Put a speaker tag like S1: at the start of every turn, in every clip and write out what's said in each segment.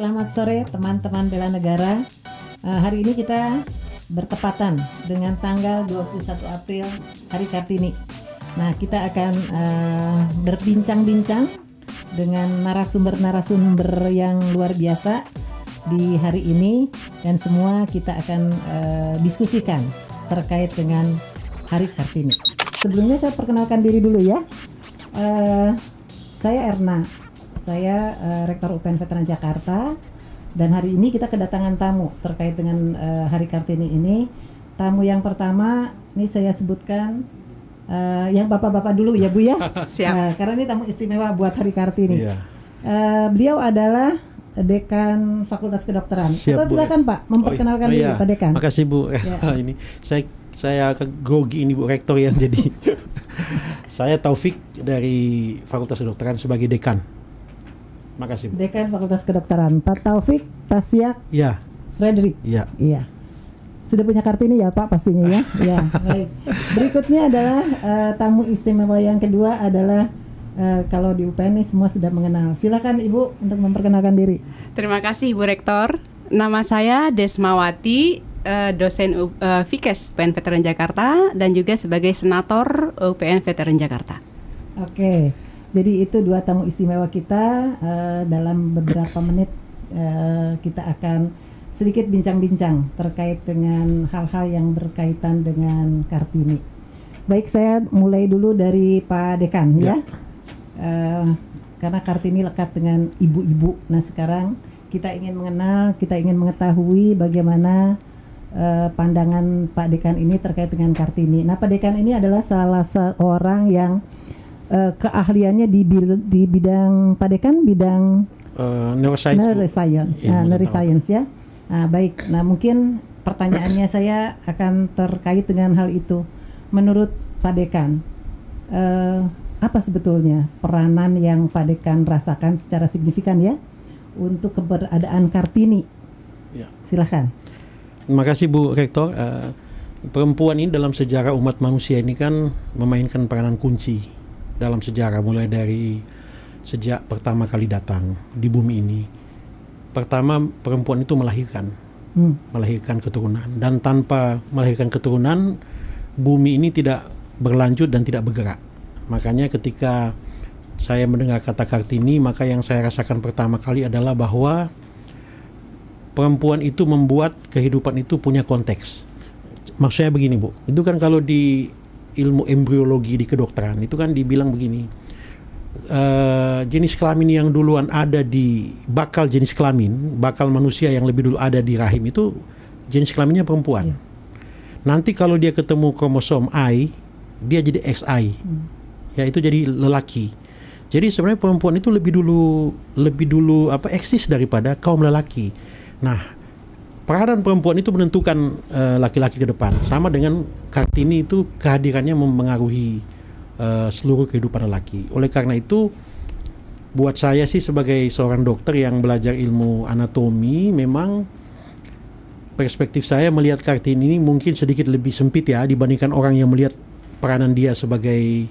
S1: Selamat sore teman-teman bela negara. Hari ini kita bertepatan dengan tanggal 21 April Hari Kartini. Nah, kita akan berbincang-bincang dengan narasumber-narasumber yang luar biasa di hari ini, dan semua kita akan diskusikan terkait dengan Hari Kartini. Sebelumnya saya perkenalkan diri dulu ya. Saya Erna. Saya Rektor UPN Veteran Jakarta, dan hari ini kita kedatangan tamu terkait dengan Hari Kartini ini. Tamu yang pertama, ini saya sebutkan yang bapak-bapak dulu ya Bu ya.
S2: Siap.
S1: Karena ini tamu istimewa buat Hari Kartini.
S3: Iya.
S1: Beliau adalah Dekan Fakultas Kedokteran.
S3: Siap,
S1: Atau silakan Pak, memperkenalkan diri Pak Dekan.
S3: Makasih Bu.
S1: Ya.
S3: Ini saya grogi ini Bu Rektor yang jadi. Saya Taufik dari Fakultas Kedokteran sebagai dekan. Makasih Bu.
S1: Dekan Fakultas Kedokteran, Pak Taufik Pasyak
S3: Ya.
S1: Frederick.
S3: Ya.
S1: Iya. Sudah punya Kartini ya Pak pastinya ya. Ya, baik. Berikutnya adalah tamu istimewa yang kedua adalah kalau di UPN ini semua sudah mengenal. Silakan Ibu untuk memperkenalkan diri.
S2: Terima kasih Bu Rektor. Nama saya Desmawati, dosen Fikes UPN Veteran Jakarta dan juga sebagai senator UPN Veteran Jakarta.
S1: Oke. Jadi itu dua tamu istimewa kita. Dalam beberapa menit kita akan sedikit bincang-bincang terkait dengan hal-hal yang berkaitan dengan Kartini. Baik, saya mulai dulu dari Pak Dekan ya. Karena Kartini lekat dengan ibu-ibu. Nah, sekarang kita ingin mengenal, kita ingin mengetahui bagaimana pandangan Pak Dekan ini terkait dengan Kartini. Nah, Pak Dekan ini adalah salah seorang yang keahliannya di bidang Pak Dekan bidang neuroscience ya. Baik. Nah, mungkin pertanyaannya saya akan terkait dengan hal itu. Menurut Pak Dekan, apa sebetulnya peranan yang Pak Dekan rasakan secara signifikan ya untuk keberadaan Kartini?
S3: Ya.
S1: Silakan.
S3: Terima kasih Bu Rektor. Perempuan ini dalam sejarah umat manusia ini kan memainkan peranan kunci dalam sejarah, mulai dari sejak pertama kali datang di bumi ini. Pertama, perempuan itu melahirkan keturunan, dan tanpa melahirkan keturunan bumi ini tidak berlanjut dan tidak bergerak. Makanya ketika saya mendengar kata Kartini, maka yang saya rasakan pertama kali adalah bahwa perempuan itu membuat kehidupan itu punya konteks. Maksudnya begini Bu, itu kan kalau di ilmu embriologi di kedokteran itu kan dibilang begini, jenis kelamin yang duluan ada di bakal jenis kelamin, bakal manusia yang lebih dulu ada di rahim itu jenis kelaminnya perempuan. Nanti kalau dia ketemu kromosom I, dia jadi XI, ya itu jadi lelaki. Jadi sebenarnya perempuan itu lebih dulu eksis daripada kaum lelaki. Nah, peranan perempuan itu menentukan laki-laki ke depan. Sama dengan Kartini itu kehadirannya mempengaruhi seluruh kehidupan lelaki. Oleh karena itu, buat saya sih sebagai seorang dokter yang belajar ilmu anatomi, memang perspektif saya melihat Kartini ini mungkin sedikit lebih sempit ya dibandingkan orang yang melihat peranan dia sebagai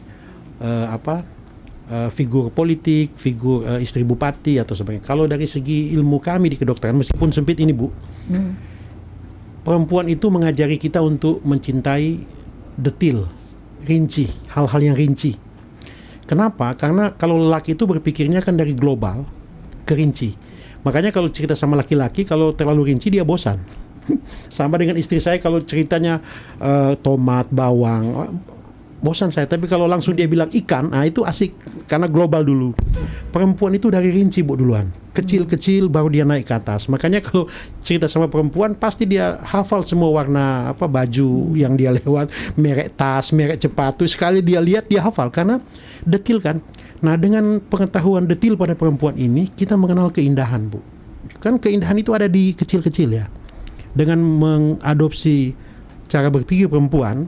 S3: figur politik, figur istri bupati atau sebagainya. Kalau dari segi ilmu kami di kedokteran, meskipun sempit ini Bu, perempuan itu mengajari kita untuk mencintai detil, rinci, hal-hal yang rinci. Kenapa? Karena kalau lelaki itu berpikirnya kan dari global ke rinci. Makanya kalau cerita sama laki-laki, kalau terlalu rinci dia bosan. Sama dengan istri saya, kalau ceritanya tomat, bawang, bosan saya. Tapi kalau langsung dia bilang ikan, nah itu asik karena global dulu. Perempuan itu dari rinci Bu duluan, kecil-kecil baru dia naik ke atas. Makanya kalau cerita sama perempuan pasti dia hafal semua warna baju yang dia lewat, merek tas, merek sepatu, sekali dia lihat dia hafal karena detil kan. Nah, dengan pengetahuan detil pada perempuan ini kita mengenal keindahan Bu. Kan keindahan itu ada di kecil-kecil ya. Dengan mengadopsi cara berpikir perempuan,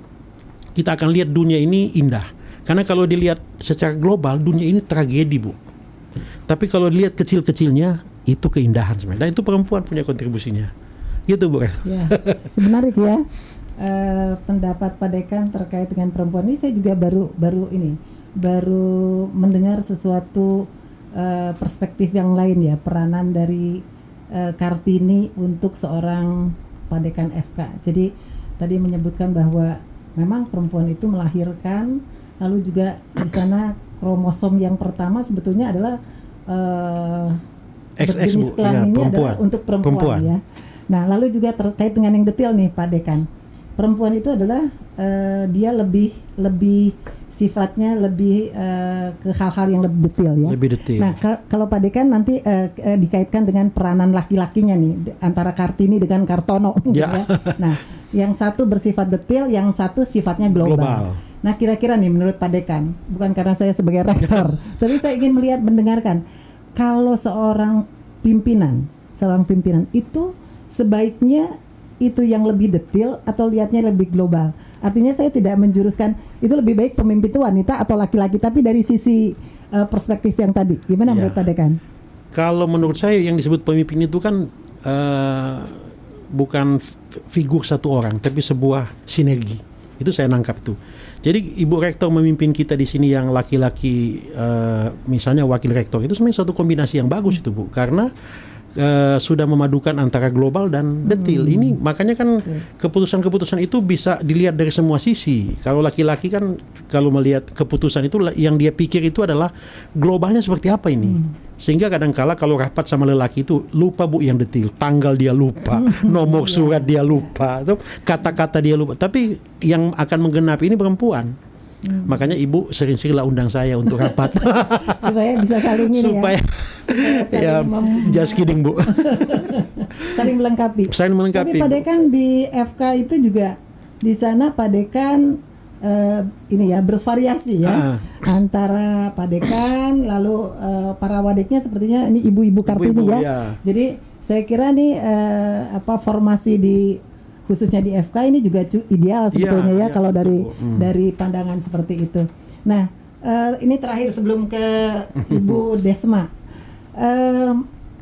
S3: kita akan lihat dunia ini indah. Karena kalau dilihat secara global, dunia ini tragedi Bu. Tapi kalau dilihat kecil-kecilnya, itu keindahan sebenarnya. Dan itu perempuan punya kontribusinya. Gitu Bu.
S1: Ya, menarik ya pendapat Pak Dekan terkait dengan perempuan ini. Saya juga baru mendengar sesuatu perspektif yang lain ya, peranan dari Kartini untuk seorang Padekan FK. Jadi tadi menyebutkan bahwa memang perempuan itu melahirkan, lalu juga di sana kromosom yang pertama sebetulnya adalah berjenis kelaminnya adalah untuk perempuan ya. Nah, lalu juga terkait dengan yang detail nih Pak Dekan. Perempuan itu adalah dia lebih sifatnya lebih ke hal-hal yang lebih detail ya.
S3: Lebih detail.
S1: Nah, kalau Pak Dekan nanti dikaitkan dengan peranan laki-lakinya nih antara Kartini dengan Kartono gitu ya. Nah, yang satu bersifat detail, yang satu sifatnya global. Nah, kira-kira nih menurut Pak Dekan, bukan karena saya sebagai rektor, tapi saya ingin mendengarkan kalau seorang pimpinan itu sebaiknya itu yang lebih detail atau lihatnya lebih global. Artinya saya tidak menjuruskan itu lebih baik pemimpin itu wanita atau laki-laki, tapi dari sisi perspektif yang tadi. Gimana menurut Pak Dekan?
S3: Kalau menurut saya yang disebut pemimpin itu kan bukan figur satu orang, tapi sebuah sinergi. Itu saya nangkap itu. Jadi Ibu Rektor memimpin kita di sini yang laki-laki, misalnya wakil rektor, itu sebenarnya satu kombinasi yang bagus itu Bu, karena sudah memadukan antara global dan detail. Ini makanya kan keputusan-keputusan itu bisa dilihat dari semua sisi. Kalau laki-laki kan kalau melihat keputusan itu yang dia pikir itu adalah globalnya seperti apa ini. Sehingga kadang-kala kalau rapat sama lelaki itu lupa Bu yang detail, tanggal dia lupa, nomor surat dia lupa, kata-kata dia lupa. Tapi yang akan menggenapi ini perempuan. Makanya Ibu sering-seringlah undang saya untuk rapat
S1: supaya bisa saling ini supaya saling
S3: just kidding Bu.
S1: saling melengkapi. Tapi Pak Dekan di FK itu juga di sana Pak Dekan ini ya bervariasi ya antara Pak Dekan lalu para wadeknya sepertinya ini ibu-ibu Kartini ya. Jadi saya kira nih formasi di khususnya di FK ini juga ideal sebetulnya ya kalau dari pandangan seperti itu. Nah, ini terakhir sebelum ke Ibu Desma.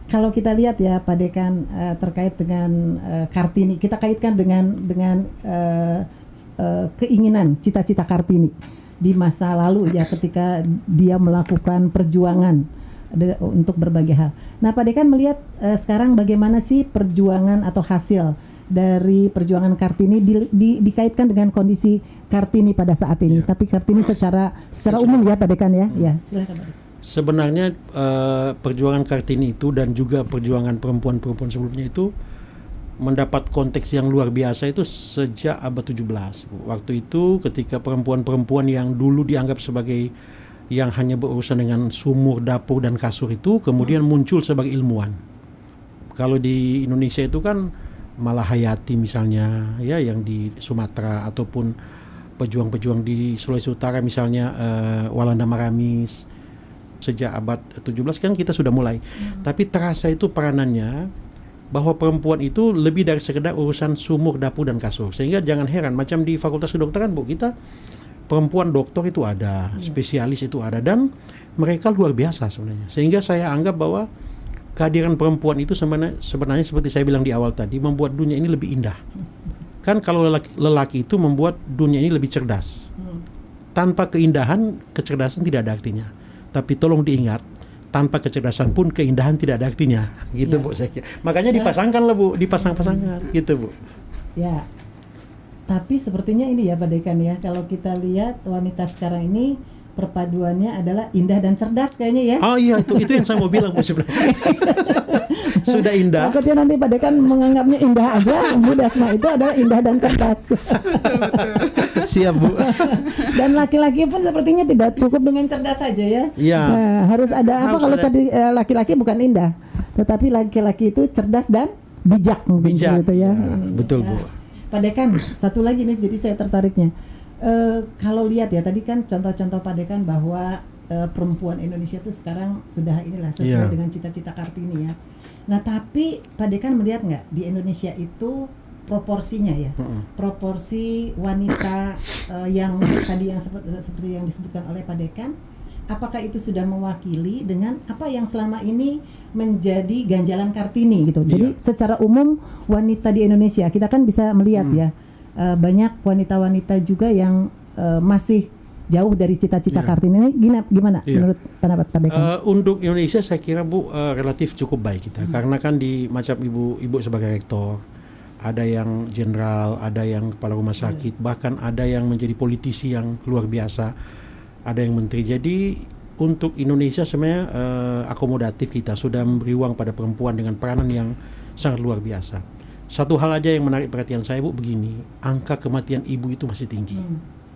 S1: Kalau kita lihat ya Pak Dekan terkait dengan Kartini, kita kaitkan dengan keinginan cita-cita Kartini di masa lalu ya ketika dia melakukan perjuangan untuk berbagai hal. Nah, Pak Dekan melihat sekarang bagaimana sih perjuangan atau hasil dari perjuangan Kartini dikaitkan dengan kondisi Kartini pada saat ini. Tapi Kartini secara umum ya Pak Dekan ya. Ya, silakan Pak Dekan.
S3: Sebenarnya perjuangan Kartini itu dan juga perjuangan perempuan-perempuan sebelumnya itu mendapat konteks yang luar biasa itu sejak abad 17. Waktu itu ketika perempuan-perempuan yang dulu dianggap sebagai yang hanya berurusan dengan sumur, dapur, dan kasur itu kemudian muncul sebagai ilmuwan. Kalau di Indonesia itu kan Malahayati misalnya ya yang di Sumatera, ataupun pejuang-pejuang di Sulawesi Utara misalnya Walanda Maramis. Sejak abad 17 kan kita sudah mulai. Tapi terasa itu peranannya bahwa perempuan itu lebih dari sekedar urusan sumur, dapur, dan kasur. Sehingga jangan heran macam di Fakultas Kedokteran Bu, kita perempuan doktor itu ada, spesialis itu ada, dan mereka luar biasa sebenarnya. Sehingga saya anggap bahwa kehadiran perempuan itu sebenarnya seperti saya bilang di awal tadi, membuat dunia ini lebih indah. Kan kalau lelaki itu membuat dunia ini lebih cerdas. Tanpa keindahan, kecerdasan tidak ada artinya. Tapi tolong diingat, tanpa kecerdasan pun keindahan tidak ada artinya. Gitu Bu saya kira. Makanya dipasangkan lah Bu, dipasang-pasangkan gitu Bu.
S1: Ya. Tapi sepertinya ini ya Pak Dekan ya, kalau kita lihat wanita sekarang ini perpaduannya adalah indah dan cerdas kayaknya ya.
S3: Oh iya, itu yang saya mau bilang Bu sebenarnya. Sudah indah.
S1: Takutnya nanti Pak Dekan menganggapnya indah aja, Bu Desma itu adalah indah dan cerdas.
S3: Siap Bu.
S1: Dan laki-laki pun sepertinya tidak cukup dengan cerdas saja ya.
S3: Iya.
S1: Nah, harus ada apa kalau laki-laki bukan indah, tetapi laki-laki itu cerdas dan bijak mungkin gitu ya.
S3: Betul Bu.
S1: Pak Dekan, satu lagi nih, jadi saya tertariknya. Kalau lihat ya tadi kan contoh-contoh Pak Dekan bahwa perempuan Indonesia itu sekarang sudah inilah sesuai dengan cita-cita Kartini ya. Nah tapi Pak Dekan melihat nggak di Indonesia itu proporsinya ya, proporsi wanita yang tadi yang seperti yang disebutkan oleh Pak Dekan, apakah itu sudah mewakili dengan apa yang selama ini menjadi ganjalan Kartini gitu. Jadi secara umum wanita di Indonesia kita kan bisa melihat ya banyak wanita-wanita juga yang masih jauh dari cita-cita
S3: Iya.
S1: Kartini ini. Gimana
S3: Iya.
S1: menurut pendapat Pak Dekan?
S3: Untuk Indonesia saya kira Bu relatif cukup baik kita, karena kan di macam ibu sebagai rektor, ada yang jenderal, ada yang kepala rumah sakit, bahkan ada yang menjadi politisi yang luar biasa, ada yang menteri. Jadi untuk Indonesia sebenarnya akomodatif, kita sudah memberi ruang pada perempuan dengan peranan yang sangat luar biasa. Satu hal aja yang menarik perhatian saya Bu, begini, angka kematian ibu itu masih tinggi.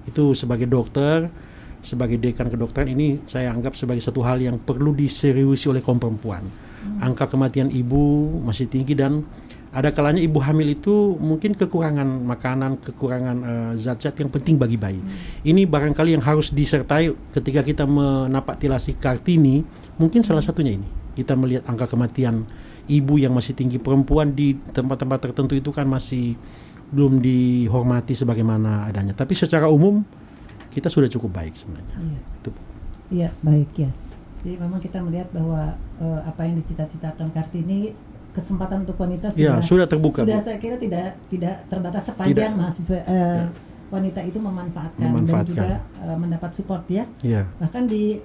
S3: Itu sebagai dokter, sebagai dekan kedokteran, ini saya anggap sebagai satu hal yang perlu diseriusi oleh kaum perempuan. Angka kematian ibu masih tinggi, dan ada kalanya ibu hamil itu mungkin kekurangan makanan, kekurangan zat-zat yang penting bagi bayi. Ini barangkali yang harus disertai ketika kita menapaktilasi Kartini, mungkin salah satunya ini. Kita melihat angka kematian ibu yang masih tinggi, perempuan di tempat-tempat tertentu itu kan masih belum dihormati sebagaimana adanya. Tapi secara umum kita sudah cukup baik sebenarnya.
S1: Iya.
S3: Itu.
S1: Iya, baik ya. Jadi memang kita melihat bahwa apa yang dicita-citakan Kartini, kesempatan untuk wanita
S3: Sudah terbuka.
S1: Sudah
S3: Bu.
S1: saya kira tidak terbatas sepanjang mahasiswa wanita itu memanfaatkan dan juga mendapat support ya.
S3: Iya.
S1: Bahkan di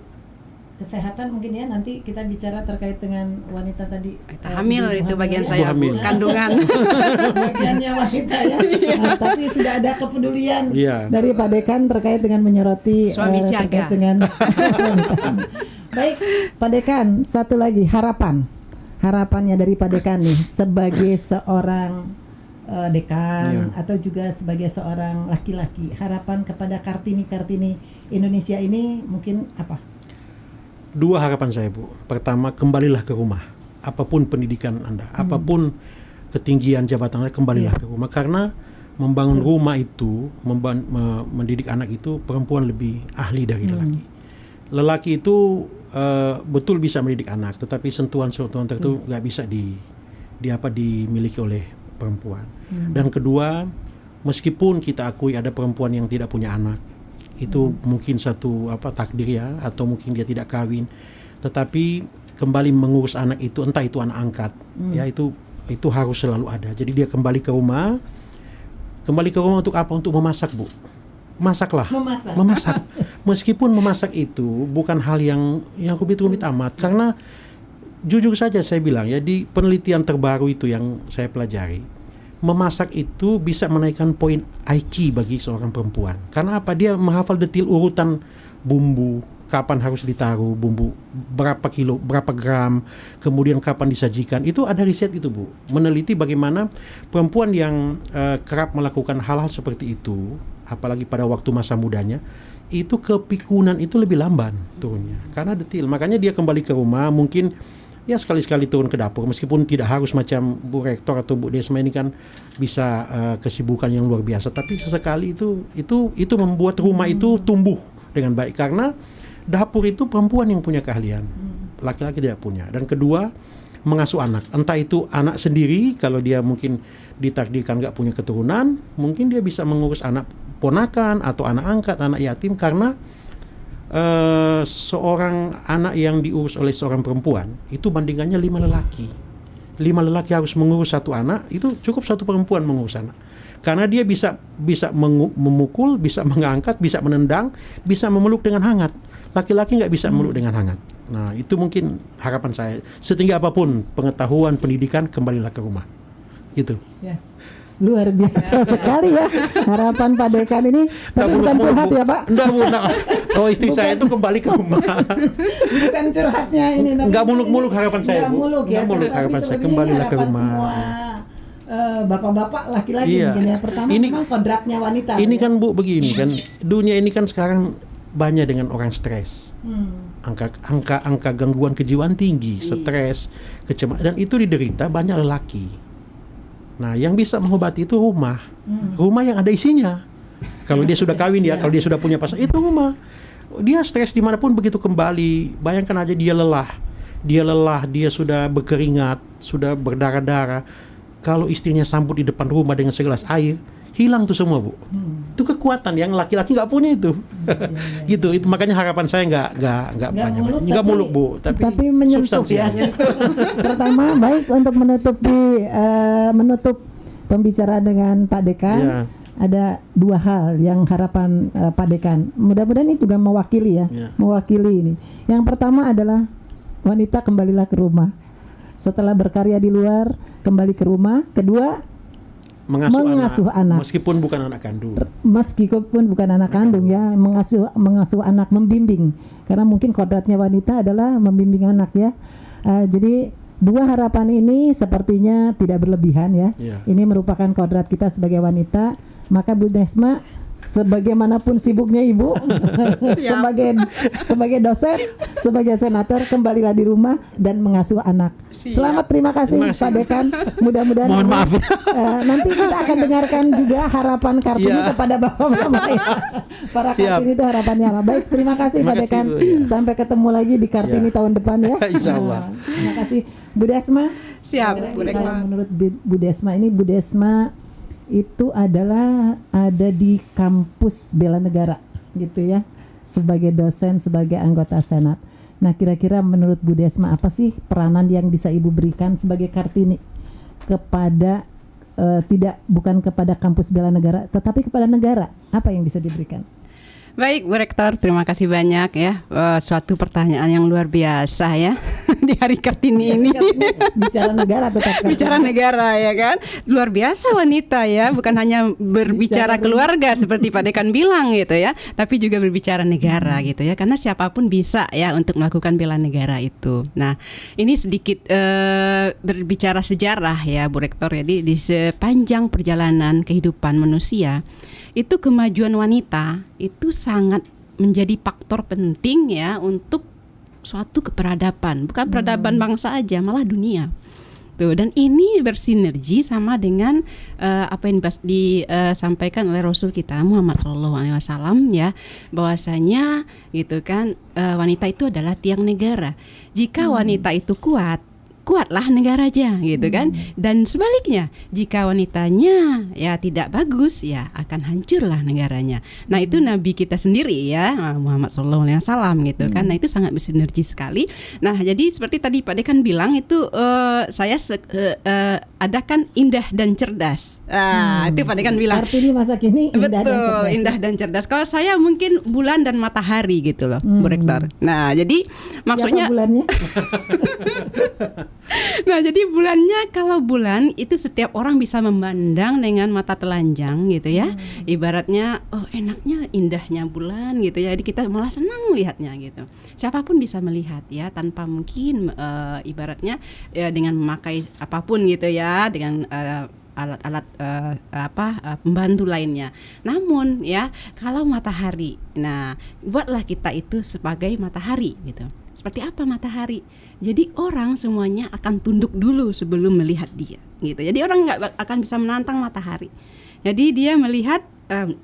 S1: kesehatan mungkin ya, nanti kita bicara terkait dengan wanita tadi,
S2: Hamil itu bagian
S1: ya.
S2: saya,
S3: hamil.
S2: kandungan.
S1: Bagiannya wanita ya. Nah, tapi sudah ada kepedulian
S3: Iya.
S1: dari Pak Dekan terkait dengan menyoroti
S2: Suami siaga.
S1: terkait dengan wanita. Baik, Pak Dekan, satu lagi harapannya dari Pak Dekan nih sebagai seorang dekan atau juga sebagai seorang laki-laki, harapan kepada Kartini Indonesia ini mungkin apa?
S3: Dua harapan saya Bu. Pertama, kembalilah ke rumah. Apapun pendidikan Anda, apapun ketinggian jabatan Anda, kembalilah ke rumah. Karena membangun rumah itu, mendidik anak itu, perempuan lebih ahli dari lelaki. Lelaki itu betul bisa mendidik anak, tetapi sentuhan-sentuhan tertentu nggak bisa dimiliki oleh perempuan. Dan kedua, meskipun kita akui ada perempuan yang tidak punya anak, itu mungkin satu takdir ya, atau mungkin dia tidak kawin, tetapi kembali mengurus anak itu, entah itu anak angkat, ya itu harus selalu ada. Jadi dia kembali ke rumah untuk apa? Untuk memasak Bu. Masaklah. Memasak. Meskipun memasak itu bukan hal yang rumit-rumit amat, karena jujur saja saya bilang ya, di penelitian terbaru itu yang saya pelajari, memasak itu bisa menaikkan poin IQ bagi seorang perempuan. Karena apa? Dia menghafal detil urutan bumbu, kapan harus ditaruh bumbu, berapa kilo, berapa gram, kemudian kapan disajikan. Itu ada riset itu Bu, meneliti bagaimana perempuan yang kerap melakukan hal-hal seperti itu, apalagi pada waktu masa mudanya, itu kepikunan itu lebih lamban turunnya, karena detil. Makanya dia kembali ke rumah, mungkin ya sekali-sekali turun ke dapur, meskipun tidak harus macam Bu Rektor atau Bu Desma ini kan bisa kesibukan yang luar biasa, tapi sesekali itu membuat rumah itu tumbuh dengan baik, karena dapur itu perempuan yang punya keahlian, laki-laki tidak punya. Dan kedua, mengasuh anak, entah itu anak sendiri, kalau dia mungkin ditakdirkan nggak punya keturunan, mungkin dia bisa mengurus anak ponakan atau anak angkat, anak yatim, karena seorang anak yang diurus oleh seorang perempuan itu bandingannya 5 lelaki. 5 lelaki harus mengurus satu anak, itu cukup satu perempuan mengurus anak. Karena dia bisa memukul, bisa mengangkat, bisa menendang, bisa memeluk dengan hangat. Laki-laki nggak bisa memeluk dengan hangat. Nah, itu mungkin harapan saya. Setinggi apapun pengetahuan, pendidikan, kembalilah ke rumah. Gitu.
S1: Ya. Luar biasa sekali ya harapan Pak Dekan ini. Tapi bukan curhat ya Pak?
S3: Enggak Bu. Oh, istri saya itu kembali ke rumah.
S1: Bukan curhatnya ini.
S3: Enggak muluk-muluk harapan saya Bu.
S1: Enggak muluk ya.
S3: Enggak muluk harapan saya, kembalilah ke rumah.
S1: Semua bapak-bapak laki-laki mungkin ya. Pertama
S3: ini,
S1: memang kodratnya wanita.
S3: Ini kan Bu begini kan, dunia ini kan sekarang banyak dengan orang stres. Angka gangguan kejiwaan tinggi, stres, kecemasan, dan itu diderita banyak lelaki. Nah, yang bisa mengobati itu rumah yang ada isinya. Kalau dia sudah kawin ya, kalau dia sudah punya pasangan, itu rumah. Dia stres dimanapun, begitu kembali, bayangkan aja dia lelah, dia sudah berkeringat, sudah berdarah-darah. Kalau istrinya sambut di depan rumah dengan segelas air, hilang tuh semua Bu. Itu kekuatan yang laki-laki nggak punya itu. Gitu. Itu makanya harapan saya nggak banyak, nggak muluk Bu,
S1: tapi menyentuh ya. Pertama, baik untuk menutup pembicaraan dengan Pak Dekan. ada dua hal yang harapan Pak Dekan. Mudah-mudahan ini juga mewakili ya, mewakili ini. Yang pertama adalah wanita kembalilah ke rumah. Setelah berkarya di luar, kembali ke rumah. Kedua, mengasuh anak.
S3: Meskipun bukan anak kandung.
S1: Meskipun bukan anak kandung ya, mengasuh anak, membimbing. Karena mungkin kodratnya wanita adalah membimbing anak ya. Jadi dua harapan ini sepertinya tidak berlebihan ya. Ini merupakan kodrat kita sebagai wanita. Maka Bu Desma, sebagaimanapun sibuknya Ibu sebagai dosen, sebagai senator, kembalilah di rumah dan mengasuh anak. Selamat, terima kasih Pak Dekan. Mudah-mudahan
S3: mohon maaf ya.
S1: Nanti kita akan dengarkan juga harapan Kartini kepada Bapak-bapak ya. Para Kartini itu harapannya apa? Baik, terima kasih Pak Dekan. Sampai ketemu lagi di Kartini tahun depan ya.
S3: Insyaallah.
S1: Terima kasih Bu Desma.
S2: Siap, Bu Rektor.
S1: Menurut Bu Desma ini, Bu Desma itu adalah ada di kampus bela negara gitu ya, sebagai dosen, sebagai anggota senat. Nah, kira-kira menurut Bu Desma apa sih peranan yang bisa Ibu berikan sebagai Kartini kepada bukan kepada kampus bela negara tetapi kepada negara? Apa yang bisa diberikan?
S2: Baik, Bu Rektor, terima kasih banyak ya. Suatu pertanyaan yang luar biasa ya di hari Kartini ini.
S1: Bicara negara tetap
S2: bicara negara ya kan. Luar biasa wanita ya, bukan hanya berbicara keluarga seperti Pak Dekan bilang gitu ya, tapi juga berbicara negara gitu ya. Karena siapapun bisa ya untuk melakukan bela negara itu. Nah, ini sedikit berbicara sejarah ya Bu Rektor. Jadi di sepanjang perjalanan kehidupan manusia, itu kemajuan wanita itu sangat menjadi faktor penting ya untuk suatu keperadaban, bukan peradaban bangsa aja, malah dunia. Tuh, dan ini bersinergi sama dengan apa yang disampaikan oleh Rasul kita Muhammad SAW ya, bahwasanya gitu kan, wanita itu adalah tiang negara. Jika wanita itu kuatlah negaranya gitu kan. Dan sebaliknya, jika wanitanya ya tidak bagus, ya akan hancurlah negaranya. Nah, itu Nabi kita sendiri ya, Muhammad SAW gitu kan. Nah, itu sangat bersinergi sekali. Nah, jadi seperti tadi Pak Dekan bilang itu saya adakan indah dan cerdas. Itu Pak Dekan bilang.
S1: Kartini masa kini indah dan cerdas.
S2: Indah dan cerdas. Kalau saya mungkin bulan dan matahari gitu loh, Bu Rektor. Nah, jadi maksudnya
S1: siapa bulannya?
S2: Nah, jadi bulannya, kalau bulan itu setiap orang bisa memandang dengan mata telanjang gitu ya. Ibaratnya, oh enaknya indahnya bulan gitu ya. Jadi kita malah senang melihatnya gitu. Siapapun bisa melihat ya, tanpa mungkin ibaratnya ya, dengan memakai apapun gitu ya, dengan alat-alat pembantu lainnya. Namun ya, kalau matahari, nah buatlah kita itu sebagai matahari gitu. Seperti apa matahari? Jadi orang semuanya akan tunduk dulu sebelum melihat dia gitu. Jadi orang nggak akan bisa menantang matahari. Jadi dia melihat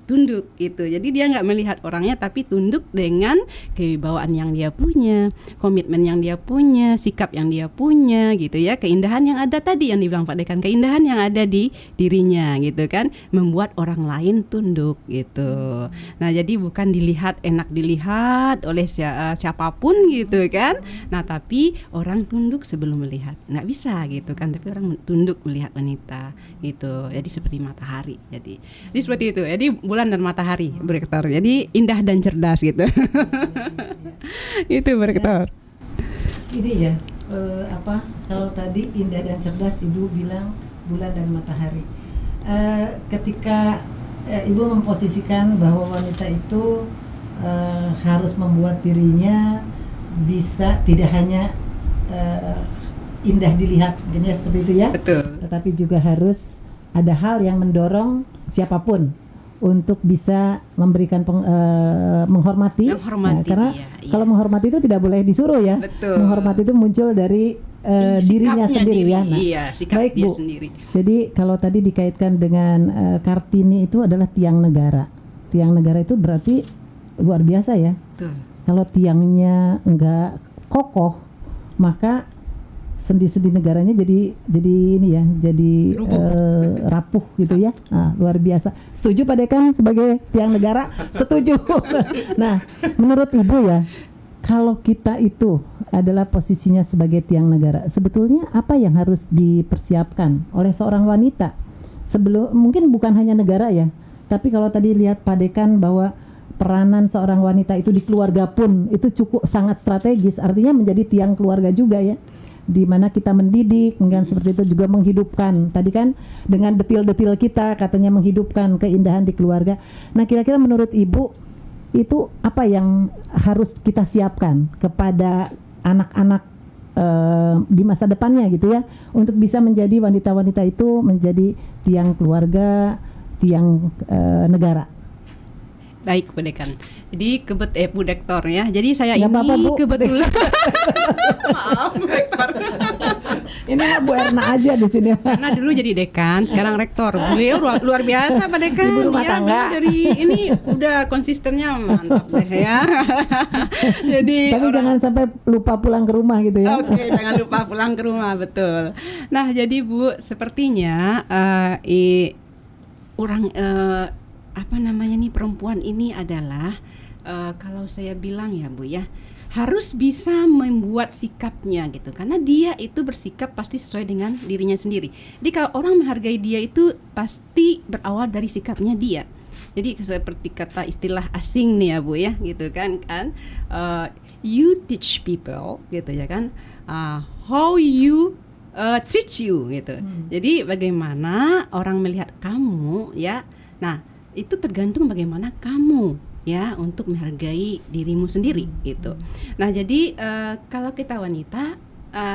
S2: tunduk gitu. Jadi dia nggak melihat orangnya, tapi tunduk dengan kewibawaan yang dia punya, komitmen yang dia punya, sikap yang dia punya gitu ya, keindahan yang ada tadi yang dibilang Pak Dekan, keindahan yang ada di dirinya gitu kan, membuat orang lain tunduk gitu. Nah, jadi bukan enak dilihat oleh siapapun gitu kan. Nah, tapi orang tunduk sebelum melihat. Nggak bisa gitu kan, tapi orang tunduk melihat wanita gitu. Jadi seperti matahari. Jadi seperti itu. Jadi bulan dan matahari, Bu Rektor. Jadi indah dan cerdas gitu. Itu Bu Rektor.
S1: Ini ya, kalau tadi indah dan cerdas, Ibu bilang bulan dan matahari. Ketika Ibu memposisikan bahwa wanita itu harus membuat dirinya bisa tidak hanya indah dilihat, gini ya, seperti itu ya.
S2: Betul.
S1: Tetapi juga harus ada hal yang mendorong siapapun untuk bisa memberikan menghormati. Nah, karena kalau menghormati itu tidak boleh disuruh ya.
S2: Betul.
S1: Menghormati itu muncul dari dirinya sendiri ya. Nah, baik
S2: dia
S1: Bu.
S2: Sendiri.
S1: Jadi kalau tadi dikaitkan dengan Kartini itu adalah tiang negara. Tiang negara itu berarti luar biasa ya.
S2: Betul.
S1: Kalau tiangnya enggak kokoh, maka sendi-sendi negaranya jadi ini ya, jadi rapuh gitu ya. Nah, luar biasa. Setuju Pak Dekan sebagai tiang negara? Setuju. Nah, menurut Ibu ya, kalau kita itu adalah posisinya sebagai tiang negara, sebetulnya apa yang harus dipersiapkan oleh seorang wanita sebelum, mungkin bukan hanya negara ya, Tapi kalau tadi lihat Pak Dekan bahwa peranan seorang wanita itu di keluarga pun itu cukup sangat strategis, artinya menjadi tiang keluarga juga ya, di mana kita mendidik, kemudian seperti itu juga menghidupkan. Tadi kan dengan detil-detil kita katanya menghidupkan keindahan di keluarga. Nah, kira-kira menurut Ibu itu apa yang harus kita siapkan kepada anak-anak di masa depannya gitu ya, untuk bisa menjadi wanita-wanita itu menjadi tiang keluarga, tiang negara.
S2: Baik, Bu Dekan. Jadi Bu Dektor ya. Jadi saya
S1: Nggak
S2: ini
S1: apa-apa, Bu.
S2: kebetulan maaf Bu Dektor.
S1: Ini mah Bu Erna aja di sini.
S2: Karena dulu jadi dekan, sekarang rektor. Beliau luar biasa Pak Dekan.
S1: Ibu rumah
S2: Ya,
S1: tangga.
S2: beliau dari ini udah konsistennya mantap deh ya. Jadi
S1: Tapi jangan sampai lupa pulang ke rumah gitu ya.
S2: Oke, jangan lupa pulang ke rumah, betul. Nah, jadi Bu, sepertinya apa namanya nih, perempuan ini adalah kalau saya bilang ya Bu ya, harus bisa membuat sikapnya gitu, karena dia itu bersikap pasti sesuai dengan dirinya sendiri. Jadi kalau orang menghargai dia itu pasti berawal dari sikapnya dia. Jadi seperti kata istilah asing nih ya Bu ya, gitu kan you teach people gitu ya kan, how you treat you gitu. Jadi bagaimana orang melihat kamu ya. Nah, itu tergantung bagaimana kamu ya untuk menghargai dirimu sendiri gitu. Nah, jadi kalau kita wanita,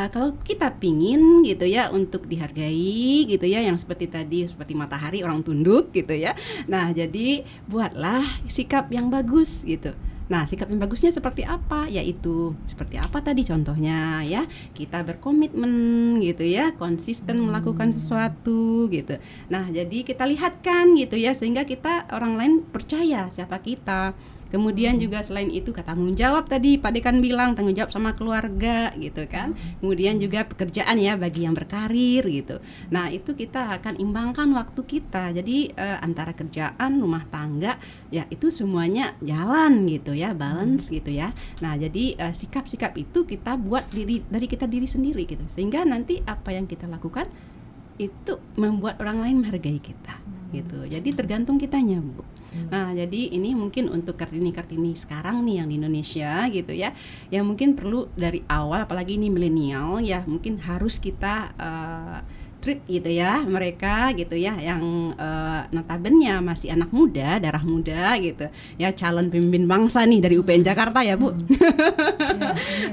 S2: kalau kita pingin gitu ya untuk dihargai gitu ya, yang seperti tadi, seperti matahari orang tunduk gitu ya. Nah, jadi buatlah sikap yang bagus gitu. Nah, sikap yang bagusnya seperti apa? Yaitu seperti apa tadi contohnya ya, kita berkomitmen gitu ya, konsisten melakukan sesuatu gitu. Nah, jadi kita lihatkan gitu ya, sehingga kita orang lain percaya siapa kita. Kemudian juga selain itu tanggung jawab tadi Pak Dekan bilang, tanggung jawab sama keluarga gitu kan. Kemudian juga pekerjaan ya bagi yang berkarir gitu. Nah, itu kita akan imbangkan waktu kita. Jadi antara kerjaan, rumah tangga ya itu semuanya jalan gitu ya, balance gitu ya. Nah, jadi sikap-sikap itu kita buat dari kita diri sendiri gitu. Sehingga nanti apa yang kita lakukan itu membuat orang lain menghargai kita gitu. Jadi tergantung kitanya, Bu. Nah, jadi ini mungkin untuk Kartini-Kartini sekarang nih yang di Indonesia gitu ya, yang mungkin perlu dari awal, apalagi ini milenial ya, mungkin harus kita treat gitu ya mereka gitu ya, yang notabene masih anak muda, darah muda gitu ya, calon pemimpin bangsa nih dari UPN Jakarta ya Bu.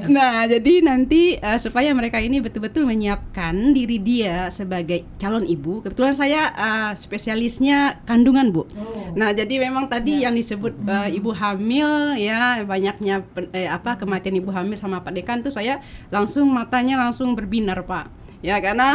S2: Nah, jadi nanti supaya mereka ini betul-betul menyiapkan diri dia sebagai calon ibu. Kebetulan saya spesialisnya kandungan Bu. Nah, jadi memang tadi yang disebut ibu hamil ya, banyaknya kematian ibu hamil sama Pak Dekan tuh saya langsung matanya langsung berbinar Pak. Ya, karena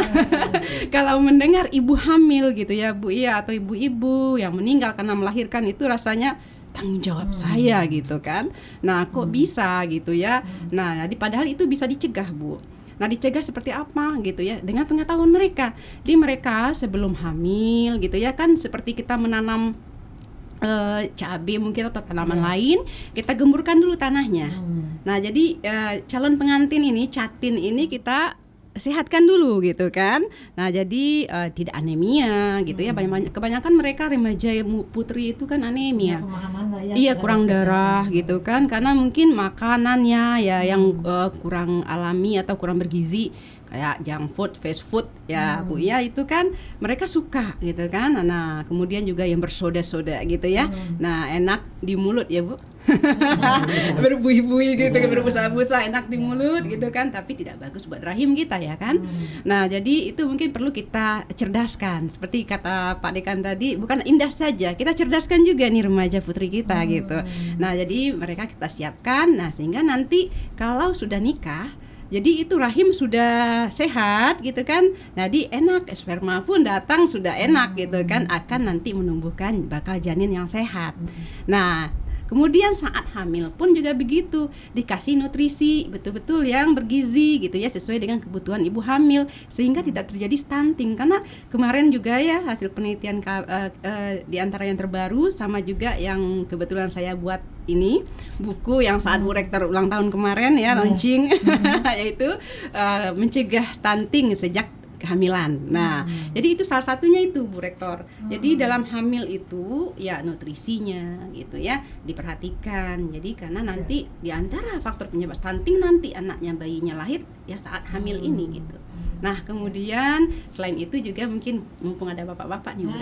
S2: kalau mendengar ibu hamil gitu ya Bu ya, atau ibu-ibu yang meninggal karena melahirkan, itu rasanya tanggung jawab saya gitu kan. Nah, kok bisa gitu ya. Nah, jadi padahal itu bisa dicegah Bu. Nah, dicegah seperti apa gitu ya, dengan pengetahuan mereka. Di mereka sebelum hamil gitu ya kan, seperti kita menanam cabai mungkin atau tanaman lain, kita gemburkan dulu tanahnya. Nah, jadi calon pengantin ini, catin ini kita sehatkan dulu gitu kan. Nah, jadi tidak anemia gitu ya. Kebanyakan mereka remaja putri itu kan anemia. Iya, kurang darah gitu kan, karena mungkin makanannya ya yang kurang alami atau kurang bergizi, kayak junk food, fast food ya Bu ya, itu kan mereka suka gitu kan. Nah, kemudian juga yang bersoda-soda gitu ya. Nah, enak di mulut ya Bu. Berbuih-buih gitu, berbusa-busa, enak di mulut gitu kan, tapi tidak bagus buat rahim kita ya kan. Nah, jadi itu mungkin perlu kita cerdaskan. Seperti kata Pak Dekan tadi, bukan indah saja, kita cerdaskan juga nih remaja putri kita gitu. Nah, jadi mereka kita siapkan, nah sehingga nanti kalau sudah nikah, jadi itu rahim sudah sehat gitu kan. Jadi enak, sperma pun datang sudah enak gitu kan, akan nanti menumbuhkan bakal janin yang sehat. Nah, kemudian saat hamil pun juga begitu, dikasih nutrisi betul-betul yang bergizi gitu ya, sesuai dengan kebutuhan ibu hamil, sehingga tidak terjadi stunting. Karena kemarin juga ya hasil penelitian di antara yang terbaru sama juga yang kebetulan saya buat ini buku yang saat Bu Rektor ulang tahun kemarin ya launching, yaitu mencegah stunting sejak kehamilan. Nah, jadi itu salah satunya itu Bu Rektor. Jadi dalam hamil itu ya nutrisinya gitu ya diperhatikan. Jadi karena nanti di antara faktor penyebab stunting nanti anaknya bayinya lahir ya saat hamil ini gitu. Nah, kemudian selain itu juga mungkin mumpung ada bapak-bapak nih, Bu.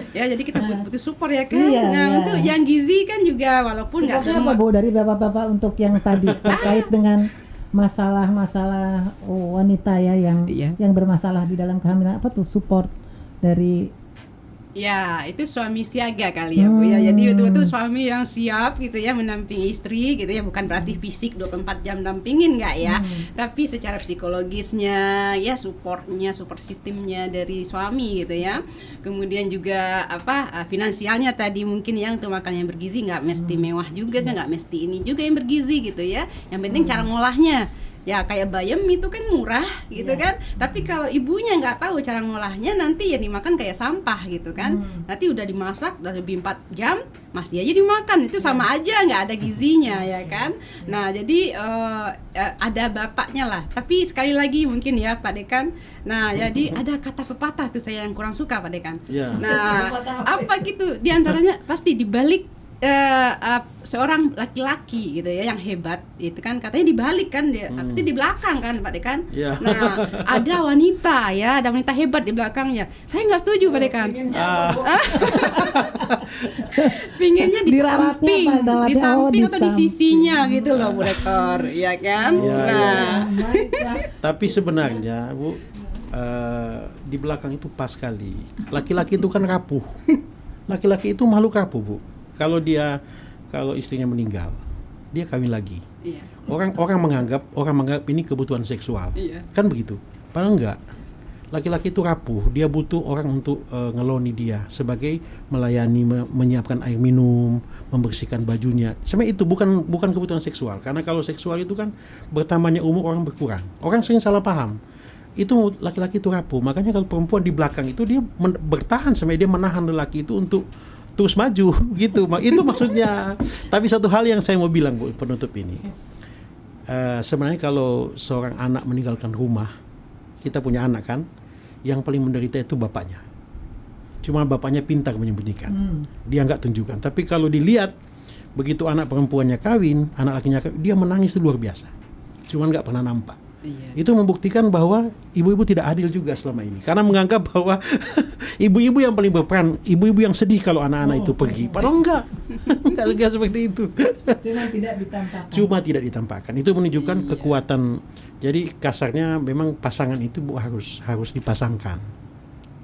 S2: Ya, jadi kita butuh support ya kan.
S1: Iya,
S2: Nah,
S1: iya.
S2: untuk yang gizi kan juga walaupun nggak
S1: Supportnya
S2: semua.
S1: apa Bu dari bapak-bapak untuk yang tadi terkait dengan masalah-masalah wanita ya
S2: Iya.
S1: yang bermasalah di dalam kehamilan, apa tuh support dari
S2: Ya, itu suami siaga kali ya Bu ya. Jadi betul-betul suami yang siap gitu ya mendampingi istri gitu ya, bukan berarti fisik 24 jam dampingin enggak ya. Tapi secara psikologisnya ya support sistemnya dari suami gitu ya. Kemudian juga finansialnya tadi mungkin ya untuk makan yang bergizi nggak mesti mewah juga, nggak mesti ini juga yang bergizi gitu ya. Yang penting cara ngolahnya. Ya kayak bayam itu kan murah gitu kan, tapi kalau ibunya nggak tahu cara ngolahnya nanti ya dimakan kayak sampah gitu kan. Nanti udah dimasak udah lebih 4 jam masih aja dimakan, itu sama aja nggak ada gizinya ya kan. Nah jadi ada bapaknya lah, tapi sekali lagi mungkin ya Pak Dekan, nah jadi ada kata pepatah tuh saya yang kurang suka Pak Dekan. Nah apa gitu diantaranya pasti dibalik seorang laki-laki gitu ya yang hebat itu kan katanya dibalik kan dia, tapi di belakang kan Pak Dekan. Nah ada wanita ya, ada wanita hebat di belakangnya. Saya nggak setuju Pak Dekan. Pinginnya di samping, di samping atau di sisinya gitu loh Bu Rektor, ya kan? Nah
S3: Tapi sebenarnya Bu, di belakang itu pas sekali. Laki-laki itu kan rapuh. Laki-laki itu makhluk rapuh Bu. Kalau istrinya meninggal, dia kawin lagi.
S2: iya.
S3: Orang menganggap ini kebutuhan seksual,
S2: Iya.
S3: kan begitu. Padahal enggak. Laki-laki itu rapuh, dia butuh orang untuk ngeloni dia sebagai melayani, menyiapkan air minum, membersihkan bajunya. Sebenarnya itu bukan kebutuhan seksual, karena kalau seksual itu kan bertambahnya umur orang berkurang. Orang sering salah paham. Itu laki-laki itu rapuh, makanya kalau perempuan di belakang itu dia bertahan sampai dia menahan lelaki itu untuk terus maju gitu. Itu maksudnya. Tapi satu hal yang saya mau bilang Bu, penutup ini, sebenarnya kalau seorang anak meninggalkan rumah, kita punya anak kan, yang paling menderita itu bapaknya. Cuma bapaknya pintar menyembunyikan, dia nggak tunjukkan. Tapi kalau dilihat begitu anak perempuannya kawin, anak lakinya kawin, dia menangis itu luar biasa, cuma nggak pernah nampak.
S2: Iya.
S3: Itu membuktikan bahwa ibu-ibu tidak adil juga selama ini, karena menganggap bahwa ibu-ibu yang paling berperan, ibu-ibu yang sedih kalau anak-anak itu pergi. Padahal enggak seperti itu. Cuma tidak ditampakkan. Itu menunjukkan kekuatan. Jadi kasarnya memang pasangan itu Bu, harus dipasangkan.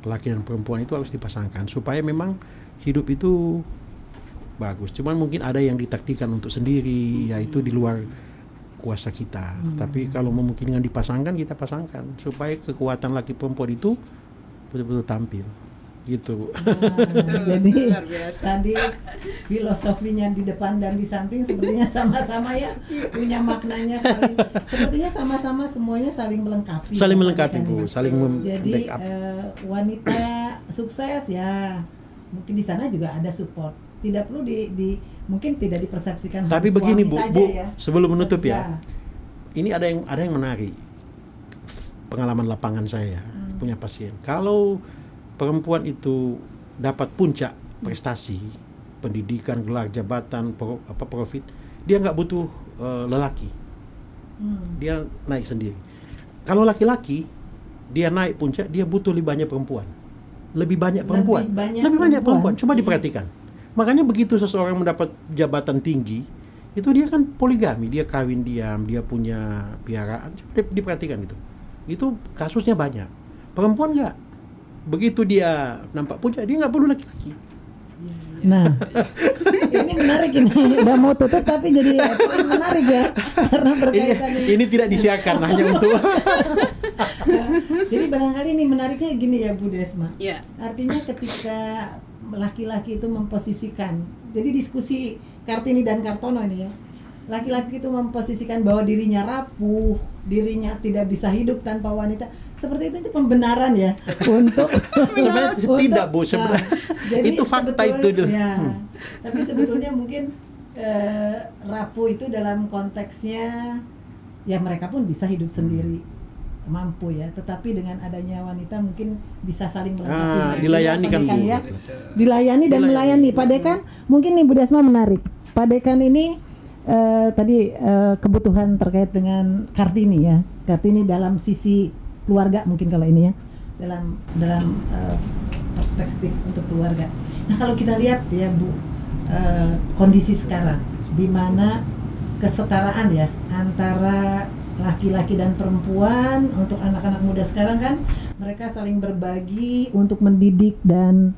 S3: Laki dan perempuan itu harus dipasangkan supaya memang hidup itu bagus. Cuman mungkin ada yang ditakdirkan untuk sendiri, yaitu di luar kuasa kita. Tapi kalau memungkinkan dipasangkan, kita pasangkan supaya kekuatan laki perempuan itu betul-betul tampil gitu.
S1: Jadi
S2: Luar biasa.
S1: tadi filosofinya di depan dan di samping sepertinya sama-sama ya punya maknanya, sepertinya sama-sama semuanya saling melengkapi.
S3: Saling melengkapi
S1: Kan
S3: Bu,
S1: ya.
S3: saling
S1: Jadi
S3: backup.
S1: wanita sukses ya mungkin di sana juga ada support. Tidak perlu mungkin tidak dipersepsikan
S3: Tapi
S1: harus
S3: begini
S1: suami
S3: Bu,
S1: saja ya.
S3: sebelum menutup ya. Ini ada yang menarik. Pengalaman lapangan saya punya pasien. Kalau perempuan itu dapat puncak prestasi, pendidikan, gelar, jabatan, profit, dia nggak butuh lelaki. Dia naik sendiri. Kalau laki-laki, dia naik puncak, dia butuh lebih banyak perempuan. Lebih banyak perempuan. Coba diperhatikan. Makanya begitu seseorang mendapat jabatan tinggi, itu dia kan poligami, dia kawin diam, dia punya piaraan. Coba diperhatikan itu. Itu kasusnya banyak. Perempuan nggak. Begitu dia nampak puncak, dia nggak perlu laki-laki.
S1: Nah, ini menarik ini. Udah mau tutup tapi jadi poin menarik ya, karena berkaitan
S3: Ini tidak disiarkan hanya untuk.
S1: Jadi barangkali ini menariknya gini ya Bu Desma.
S2: Iya.
S1: Artinya ketika laki-laki itu memposisikan, jadi diskusi Kartini dan Kartono ini ya, laki-laki itu memposisikan bahwa dirinya rapuh, dirinya tidak bisa hidup tanpa wanita, seperti itu pembenaran ya untuk
S3: Sebenarnya tidak Bu, sebenarnya
S1: jadi
S3: itu fakta itu dulu.
S1: ya, tapi sebetulnya mungkin rapuh itu dalam konteksnya ya mereka pun bisa hidup sendiri. mampu ya, tetapi dengan adanya wanita mungkin bisa saling melengkapi.
S3: Dilayani kan, Bu.
S1: ya. Dilayani dan melayani. Pak Dekan, mungkin nih Bu Desma menarik. Pak Dekan ini tadi kebutuhan terkait dengan Kartini ya. Kartini dalam sisi keluarga mungkin kalau ini ya. Dalam perspektif untuk keluarga. Nah, kalau kita lihat ya Bu, kondisi sekarang di mana kesetaraan ya antara laki-laki dan perempuan untuk anak-anak muda sekarang kan mereka saling berbagi untuk mendidik dan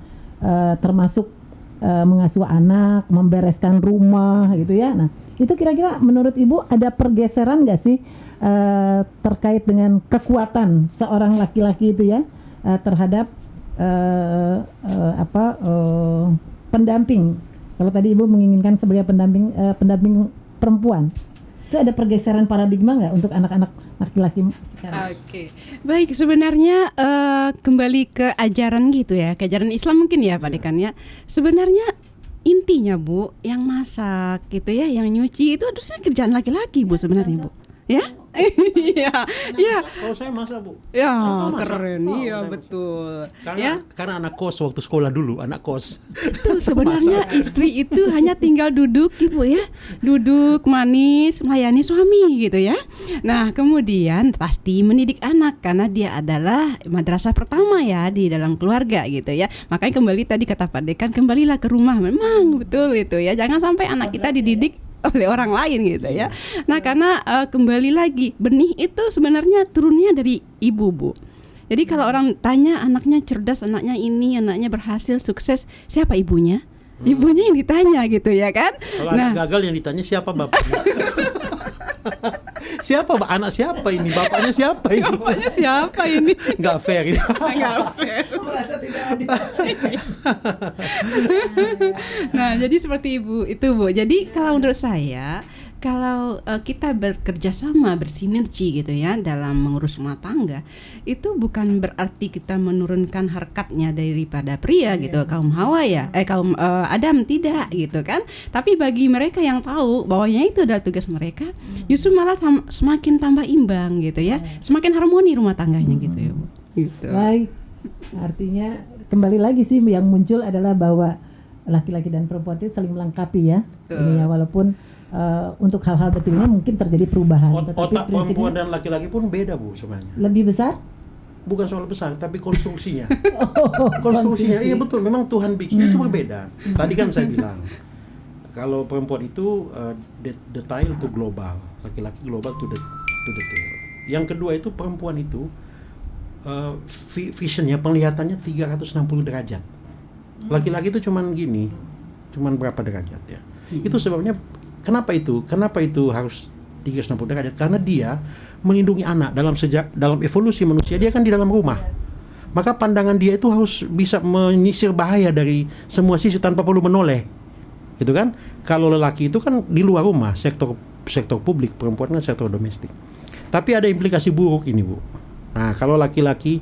S1: termasuk mengasuh anak, membereskan rumah gitu ya. Nah, itu kira-kira menurut Ibu ada pergeseran nggak sih terkait dengan kekuatan seorang laki-laki itu ya terhadap pendamping? Kalau tadi Ibu menginginkan sebagai pendamping perempuan, itu ada pergeseran paradigma nggak untuk anak-anak laki-laki sekarang?
S2: Oke, baik, sebenarnya kembali ke ajaran gitu ya, ke ajaran Islam mungkin ya Pak Dekan ya. Sebenarnya intinya Bu, yang masak gitu ya, yang nyuci itu harusnya kerjaan laki-laki Bu sebenarnya Bu. Ya? Iya, iya.
S3: Kalau saya masak, Bu.
S2: Ya,
S3: Atau masak.
S2: keren. Iya,
S3: saya
S2: betul.
S3: Karena anak kos waktu sekolah dulu, anak kos.
S2: Itu sebenarnya istri itu hanya tinggal duduk Ibu ya. Duduk manis melayani suami gitu ya. Nah, kemudian pasti mendidik anak karena dia adalah madrasah pertama ya di dalam keluarga gitu ya. Makanya kembali tadi kata Pak Dekan, kembalilah ke rumah. Memang betul itu ya. Jangan sampai anak kita dididik oleh orang lain gitu ya. Nah, karena kembali lagi benih itu sebenarnya turunnya dari ibu Bu. Jadi kalau orang tanya anaknya cerdas, anaknya ini, anaknya berhasil, sukses, siapa ibunya? Ibunya yang ditanya gitu ya kan.
S3: Kalau anak gagal yang ditanya siapa bapaknya? Siapa anak siapa ini? Bapaknya siapa ini?
S2: Bapaknya siapa ini?
S3: Nggak fair ini.
S2: Nggak fair.
S1: Merasa tidak adil.
S2: Nah, jadi seperti Ibu itu Bu. Jadi kalau menurut saya, kalau kita bekerja sama, bersinergi gitu ya dalam mengurus rumah tangga, itu bukan berarti kita menurunkan harkatnya daripada pria gitu, kaum Hawa ya, kaum Adam tidak gitu kan. Tapi bagi mereka yang tahu bahwanya itu adalah tugas mereka, justru malah semakin tambah imbang gitu ya, semakin harmoni rumah tangganya gitu ya Bu. Gitu.
S1: Baik, artinya kembali lagi sih yang muncul adalah bahwa laki-laki dan perempuan itu saling melengkapi ya. Ini ya, walaupun untuk hal-hal detailnya mungkin terjadi perubahan, tetapi
S3: Otak perempuan
S1: prinsipnya
S3: dan laki-laki pun beda Bu sebenarnya.
S1: lebih besar.
S3: Bukan soal besar, tapi konstruksinya.
S1: Oh,
S3: Konstruksinya,
S1: konsumsi.
S3: iya betul. Memang Tuhan bikin itu berbeda. Tadi kan saya bilang, kalau perempuan itu detail to global, laki-laki global to detail. Yang kedua itu perempuan itu visionnya, penglihatannya 360 derajat. Laki-laki itu cuman gini, cuman berapa derajat ya. Itu sebabnya kenapa itu harus 360 derajat? Karena dia melindungi anak dalam evolusi manusia, dia kan di dalam rumah. Maka pandangan dia itu harus bisa menyisir bahaya dari semua sisi tanpa perlu menoleh. Gitu kan? Kalau lelaki itu kan di luar rumah, sektor publik, perempuan kan sektor domestik. Tapi ada implikasi buruk ini, Bu. Nah, kalau laki-laki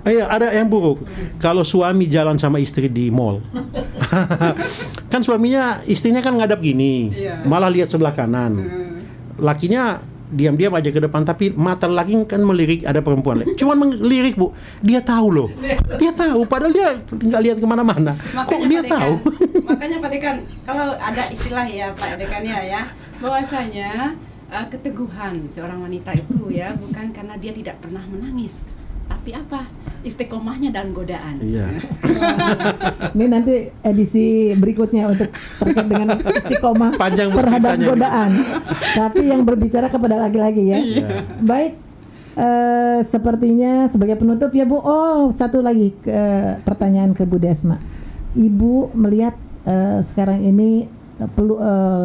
S3: ada yang buruk. Kalau suami jalan sama istri di mall. Kan istrinya kan ngadap gini, malah lihat sebelah kanan. Lakinya diam-diam aja ke depan, tapi mata laki kan melirik ada perempuan. Cuman melirik Bu, dia tahu loh. Dia tahu, padahal dia nggak lihat kemana-mana. Kok dia tahu?
S2: Makanya Pak Dekan, kalau ada istilah ya Pak Dekan ya, bahwasanya keteguhan seorang wanita itu ya bukan karena dia tidak pernah menangis, tapi apa? Istiqomahnya dan godaan.
S3: Iya.
S1: Ini nanti edisi berikutnya untuk terkait dengan istiqomah
S3: Panjang
S1: terhadap
S3: ceritanya.
S1: godaan. Tapi yang berbicara kepada laki-laki ya. Baik, sepertinya sebagai penutup ya Bu. Oh, satu lagi pertanyaan ke Bu Desma. Ibu melihat sekarang ini perlu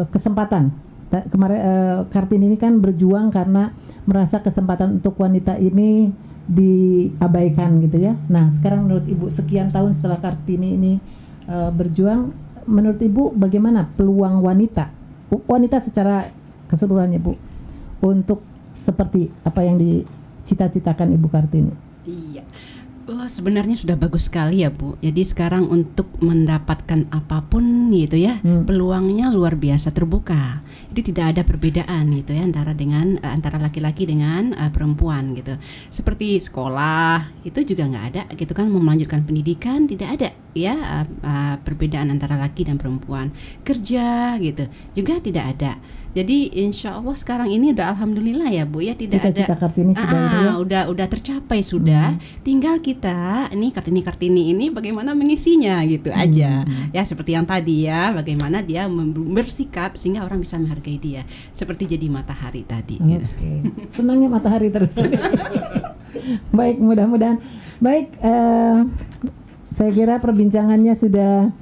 S1: kesempatan. Kemarin Kartini ini kan berjuang karena merasa kesempatan untuk wanita ini diabaikan gitu ya. Nah, sekarang menurut Ibu sekian tahun setelah Kartini ini berjuang, menurut Ibu bagaimana peluang wanita secara keseluruhannya Bu untuk seperti apa yang dicita-citakan Ibu Kartini?
S2: Iya. Oh, sebenarnya sudah bagus sekali ya Bu. Jadi sekarang untuk mendapatkan apapun gitu ya, peluangnya luar biasa terbuka. Jadi tidak ada perbedaan gitu ya antara laki-laki dengan perempuan gitu. Seperti sekolah itu juga nggak ada gitu kan, mau melanjutkan pendidikan tidak ada ya perbedaan antara laki dan perempuan. Kerja gitu juga tidak ada. Jadi insya Allah sekarang ini udah alhamdulillah ya Bu ya, tidak
S1: Cita-cita
S2: ada
S1: Kartini sudah ini ya.
S2: udah tercapai sudah. Tinggal kita ini Kartini ini bagaimana mengisinya gitu aja. Ya seperti yang tadi ya, bagaimana dia bersikap sehingga orang bisa menghargai dia. Seperti jadi matahari tadi gitu.
S1: Oke. Senangnya matahari terus. Baik, mudah-mudahan. Baik, saya kira perbincangannya sudah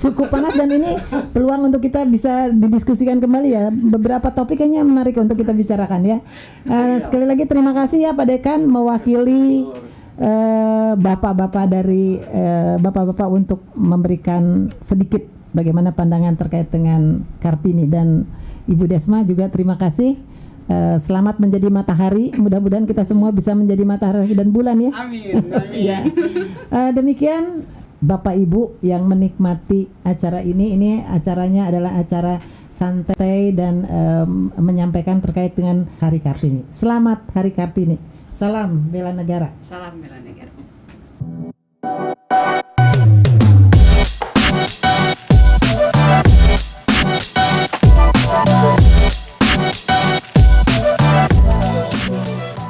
S1: cukup panas dan ini peluang untuk kita bisa didiskusikan kembali ya. Beberapa topik kayaknya menarik untuk kita bicarakan ya. Sekali lagi terima kasih ya Pak Dekan mewakili bapak-bapak dari bapak-bapak untuk memberikan sedikit bagaimana pandangan terkait dengan Kartini, dan Ibu Desma juga terima kasih. Selamat menjadi matahari. Mudah-mudahan kita semua bisa menjadi matahari dan bulan ya.
S4: Amin.
S1: Ya. Demikian Bapak Ibu yang menikmati acara ini acaranya adalah acara santai dan menyampaikan terkait dengan Hari Kartini. Selamat Hari Kartini. Salam bela negara.
S2: Salam bela negara.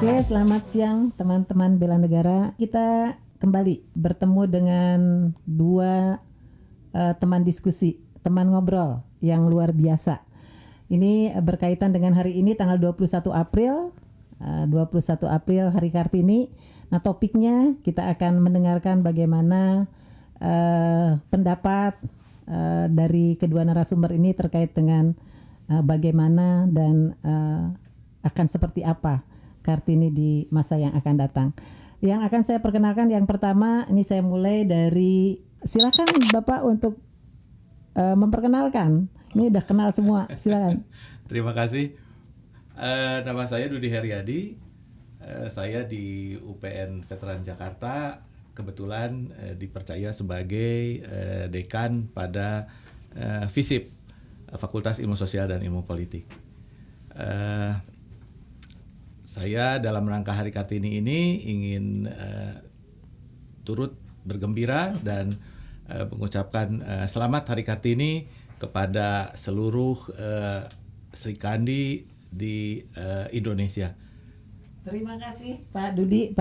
S1: Oke, selamat siang teman-teman bela negara. Kita kembali bertemu dengan dua teman diskusi, teman ngobrol yang luar biasa. Ini berkaitan dengan hari ini tanggal 21 April Hari Kartini. Nah, topiknya kita akan mendengarkan bagaimana pendapat dari kedua narasumber ini terkait dengan bagaimana dan akan seperti apa Kartini di masa yang akan datang. Yang akan saya perkenalkan yang pertama, ini saya mulai dari, silakan Bapak untuk memperkenalkan. Ini udah kenal semua, silakan.
S4: Terima kasih. Nama saya Dudi Heriadi. Saya di UPN Veteran Jakarta. Kebetulan dipercaya sebagai dekan pada FISIP, Fakultas Ilmu Sosial dan Ilmu Politik. Saya dalam rangka Hari Kartini ini ingin turut bergembira dan mengucapkan selamat Hari Kartini kepada seluruh Sri Kandi di Indonesia.
S1: Terima kasih Pak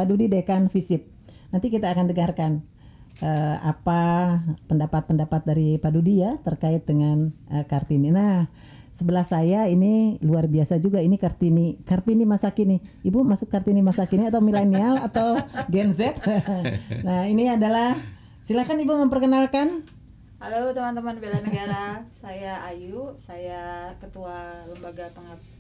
S1: Dudi Dekan FISIP. Nanti kita akan dengarkan apa pendapat-pendapat dari Pak Dudi ya terkait dengan Kartini. Nah, sebelah saya ini luar biasa juga, ini Kartini masa kini. Ibu masuk Kartini masa kini atau milenial atau Gen Z? Nah, ini adalah, silakan Ibu memperkenalkan.
S5: Halo teman-teman bela negara, saya Ayu, saya Ketua Lembaga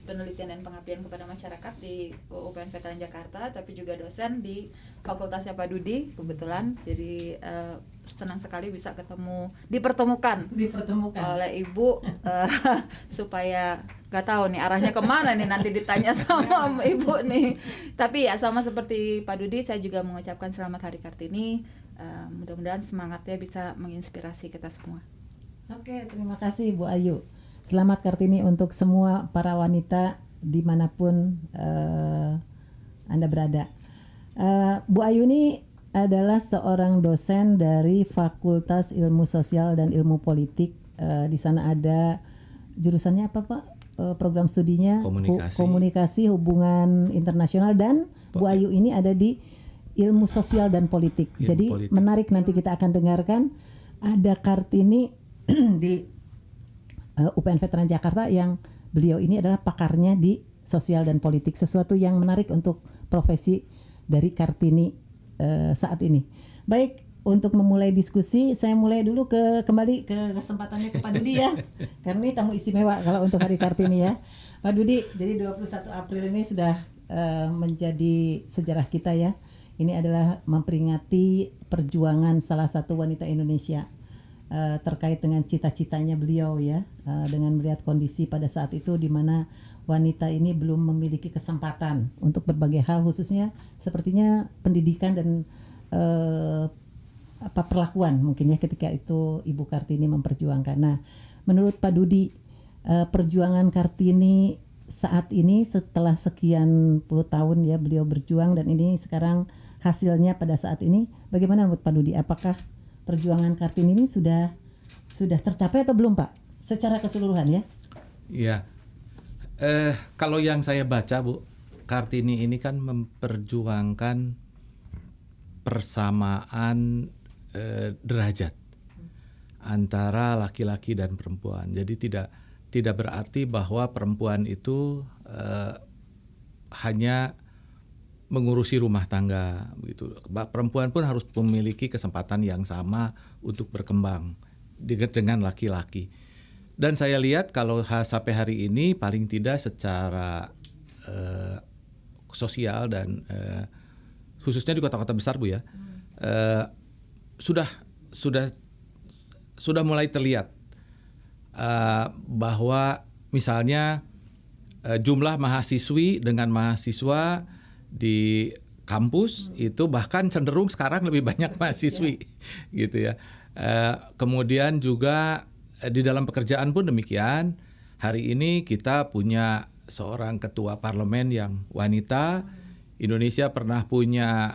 S5: Penelitian dan Pengabdian kepada Masyarakat di UPN Veteran Jakarta, tapi juga dosen di Fakultasnya Pak Dudi kebetulan. Jadi senang sekali bisa dipertemukan oleh Ibu supaya nggak tahu nih arahnya kemana nih, nanti ditanya sama Ibu nih. Tapi ya sama seperti Pak Dudi, saya juga mengucapkan selamat Hari Kartini. Mudah-mudahan semangatnya bisa menginspirasi kita semua.
S1: Oke, terima kasih Bu Ayu. Selamat Kartini untuk semua para wanita dimanapun Anda berada. Bu Ayu ini adalah seorang dosen dari Fakultas Ilmu Sosial dan Ilmu Politik. Di sana ada jurusannya apa Pak? Program studinya Komunikasi Hubungan Internasional, dan Bu Ayu ini ada di Ilmu Sosial dan Politik. Jadi menarik, nanti kita akan dengarkan ada Kartini di UPN Veteran Jakarta yang beliau ini adalah pakarnya di sosial dan politik, sesuatu yang menarik untuk profesi dari Kartini saat ini. Baik, untuk memulai diskusi saya mulai dulu kembali ke kesempatannya ke Pak Dudi ya. Karena ini tamu istimewa kalau untuk Hari Kartini ya. Pak Dudi, jadi 21 April ini sudah menjadi sejarah kita ya. Ini adalah memperingati perjuangan salah satu wanita Indonesia terkait dengan cita-citanya beliau ya, dengan melihat kondisi pada saat itu di mana wanita ini belum memiliki kesempatan untuk berbagai hal, khususnya sepertinya pendidikan dan perlakuan mungkin ya ketika itu Ibu Kartini memperjuangkan. Nah, menurut Pak Dudi, perjuangan Kartini saat ini setelah sekian puluh tahun ya beliau berjuang, dan ini sekarang hasilnya pada saat ini, bagaimana menurut Pak Dudi? Apakah perjuangan Kartini ini sudah tercapai atau belum, Pak? Secara keseluruhan ya?
S4: Iya. Kalau yang saya baca, Bu, Kartini ini kan memperjuangkan persamaan derajat antara laki-laki dan perempuan. Jadi tidak berarti bahwa perempuan itu hanya mengurusi rumah tangga begitu. Perempuan pun harus memiliki kesempatan yang sama untuk berkembang dengan laki-laki. Dan saya lihat kalau sampai hari ini paling tidak secara sosial dan khususnya di kota-kota besar, Bu ya, sudah mulai terlihat bahwa misalnya jumlah mahasiswi dengan mahasiswa di kampus itu bahkan cenderung sekarang lebih banyak mahasiswi gitu ya. Kemudian juga di dalam pekerjaan pun demikian. Hari ini kita punya seorang ketua parlemen yang wanita. Indonesia pernah punya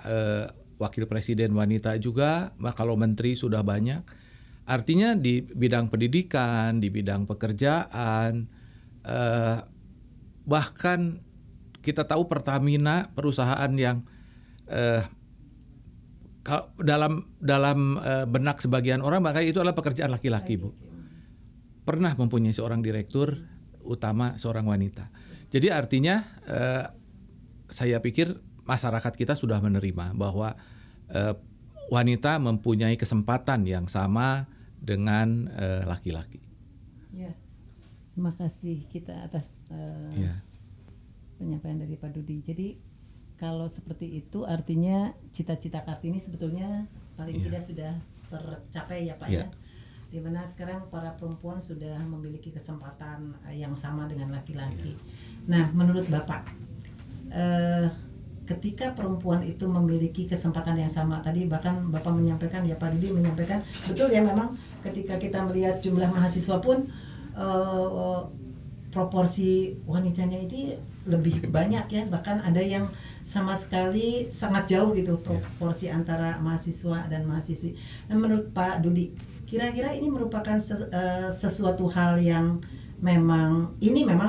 S4: wakil presiden wanita juga. Kalau menteri sudah banyak. Artinya di bidang pendidikan, di bidang pekerjaan, bahkan kita tahu Pertamina, perusahaan yang dalam benak sebagian orang makanya itu adalah pekerjaan laki-laki, Bu. Pernah mempunyai seorang direktur utama seorang wanita. Jadi artinya saya pikir masyarakat kita sudah menerima bahwa wanita mempunyai kesempatan yang sama dengan laki-laki.
S1: Ya, terima kasih kita atas penyampaian dari Pak Dudi. Jadi kalau seperti itu artinya cita-cita Kartini sebetulnya paling tidak sudah tercapai ya Pak ya. Di mana sekarang para perempuan sudah memiliki kesempatan yang sama dengan laki-laki. Nah, menurut Bapak, ketika perempuan itu memiliki kesempatan yang sama, tadi bahkan Bapak menyampaikan ya, Pak Dudi menyampaikan, betul ya, memang ketika kita melihat jumlah mahasiswa pun proporsi wanitanya itu lebih banyak ya, bahkan ada yang sama sekali sangat jauh gitu proporsi antara mahasiswa dan mahasiswi. Dan menurut Pak Dudi, kira-kira ini merupakan sesuatu hal yang memang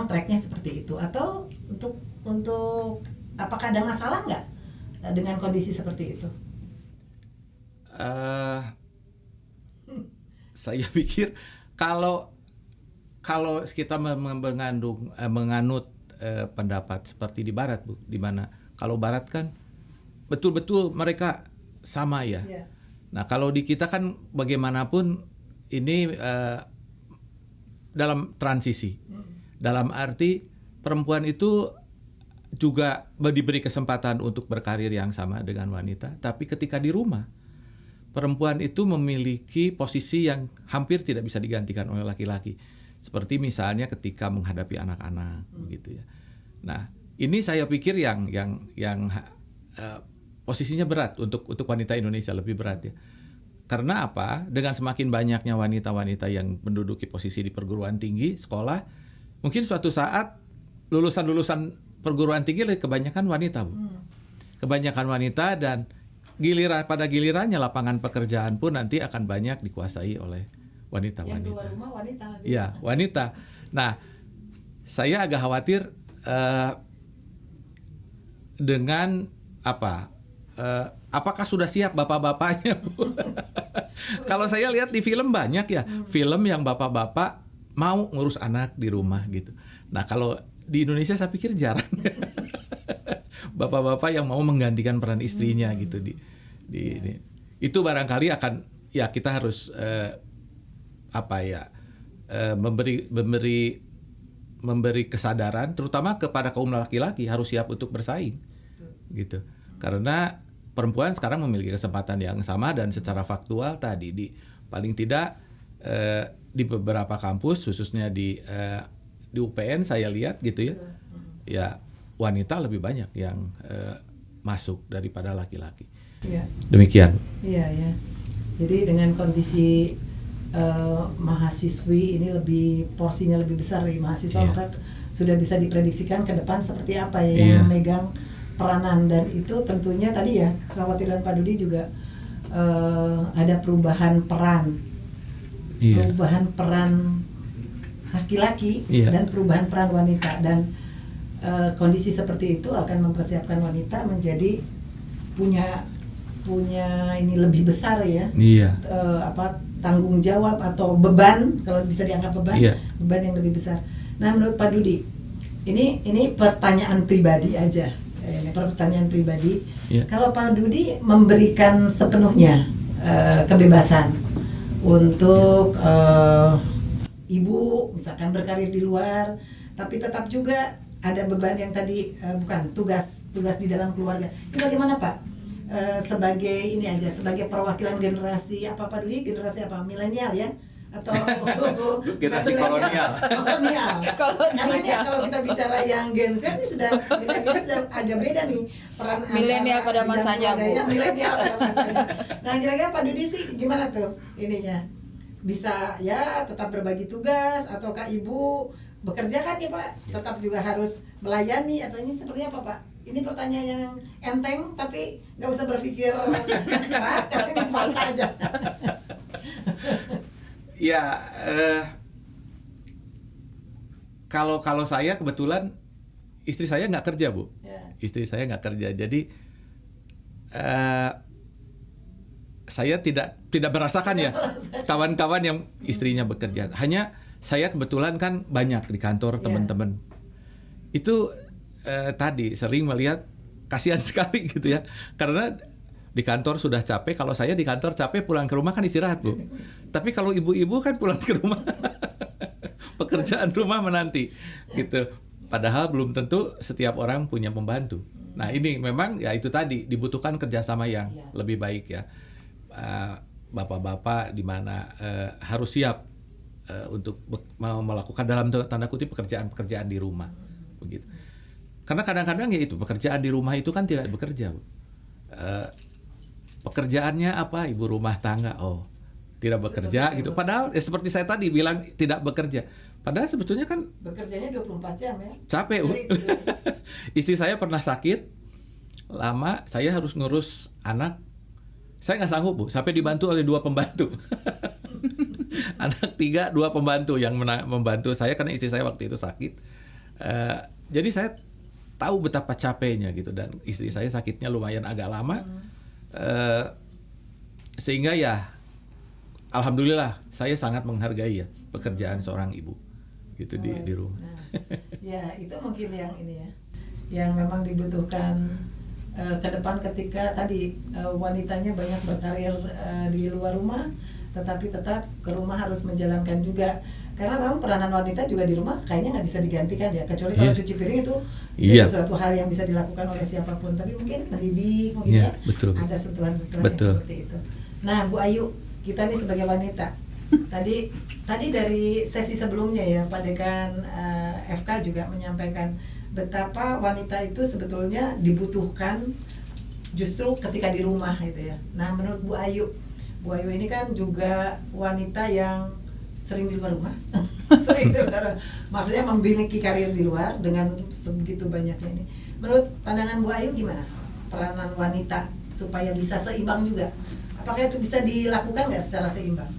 S1: tracknya seperti itu, atau untuk apakah ada masalah nggak dengan kondisi seperti itu?
S4: Saya pikir kalau kita menganut pendapat seperti di Barat, Bu, di mana kalau Barat kan betul-betul mereka sama ya. Yeah. Nah, kalau di kita kan bagaimanapun ini dalam transisi, dalam arti perempuan itu juga diberi kesempatan untuk berkarir yang sama dengan wanita, tapi ketika di rumah perempuan itu memiliki posisi yang hampir tidak bisa digantikan oleh laki-laki. Seperti misalnya ketika menghadapi anak-anak, begitu ya. Nah, ini saya pikir yang posisinya berat untuk wanita Indonesia, lebih berat ya. Karena apa? Dengan semakin banyaknya wanita-wanita yang menduduki posisi di perguruan tinggi, sekolah, mungkin suatu saat lulusan perguruan tinggi kebanyakan wanita, Bu. Kebanyakan wanita, dan pada gilirannya lapangan pekerjaan pun nanti akan banyak dikuasai oleh wanita-wanita.
S1: Yang keluar rumah wanita nanti.
S4: Iya, wanita. Nah, saya agak khawatir dengan apakah sudah siap bapak-bapaknya, Bu? Kalau saya lihat di film banyak ya, film yang bapak-bapak mau ngurus anak di rumah gitu. Nah, kalau di Indonesia saya pikir jarang bapak-bapak yang mau menggantikan peran istrinya gitu ini. Itu barangkali akan ya kita harus memberi kesadaran terutama kepada kaum laki-laki harus siap untuk bersaing gitu. Karena perempuan sekarang memiliki kesempatan yang sama, dan secara faktual tadi paling tidak di beberapa kampus khususnya di di UPN saya lihat gitu ya, ya wanita lebih banyak yang masuk daripada laki-laki.
S1: Iya.
S4: Demikian.
S1: Iya ya. Jadi dengan kondisi mahasiswi ini porsinya lebih besar nih mahasiswa,
S4: Iya.
S1: maka sudah bisa diprediksikan ke depan seperti apa ya
S4: Iya.
S1: yang memegang peranan, dan itu tentunya tadi ya kekhawatiran Pak Dudi juga ada perubahan peran,
S4: Iya.
S1: perubahan peran laki-laki
S4: Iya.
S1: dan perubahan peran wanita, dan kondisi seperti itu akan mempersiapkan wanita menjadi punya ini lebih besar ya.
S4: Iya.
S1: Tanggung jawab atau beban, kalau bisa dianggap beban,
S4: Iya.
S1: beban yang lebih besar. Nah, menurut Pak Dudi, ini pertanyaan pribadi aja, ini pertanyaan pribadi.
S4: Iya.
S1: Kalau Pak Dudi memberikan sepenuhnya kebebasan untuk ibu, misalkan berkarir di luar, tapi tetap juga ada beban yang tadi bukan tugas di dalam keluarga. Ini bagaimana Pak? Sebagai ini aja, sebagai perwakilan generasi apa Pak Dudi, generasi apa, milenial ya, atau
S4: Generasi
S1: kolonial. Karena ini kalau kita bicara yang Gen Z ini sudah milenial, sudah agak beda nih peran
S5: Milenial pada
S1: antara
S5: masanya,
S1: bidang keluarga,
S5: Bu.
S1: ya, milenial pada masanya. Nah, kira-kira Pak Dudi sih gimana tuh ininya? Bisa ya tetap berbagi tugas, ataukah ibu bekerja kan ya Pak, tetap juga harus melayani, atau ini seperti apa Pak? Ini pertanyaan yang enteng, tapi nggak usah berpikir keras, karena ini fakta aja.
S4: Ya, kalau saya kebetulan istri saya nggak kerja, Bu.
S1: Ya.
S4: Istri saya nggak kerja, jadi saya tidak merasakan ya kawan-kawan yang istrinya bekerja. Hanya saya kebetulan kan banyak di kantor teman-teman. Itu tadi sering melihat kasihan sekali gitu ya, karena di kantor sudah capek. Kalau saya di kantor capek, pulang ke rumah kan istirahat, Bu. Tapi kalau ibu-ibu kan pulang ke rumah pekerjaan rumah menanti gitu. Padahal belum tentu setiap orang punya pembantu. Nah, ini memang ya itu tadi dibutuhkan kerjasama yang lebih baik ya. Bapak-bapak di mana harus siap untuk melakukan dalam tanda kutip pekerjaan di rumah begitu. Karena kadang-kadang ya itu pekerjaan di rumah itu kan tidak bekerja, Bu. Pekerjaannya apa? Ibu rumah tangga. Oh, tidak bekerja gitu. Padahal seperti saya tadi bilang tidak bekerja. Padahal sebetulnya kan
S1: Bekerjanya 24 jam ya.
S4: capek, Bu. Istri saya pernah sakit lama, saya harus ngurus anak. Saya nggak sanggup, Bu, sampai dibantu oleh 2 pembantu. Anak 3, 2 pembantu yang membantu saya karena istri saya waktu itu sakit. Jadi saya tahu betapa capeknya gitu, dan istri saya sakitnya lumayan agak lama. Sehingga ya alhamdulillah saya sangat menghargai ya pekerjaan seorang ibu gitu di rumah.
S1: Nah, ya itu mungkin yang ini ya, yang memang dibutuhkan ke depan ketika tadi wanitanya banyak berkarir di luar rumah, tetapi tetap ke rumah harus menjalankan juga, karena memang peranan wanita juga di rumah kayaknya nggak bisa digantikan ya, kecuali kalau cuci piring itu sesuatu hal yang bisa dilakukan oleh siapapun, tapi mungkin mendidik mungkin
S4: betul.
S1: ada sentuhan-sentuhan yang seperti itu. Nah, Bu Ayu, kita nih sebagai wanita, tadi dari sesi sebelumnya ya Pak Dekan FK juga menyampaikan betapa wanita itu sebetulnya dibutuhkan justru ketika di rumah gitu ya. Nah, menurut Bu Ayu ini kan juga wanita yang sering di luar rumah, maksudnya memiliki karir di luar dengan sebegitu banyaknya ini. Menurut pandangan Bu Ayu gimana peranan wanita supaya bisa seimbang juga? Apakah itu bisa dilakukan nggak secara seimbang?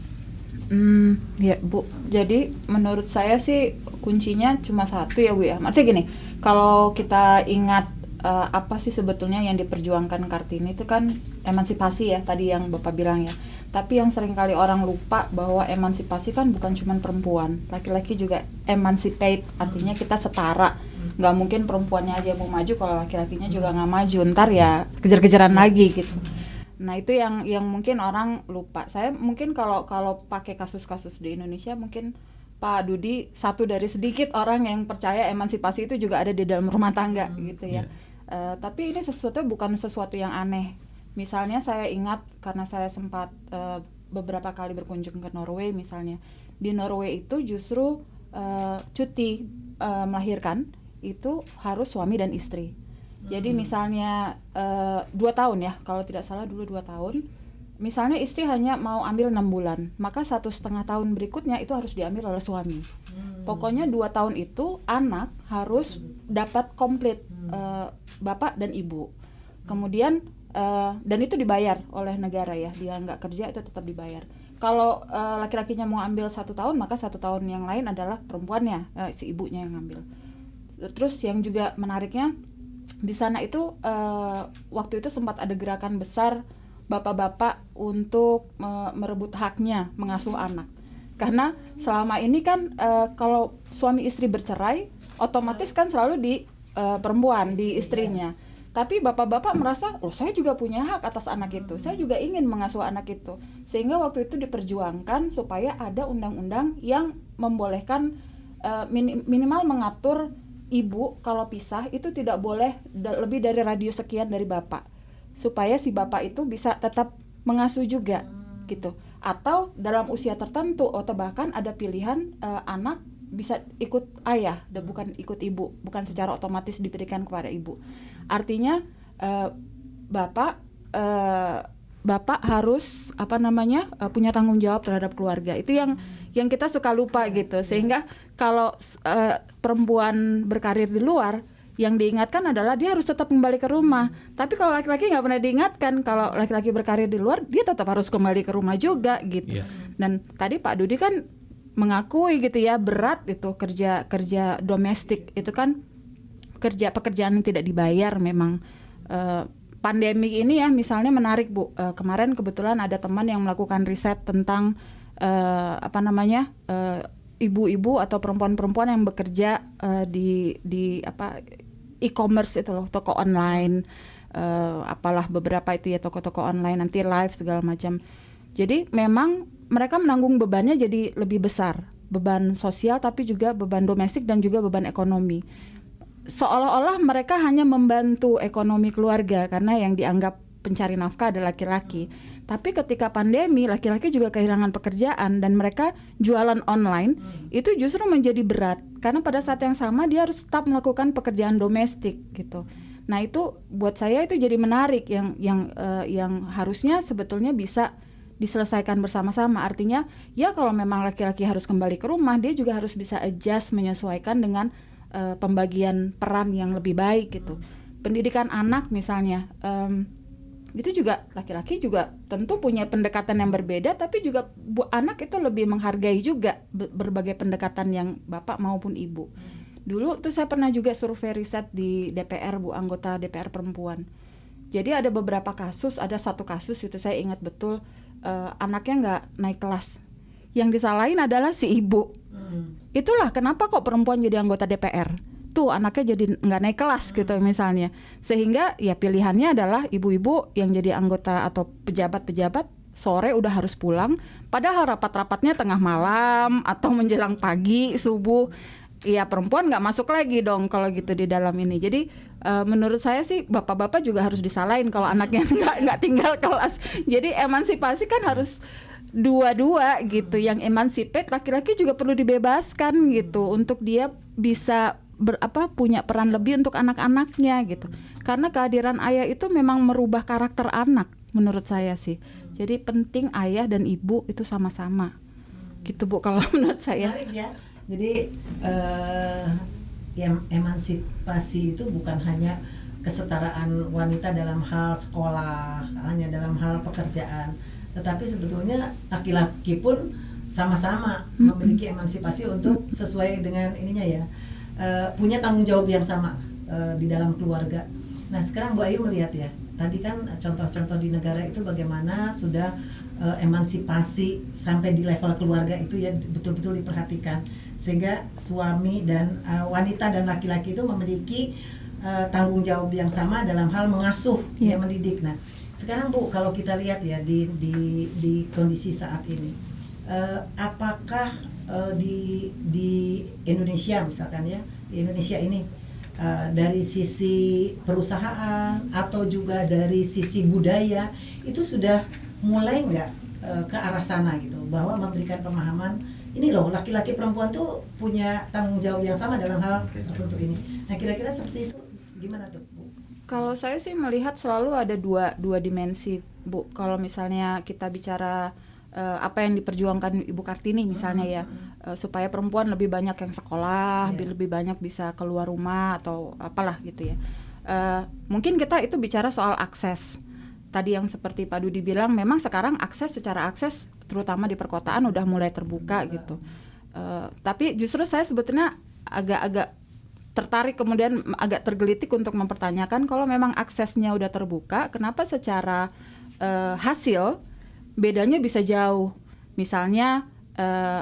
S5: Ya Bu, jadi menurut saya sih kuncinya cuma satu ya Bu ya. Artinya gini, kalau kita ingat apa sih sebetulnya yang diperjuangkan Kartini itu kan emansipasi ya, tadi yang Bapak bilang ya. Tapi yang seringkali orang lupa bahwa emansipasi kan bukan cuma perempuan, laki-laki juga emancipate, artinya kita setara. Nggak mungkin perempuannya aja mau maju kalau laki-lakinya juga nggak maju, ntar ya kejar-kejaran lagi gitu. Nah, itu yang mungkin orang lupa. Saya mungkin kalau pakai kasus-kasus di Indonesia, mungkin Pak Dudi satu dari sedikit orang yang percaya emansipasi itu juga ada di dalam rumah tangga gitu ya. Tapi ini bukan sesuatu yang aneh. Misalnya saya ingat karena saya sempat beberapa kali berkunjung ke Norway misalnya. Di Norway itu justru cuti melahirkan itu harus suami dan istri. Jadi misalnya 2 tahun ya, kalau tidak salah dulu 2 tahun. Misalnya istri hanya mau ambil 6 bulan, maka 1,5 tahun berikutnya itu harus diambil oleh suami. Pokoknya 2 tahun itu anak harus dapat komplit bapak dan ibu. Kemudian dan itu dibayar oleh negara ya, dia nggak kerja itu tetap dibayar. Kalau laki-lakinya mau ambil 1 tahun, maka 1 tahun yang lain adalah perempuannya, si ibunya yang ngambil. Terus yang juga menariknya di sana itu waktu itu sempat ada gerakan besar bapak-bapak untuk merebut haknya mengasuh anak. Karena selama ini kan kalau suami istri bercerai, otomatis kan selalu di perempuan, di istrinya. Tapi bapak-bapak merasa, saya juga punya hak atas anak itu, saya juga ingin mengasuh anak itu. Sehingga waktu itu diperjuangkan supaya ada undang-undang yang membolehkan minimal mengatur ibu kalau pisah itu tidak boleh lebih dari radius sekian dari bapak, supaya si bapak itu bisa tetap mengasuh juga gitu. Atau dalam usia tertentu atau bahkan ada pilihan anak bisa ikut ayah dan bukan ikut ibu, bukan secara otomatis diberikan kepada ibu. Artinya bapak harus punya tanggung jawab terhadap keluarga. Itu yang kita suka lupa gitu. Sehingga kalau perempuan berkarir di luar, yang diingatkan adalah dia harus tetap kembali ke rumah. Tapi kalau laki-laki nggak pernah diingatkan, kalau laki-laki berkarir di luar, dia tetap harus kembali ke rumah juga gitu. Yeah. Dan tadi Pak Dudi kan mengakui gitu ya, berat itu kerja domestik itu kan pekerjaan yang tidak dibayar memang. Pandemi ini ya misalnya menarik Bu, kemarin kebetulan ada teman yang melakukan riset tentang ibu-ibu atau perempuan-perempuan yang bekerja di e-commerce itu loh, toko online, beberapa itu ya toko-toko online, nanti live segala macam. Jadi memang mereka menanggung bebannya jadi lebih besar, beban sosial tapi juga beban domestik dan juga beban ekonomi. Seolah-olah mereka hanya membantu ekonomi keluarga karena yang dianggap pencari nafkah adalah laki-laki. Tapi ketika pandemi, laki-laki juga kehilangan pekerjaan dan mereka jualan online, itu justru menjadi berat karena pada saat yang sama dia harus tetap melakukan pekerjaan domestik gitu. Nah itu buat saya itu jadi menarik yang harusnya sebetulnya bisa diselesaikan bersama-sama. Artinya ya kalau memang laki-laki harus kembali ke rumah, dia juga harus bisa adjust menyesuaikan dengan pembagian peran yang lebih baik gitu. Pendidikan anak misalnya, itu juga laki-laki juga tentu punya pendekatan yang berbeda, tapi juga anak itu lebih menghargai juga berbagai pendekatan yang bapak maupun ibu. Dulu tuh saya pernah juga survei riset di DPR Bu, anggota DPR perempuan. Jadi ada beberapa kasus, ada satu kasus itu saya ingat betul, anaknya nggak naik kelas. Yang disalahin adalah si ibu. Itulah kenapa kok perempuan jadi anggota DPR. Tuh anaknya jadi nggak naik kelas gitu misalnya. Sehingga ya pilihannya adalah ibu-ibu yang jadi anggota atau pejabat-pejabat sore udah harus pulang. Padahal rapat-rapatnya tengah malam atau menjelang pagi, subuh. Ya perempuan nggak masuk lagi dong kalau gitu di dalam ini. Jadi menurut saya sih bapak-bapak juga harus disalahin kalau anaknya nggak tinggal kelas. Jadi emansipasi kan harus dua-dua gitu. Yang emansipate laki-laki juga perlu dibebaskan gitu untuk dia bisa punya peran lebih untuk anak-anaknya gitu. Karena kehadiran ayah itu memang merubah karakter anak menurut saya sih. Jadi penting ayah dan ibu itu sama-sama. Gitu Bu kalau menurut saya.
S1: Menarik ya. Jadi emansipasi itu bukan hanya kesetaraan wanita dalam hal sekolah, hanya dalam hal pekerjaan, tetapi sebetulnya laki-laki pun sama-sama memiliki emansipasi untuk sesuai dengan ininya ya, punya tanggung jawab yang sama di dalam keluarga. Nah sekarang Bu Ayu melihat ya, tadi kan contoh-contoh di negara itu bagaimana sudah emansipasi sampai di level keluarga itu ya betul-betul diperhatikan, sehingga suami dan wanita dan laki-laki itu memiliki tanggung jawab yang sama dalam hal mengasuh, ya mendidik. Nah sekarang Bu, kalau kita lihat ya di kondisi saat ini, apakah di Indonesia misalkan ya, di Indonesia ini dari sisi perusahaan atau juga dari sisi budaya itu sudah mulai nggak ke arah sana gitu, bahwa memberikan pemahaman ini loh laki-laki perempuan tuh punya tanggung jawab yang sama dalam hal tertentu ini. Nah kira-kira seperti itu gimana tuh Bu?
S5: Kalau saya sih melihat selalu ada dua dimensi, Bu. Kalau misalnya kita bicara apa yang diperjuangkan Ibu Kartini misalnya ya, supaya perempuan lebih banyak yang sekolah, lebih banyak bisa keluar rumah atau apalah gitu ya. Mungkin kita itu bicara soal akses. Tadi yang seperti Pak Dudi bilang, memang sekarang secara akses terutama di perkotaan udah mulai terbuka gitu. Tapi justru saya sebetulnya agak tertarik, kemudian agak tergelitik untuk mempertanyakan kalau memang aksesnya udah terbuka, kenapa secara hasil bedanya bisa jauh. Misalnya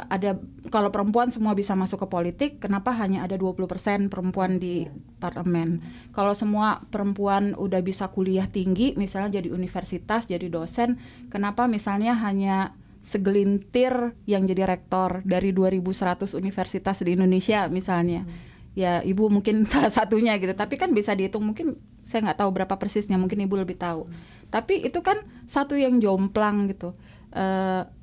S5: ada, kalau perempuan semua bisa masuk ke politik, kenapa hanya ada 20% perempuan di parlemen? Kalau semua perempuan udah bisa kuliah tinggi, misalnya jadi universitas, jadi dosen, kenapa misalnya hanya segelintir yang jadi rektor dari 2.100 universitas di Indonesia misalnya? Ya Ibu mungkin salah satunya gitu, tapi kan bisa dihitung, mungkin saya nggak tahu berapa persisnya, mungkin Ibu lebih tahu. Tapi itu kan satu yang jomplang gitu.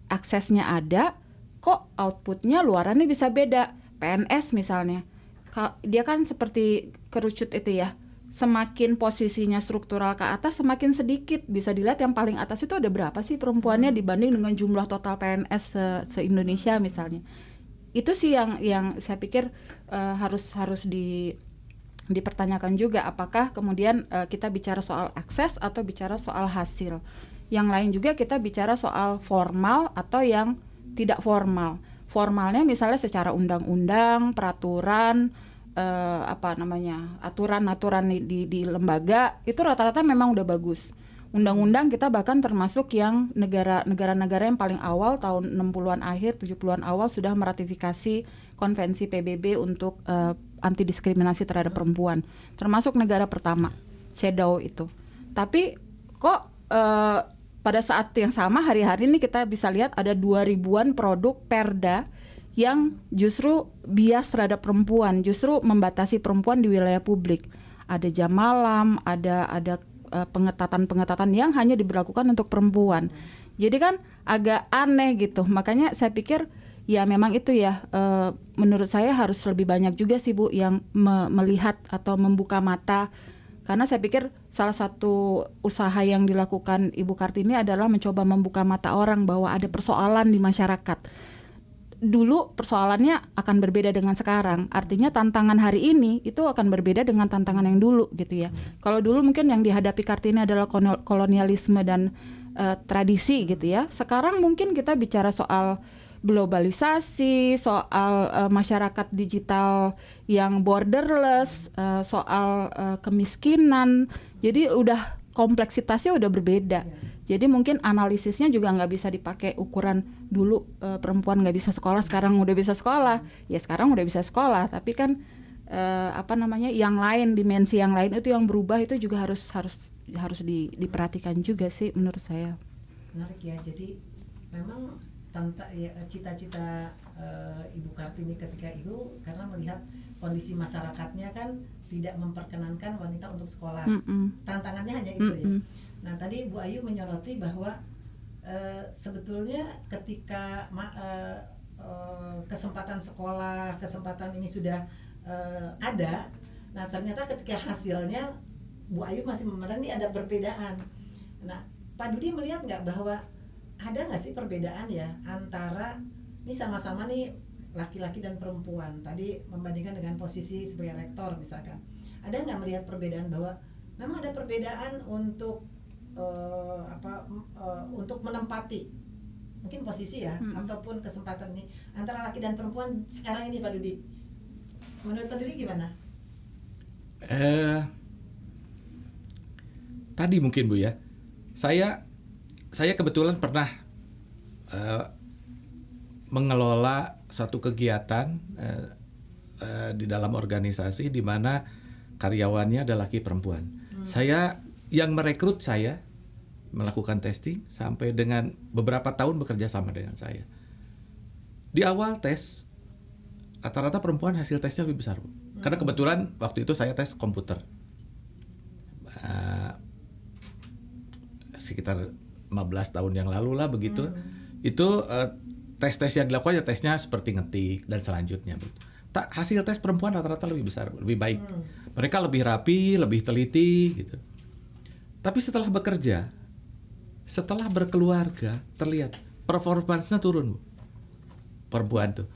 S5: Aksesnya ada, kok outputnya luarannya bisa beda. PNS misalnya, dia kan seperti kerucut itu ya, semakin posisinya struktural ke atas semakin sedikit. Bisa dilihat yang paling atas itu ada berapa sih perempuannya dibanding dengan jumlah total PNS se-Indonesia misalnya. Itu sih yang saya pikir harus dipertanyakan juga, apakah kemudian kita bicara soal akses atau bicara soal hasil. Yang lain juga kita bicara soal formal atau yang tidak formal. Formalnya misalnya secara undang-undang, peraturan, aturan-aturan di lembaga itu rata-rata memang udah bagus. Undang-undang kita bahkan termasuk yang negara-negara yang paling awal tahun 60-an akhir, 70-an awal sudah meratifikasi konvensi PBB untuk anti diskriminasi terhadap perempuan. Termasuk negara pertama, CEDAW itu. Tapi kok pada saat yang sama hari-hari ini kita bisa lihat ada 2.000-an produk perda yang justru bias terhadap perempuan, justru membatasi perempuan di wilayah publik. Ada jam malam, ada pengetatan-pengetatan yang hanya diberlakukan untuk perempuan. Jadi kan agak aneh gitu. Makanya saya pikir ya memang itu ya, menurut saya harus lebih banyak juga sih Bu yang melihat atau membuka mata. Karena saya pikir salah satu usaha yang dilakukan Ibu Kartini adalah mencoba membuka mata orang bahwa ada persoalan di masyarakat. Dulu persoalannya akan berbeda dengan sekarang. Artinya tantangan hari ini itu akan berbeda dengan tantangan yang dulu gitu ya. Kalau dulu mungkin yang dihadapi Kartini adalah kolonialisme dan tradisi gitu ya. Sekarang mungkin kita bicara soal globalisasi, soal masyarakat digital yang borderless, soal kemiskinan. Jadi udah kompleksitasnya udah berbeda. Jadi mungkin analisisnya juga nggak bisa dipakai ukuran dulu perempuan nggak bisa sekolah, sekarang udah bisa sekolah. Ya sekarang udah bisa sekolah, tapi kan yang lain, dimensi yang lain itu yang berubah, itu juga harus diperhatikan juga sih menurut saya.
S1: Menarik ya. Jadi memang cita-cita Ibu Kartini ketika itu karena melihat kondisi masyarakatnya kan tidak memperkenankan wanita untuk sekolah. Tantangannya hanya itu ya. Nah tadi Bu Ayu menyoroti bahwa sebetulnya ketika kesempatan sekolah, kesempatan ini sudah ada, nah ternyata ketika hasilnya Bu Ayu masih memandang ini ada perbedaan. Nah Pak Dudi melihat nggak bahwa ada nggak sih perbedaan ya antara ini sama-sama nih laki-laki dan perempuan, tadi membandingkan dengan posisi sebagai rektor misalkan, ada nggak melihat perbedaan bahwa memang ada perbedaan untuk untuk menempati mungkin posisi ya ataupun kesempatan ini antara laki dan perempuan sekarang ini Pak Dudi? Menurut Pak Dudi gimana?
S4: Tadi mungkin Bu ya, saya kebetulan pernah mengelola satu kegiatan di dalam organisasi di mana karyawannya adalah laki perempuan. Saya yang merekrut saya melakukan testing sampai dengan beberapa tahun bekerja sama dengan saya. Di awal tes rata-rata perempuan hasil tesnya lebih besar, Bu. Karena kebetulan waktu itu saya tes komputer. Sekitar 15 tahun yang lalu lah begitu. Itu tes-tes yang dilakukan ya tesnya seperti ngetik dan selanjutnya. Hasil tes perempuan rata-rata lebih besar, lebih baik. Mereka lebih rapi, lebih teliti gitu. Tapi setelah bekerja, setelah berkeluarga, terlihat performance-nya turun, Bu. Perempuan tuh.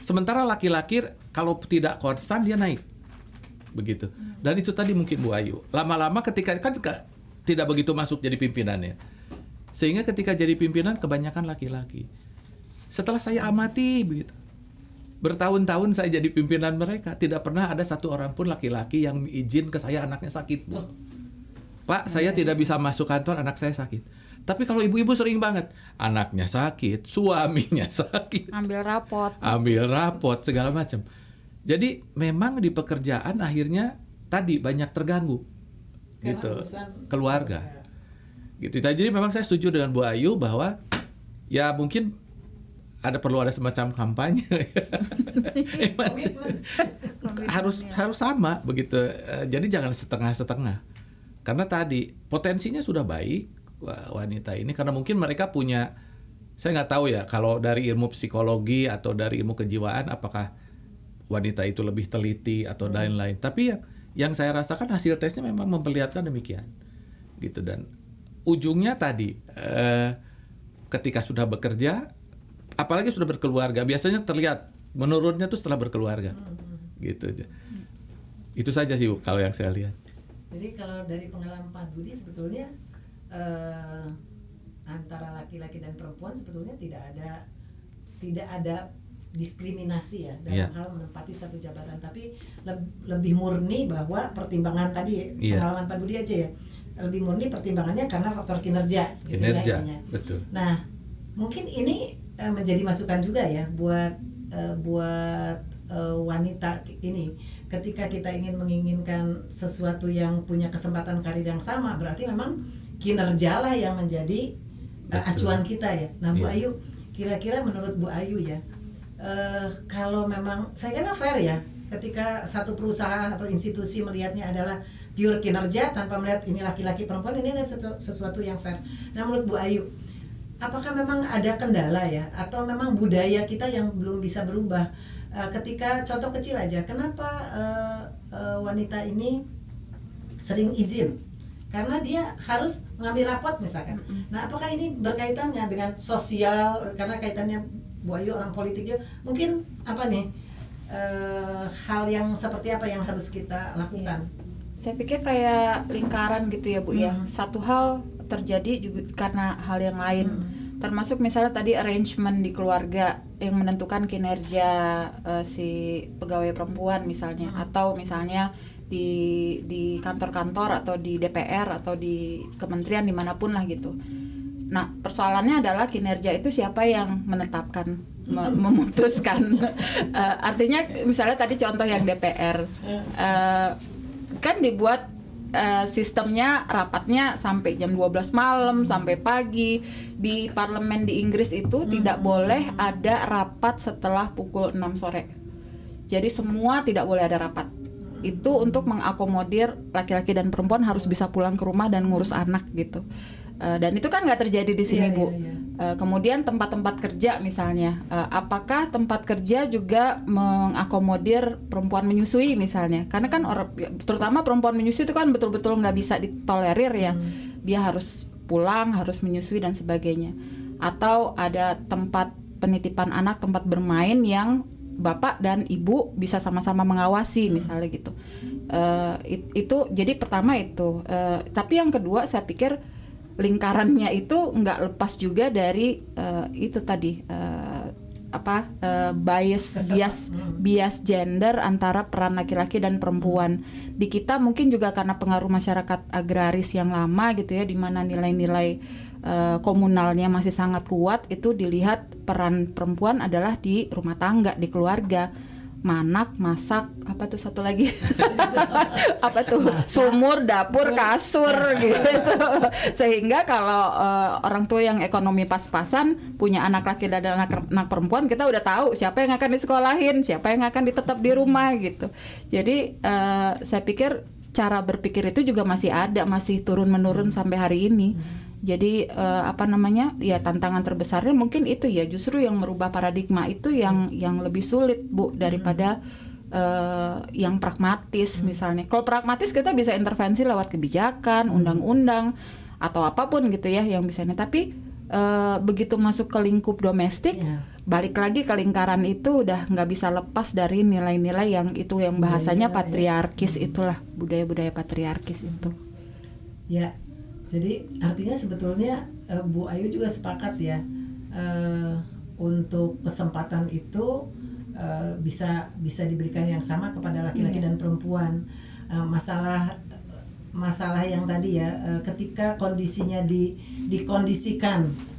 S4: Sementara laki-laki kalau tidak konstan dia naik. Begitu. Dan itu tadi mungkin Bu Ayu. Lama-lama ketika kan tidak begitu masuk jadi pimpinannya. Sehingga ketika jadi pimpinan kebanyakan laki-laki. Setelah saya amati begitu. Bertahun-tahun saya jadi pimpinan mereka, tidak pernah ada satu orang pun laki-laki yang izin ke saya anaknya sakit, Bu. Pak, saya tidak bisa masuk kantor, anak saya sakit. Tapi kalau ibu-ibu sering banget, anaknya sakit, suaminya sakit.
S5: Ambil rapot,
S4: segala macam. Jadi memang di pekerjaan akhirnya tadi banyak terganggu.
S1: Karena
S4: Gitu.
S1: urusan
S4: Keluarga. Gitu. Jadi memang saya setuju dengan Bu Ayu bahwa ya mungkin perlu ada semacam kampanye. harus sama begitu. Jadi jangan setengah-setengah. Karena tadi potensinya sudah baik wanita ini, karena mungkin mereka punya, saya nggak tahu ya kalau dari ilmu psikologi atau dari ilmu kejiwaan apakah wanita itu lebih teliti atau lain-lain. Tapi yang saya rasakan hasil tesnya memang memperlihatkan demikian, gitu. Dan ujungnya tadi ketika sudah bekerja, apalagi sudah berkeluarga, biasanya terlihat menurunnya tuh setelah berkeluarga, gitu. Itu saja sih Bu, kalau yang saya lihat.
S1: Jadi kalau dari pengalaman Pak Budi sebetulnya antara laki-laki dan perempuan sebetulnya tidak ada diskriminasi ya dalam hal menempati satu jabatan, tapi lebih murni bahwa pertimbangan tadi pengalaman Pak Budi aja ya, lebih murni pertimbangannya karena faktor kinerja gitu ya.
S4: Betul.
S1: Nah, mungkin ini menjadi masukan juga ya buat wanita ini. Ketika kita menginginkan sesuatu yang punya kesempatan karir yang sama, berarti memang kinerjalah yang menjadi acuan kita ya. Nah, Bu Ayu, kira-kira menurut Bu Ayu ya, kalau memang saya kira fair ya, ketika satu perusahaan atau institusi melihatnya adalah pure kinerja tanpa melihat ini laki-laki perempuan, ini adalah sesuatu yang fair. Nah, menurut Bu Ayu, apakah memang ada kendala ya, atau memang budaya kita yang belum bisa berubah? Ketika contoh kecil aja, kenapa wanita ini sering izin? Karena dia harus mengambil rapot misalkan. Nah, apakah ini berkaitannya dengan sosial? Karena kaitannya Bu Ayu orang politik juga. Mungkin apa nih hal yang seperti apa yang harus kita lakukan?
S5: Saya pikir kayak lingkaran gitu ya Bu ya. Satu hal terjadi juga karena hal yang lain. Termasuk misalnya tadi arrangement di keluarga yang menentukan kinerja si pegawai perempuan misalnya, atau misalnya di kantor-kantor atau di DPR atau di kementerian dimanapun lah gitu. Nah, persoalannya adalah kinerja itu siapa yang menetapkan, memutuskan. Artinya misalnya tadi contoh yang DPR kan dibuat sistemnya rapatnya sampai jam 12 malam sampai pagi. Di parlemen di Inggris itu tidak boleh ada rapat setelah pukul 6 sore. Jadi semua tidak boleh ada rapat. Itu untuk mengakomodir laki-laki dan perempuan harus bisa pulang ke rumah dan ngurus anak gitu. Dan itu kan nggak terjadi di sini Bu. Kemudian tempat-tempat kerja misalnya, apakah tempat kerja juga mengakomodir perempuan menyusui misalnya? Karena kan terutama perempuan menyusui itu kan betul-betul nggak bisa ditolerir ya. Dia harus pulang, harus menyusui dan sebagainya. Atau ada tempat penitipan anak, tempat bermain yang bapak dan ibu bisa sama-sama mengawasi misalnya gitu. Itu jadi pertama itu. Tapi yang kedua saya pikir lingkarannya itu nggak lepas juga dari itu tadi bias gender antara peran laki-laki dan perempuan. Di kita mungkin juga karena pengaruh masyarakat agraris yang lama gitu ya, di mana nilai-nilai komunalnya masih sangat kuat, itu dilihat peran perempuan adalah di rumah tangga, di keluarga. Manak, masak, apa tuh satu lagi? Apa tuh? Sumur, dapur, kasur gitu. Sehingga kalau orang tua yang ekonomi pas-pasan punya anak laki dan anak perempuan, kita udah tahu siapa yang akan disekolahin, siapa yang akan ditetap di rumah gitu. Jadi saya pikir cara berpikir itu juga masih ada, masih turun-menurun sampai hari ini. Jadi apa namanya, ya tantangan terbesarnya mungkin itu ya, justru yang merubah paradigma itu yang lebih sulit Bu daripada yang pragmatis misalnya. Kalau pragmatis kita bisa intervensi lewat kebijakan, undang-undang atau apapun gitu ya yang bisa. Tapi begitu masuk ke lingkup domestik, balik lagi ke lingkaran itu udah nggak bisa lepas dari nilai-nilai yang itu, yang bahasanya patriarkis itulah, budaya-budaya patriarkis itu.
S1: Ya, jadi artinya sebetulnya Bu Ayu juga sepakat ya, untuk kesempatan itu bisa diberikan yang sama kepada laki-laki dan perempuan. Masalah yang tadi ya, ketika kondisinya dikondisikan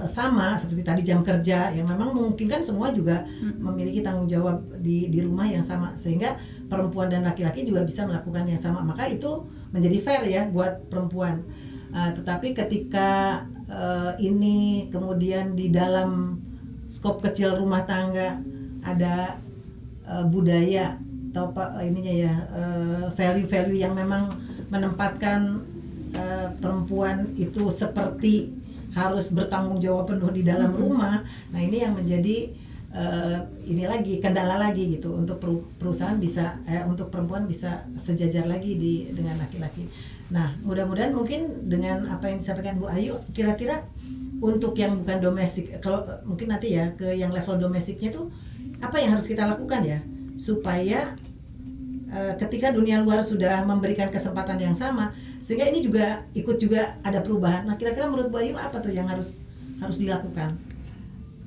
S1: sama seperti tadi jam kerja yang memang memungkinkan semua juga memiliki tanggung jawab di rumah yang sama, sehingga perempuan dan laki-laki juga bisa melakukan yang sama, maka itu menjadi fair ya buat perempuan. Tetapi ketika ini kemudian di dalam skop kecil rumah tangga ada budaya atau value-value yang memang menempatkan perempuan itu seperti harus bertanggung jawab penuh di dalam rumah. Nah ini yang menjadi ini lagi kendala lagi gitu untuk perusahaan bisa untuk perempuan bisa sejajar lagi dengan laki-laki. Nah mudah-mudahan mungkin dengan apa yang disampaikan Bu Ayu, kira-kira untuk yang bukan domestik, kalau mungkin nanti ya ke yang level domestiknya tuh apa yang harus kita lakukan ya supaya ketika dunia luar sudah memberikan kesempatan yang sama, sehingga ini juga ikut juga ada perubahan. Nah kira-kira menurut Bu Ayu apa tuh yang harus dilakukan?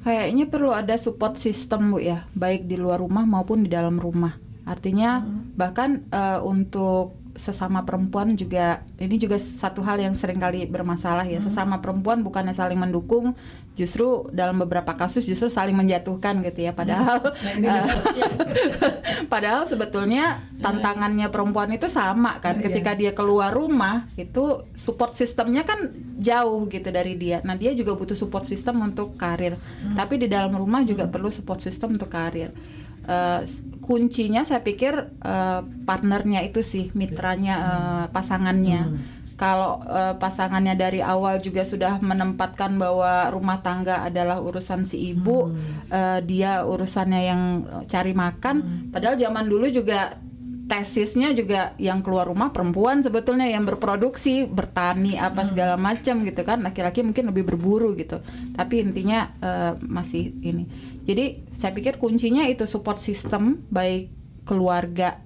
S5: Kayaknya perlu ada support system Bu ya, baik di luar rumah maupun di dalam rumah. Artinya bahkan untuk sesama perempuan juga, ini juga satu hal yang seringkali bermasalah ya. Sesama perempuan bukannya saling mendukung, justru dalam beberapa kasus justru saling menjatuhkan gitu ya. Padahal padahal sebetulnya tantangannya perempuan itu sama kan. Ketika dia keluar rumah itu support sistemnya kan jauh gitu dari dia. Nah dia juga butuh support system untuk karir. Tapi di dalam rumah juga perlu support system untuk karir. Kuncinya saya pikir partnernya itu sih, mitranya, pasangannya. Kalau pasangannya dari awal juga sudah menempatkan bahwa rumah tangga adalah urusan si ibu, dia urusannya yang cari makan. Padahal zaman dulu juga tesisnya juga yang keluar rumah perempuan sebetulnya, yang berproduksi, bertani apa segala macam gitu kan. Laki-laki mungkin lebih berburu gitu. Tapi intinya masih ini. Jadi saya pikir kuncinya itu support system, baik keluarga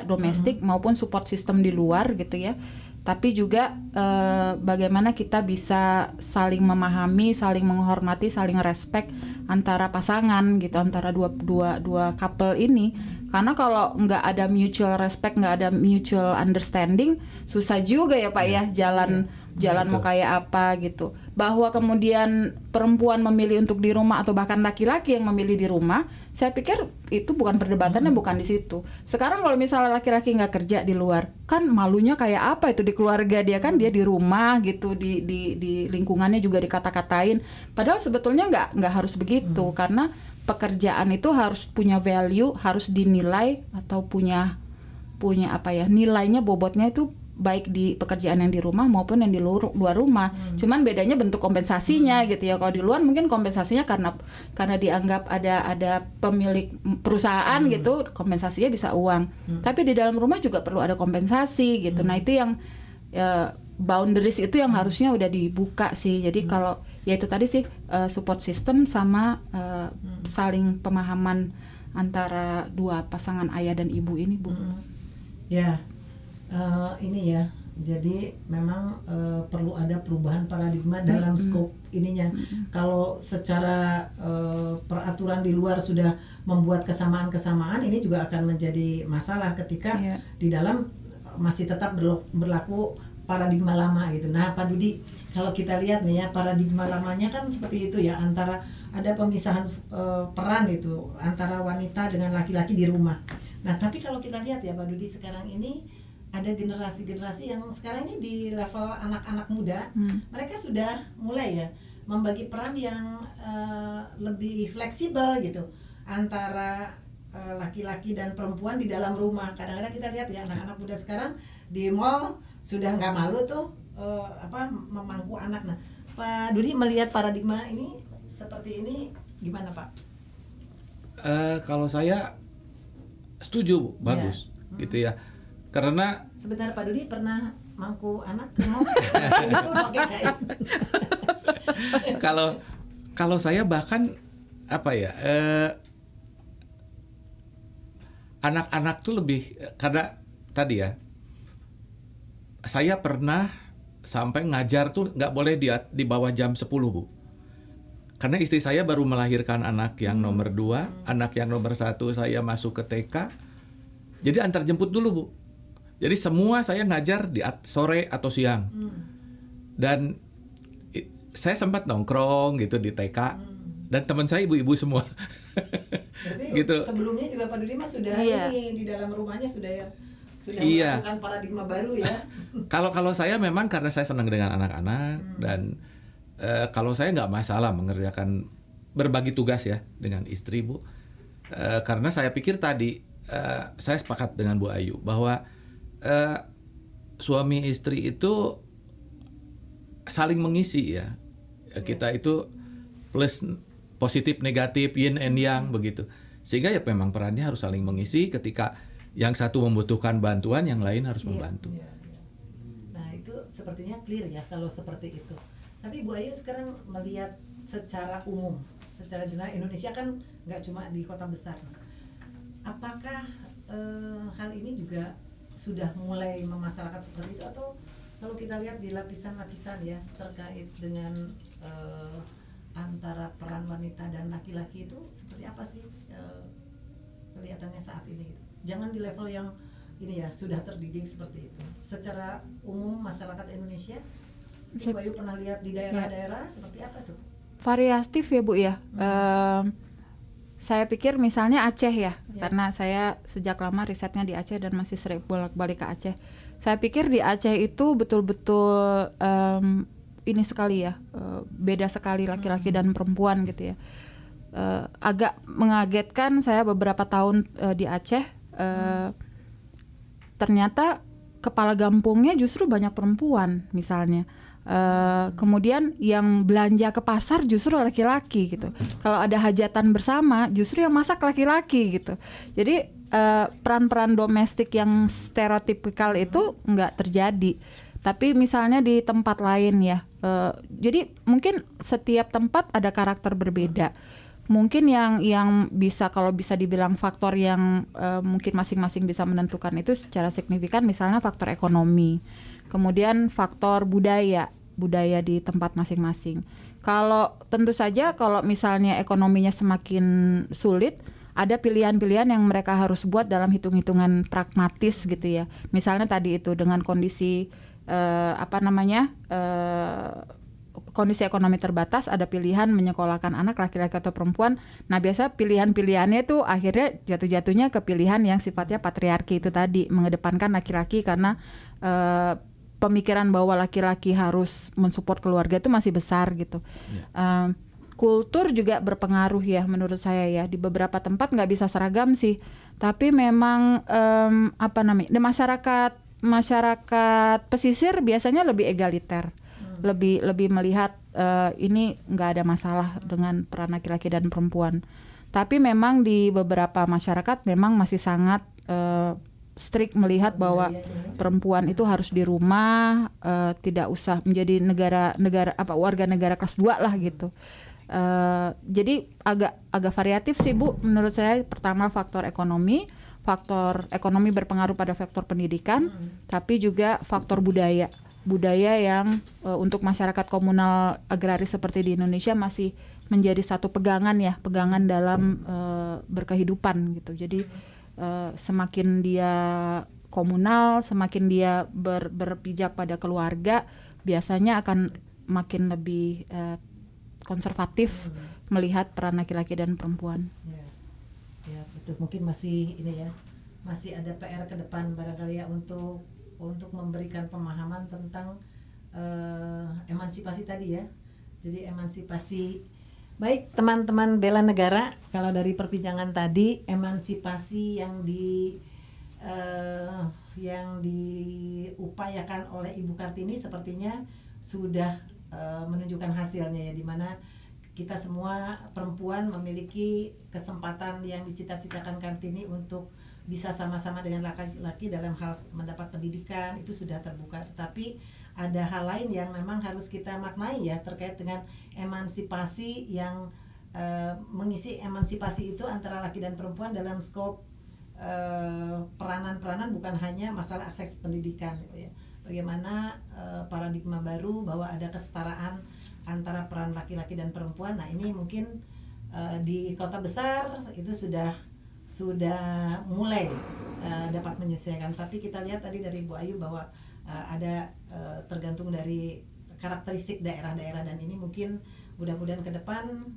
S5: domestik maupun support system di luar gitu ya. Tapi juga bagaimana kita bisa saling memahami, saling menghormati, saling respect antara pasangan gitu, antara dua couple ini. Karena kalau nggak ada mutual respect, nggak ada mutual understanding, susah juga ya Pak ya jalan mau kayak apa gitu. Bahwa kemudian perempuan memilih untuk di rumah atau bahkan laki-laki yang memilih di rumah, saya pikir itu bukan perdebatannya, bukan di situ. Sekarang kalau misalnya laki-laki nggak kerja di luar, kan malunya kayak apa itu di keluarga dia, kan dia di rumah gitu, di lingkungannya juga dikata-katain. Padahal sebetulnya nggak harus begitu, karena pekerjaan itu harus punya value, harus dinilai atau punya apa ya, nilainya, bobotnya itu baik di pekerjaan yang di rumah maupun yang di luar rumah. Cuman bedanya bentuk kompensasinya gitu ya. Kalau di luar mungkin kompensasinya karena dianggap ada pemilik perusahaan gitu, kompensasinya bisa uang. Tapi di dalam rumah juga perlu ada kompensasi gitu. Nah itu yang boundaries itu yang harusnya udah dibuka sih. Jadi kalau ya itu tadi sih support system sama saling pemahaman antara dua pasangan ayah dan ibu ini Bu.
S1: Ya. Ini ya, jadi memang perlu ada perubahan paradigma dalam skop ininya. Kalau secara peraturan di luar sudah membuat kesamaan-kesamaan, ini juga akan menjadi masalah ketika di dalam masih tetap berlaku paradigma lama gitu. Nah Pak Dudi, kalau kita lihat nih ya, paradigma lamanya kan seperti itu ya, antara ada pemisahan peran itu antara wanita dengan laki-laki di rumah. Nah tapi kalau kita lihat ya Pak Dudi, sekarang ini ada generasi-generasi yang sekarang ini di level anak-anak muda, mereka sudah mulai ya membagi peran yang lebih fleksibel gitu antara laki-laki dan perempuan di dalam rumah. Kadang-kadang kita lihat ya anak-anak muda sekarang di mall sudah nggak malu tuh memangku anak. Nah, Pak Dudi melihat paradigma ini seperti ini gimana Pak?
S4: Kalau saya setuju, Bu. Bagus, gitu ya. Karena
S1: Sebentar, Pak Dudi pernah mangku anak? Mau? Itu pakai kain.
S4: kalau saya bahkan apa ya, anak-anak tuh lebih, karena tadi ya, saya pernah sampai ngajar tuh nggak boleh di bawah jam 10, Bu. Karena istri saya baru melahirkan anak yang nomor 2, anak yang nomor 1 saya masuk ke TK. Jadi antar jemput dulu, Bu. Jadi semua saya ngajar di sore atau siang. Dan saya sempat nongkrong gitu di TK. Dan teman saya ibu-ibu semua.
S1: Berarti
S4: gitu.
S1: sebelumnya juga Pak Dudi mas sudah
S5: Iya.
S1: ini di dalam rumahnya sudah
S4: Iya.
S1: melakukan paradigma baru ya.
S4: Kalau saya memang karena saya senang dengan anak-anak dan kalau saya nggak masalah mengerjakan berbagi tugas ya dengan istri, Bu. Karena saya pikir tadi saya sepakat dengan Bu Ayu bahwa suami istri itu saling mengisi ya. Kita itu plus positif negatif yin and yang begitu. Sehingga ya memang perannya harus saling mengisi, ketika yang satu membutuhkan bantuan yang lain harus membantu.
S1: Iya. Nah itu sepertinya clear ya kalau seperti itu. Tapi Bu Ayu sekarang melihat secara umum, secara general Indonesia kan nggak cuma di kota besar. Apakah hal ini juga sudah mulai memasyarakat seperti itu, atau kalau kita lihat di lapisan-lapisan ya terkait dengan antara peran wanita dan laki-laki itu seperti apa sih kelihatannya saat ini gitu. Jangan di level yang ini ya sudah terdidik seperti itu. Secara umum masyarakat Indonesia, Bu Ayu pernah lihat di daerah-daerah seperti apa tuh?
S5: Variatif ya Bu ya. Saya pikir misalnya Aceh ya, karena saya sejak lama risetnya di Aceh dan masih sering bolak-balik ke Aceh. Saya pikir di Aceh itu betul-betul ini sekali ya, beda sekali laki-laki dan perempuan gitu ya. Agak mengagetkan, saya beberapa tahun di Aceh, ternyata kepala kampungnya justru banyak perempuan misalnya. Kemudian yang belanja ke pasar justru laki-laki gitu. Kalau ada hajatan bersama justru yang masak laki-laki gitu. Jadi peran-peran domestik yang stereotipikal itu nggak terjadi. Tapi misalnya di tempat lain ya, jadi mungkin setiap tempat ada karakter berbeda. Mungkin yang bisa, kalau bisa dibilang faktor yang mungkin masing-masing bisa menentukan itu secara signifikan, misalnya faktor ekonomi, kemudian faktor budaya di tempat masing-masing. Kalau tentu saja kalau misalnya ekonominya semakin sulit, ada pilihan-pilihan yang mereka harus buat dalam hitung-hitungan pragmatis gitu ya. Misalnya tadi itu dengan kondisi kondisi ekonomi terbatas, ada pilihan menyekolahkan anak laki-laki atau perempuan. Nah biasa pilihan-pilihannya itu akhirnya jatuh-jatuhnya ke pilihan yang sifatnya patriarki itu tadi, mengedepankan laki-laki karena pemikiran bahwa laki-laki harus mensupport keluarga itu masih besar gitu. Kultur juga berpengaruh ya menurut saya ya. Di beberapa tempat nggak bisa seragam sih, tapi memang di masyarakat pesisir biasanya lebih egaliter, lebih melihat ini nggak ada masalah dengan peran laki-laki dan perempuan. Tapi memang di beberapa masyarakat memang masih sangat strict melihat bahwa perempuan itu harus di rumah, tidak usah menjadi warga negara kelas 2 lah gitu. Jadi agak variatif sih Bu menurut saya. Pertama faktor ekonomi berpengaruh pada faktor pendidikan, tapi juga faktor budaya yang untuk masyarakat komunal agraris seperti di Indonesia masih menjadi satu pegangan dalam berkehidupan gitu. Jadi semakin dia komunal, semakin dia berpijak pada keluarga, biasanya akan makin lebih konservatif melihat peran laki-laki dan perempuan.
S1: Ya betul, mungkin masih ada PR ke depan barangkali ya untuk memberikan pemahaman tentang emansipasi tadi ya. Jadi emansipasi. Baik teman-teman bela negara, kalau dari perbincangan tadi emansipasi yang diupayakan oleh Ibu Kartini sepertinya sudah menunjukkan hasilnya ya, di mana kita semua perempuan memiliki kesempatan yang dicita-citakan Kartini untuk bisa sama-sama dengan laki-laki dalam hal mendapat pendidikan, itu sudah terbuka. Tetapi ada hal lain yang memang harus kita maknai ya, terkait dengan emansipasi yang mengisi emansipasi itu antara laki dan perempuan dalam skop peranan-peranan, bukan hanya masalah akses pendidikan gitu ya. Bagaimana paradigma baru bahwa ada kesetaraan antara peran laki-laki dan perempuan. Nah, ini mungkin di kota besar itu sudah mulai dapat menyesuaikan. Tapi kita lihat tadi dari Bu Ayu bahwa ada tergantung dari karakteristik daerah-daerah, dan ini mungkin mudah-mudahan ke depan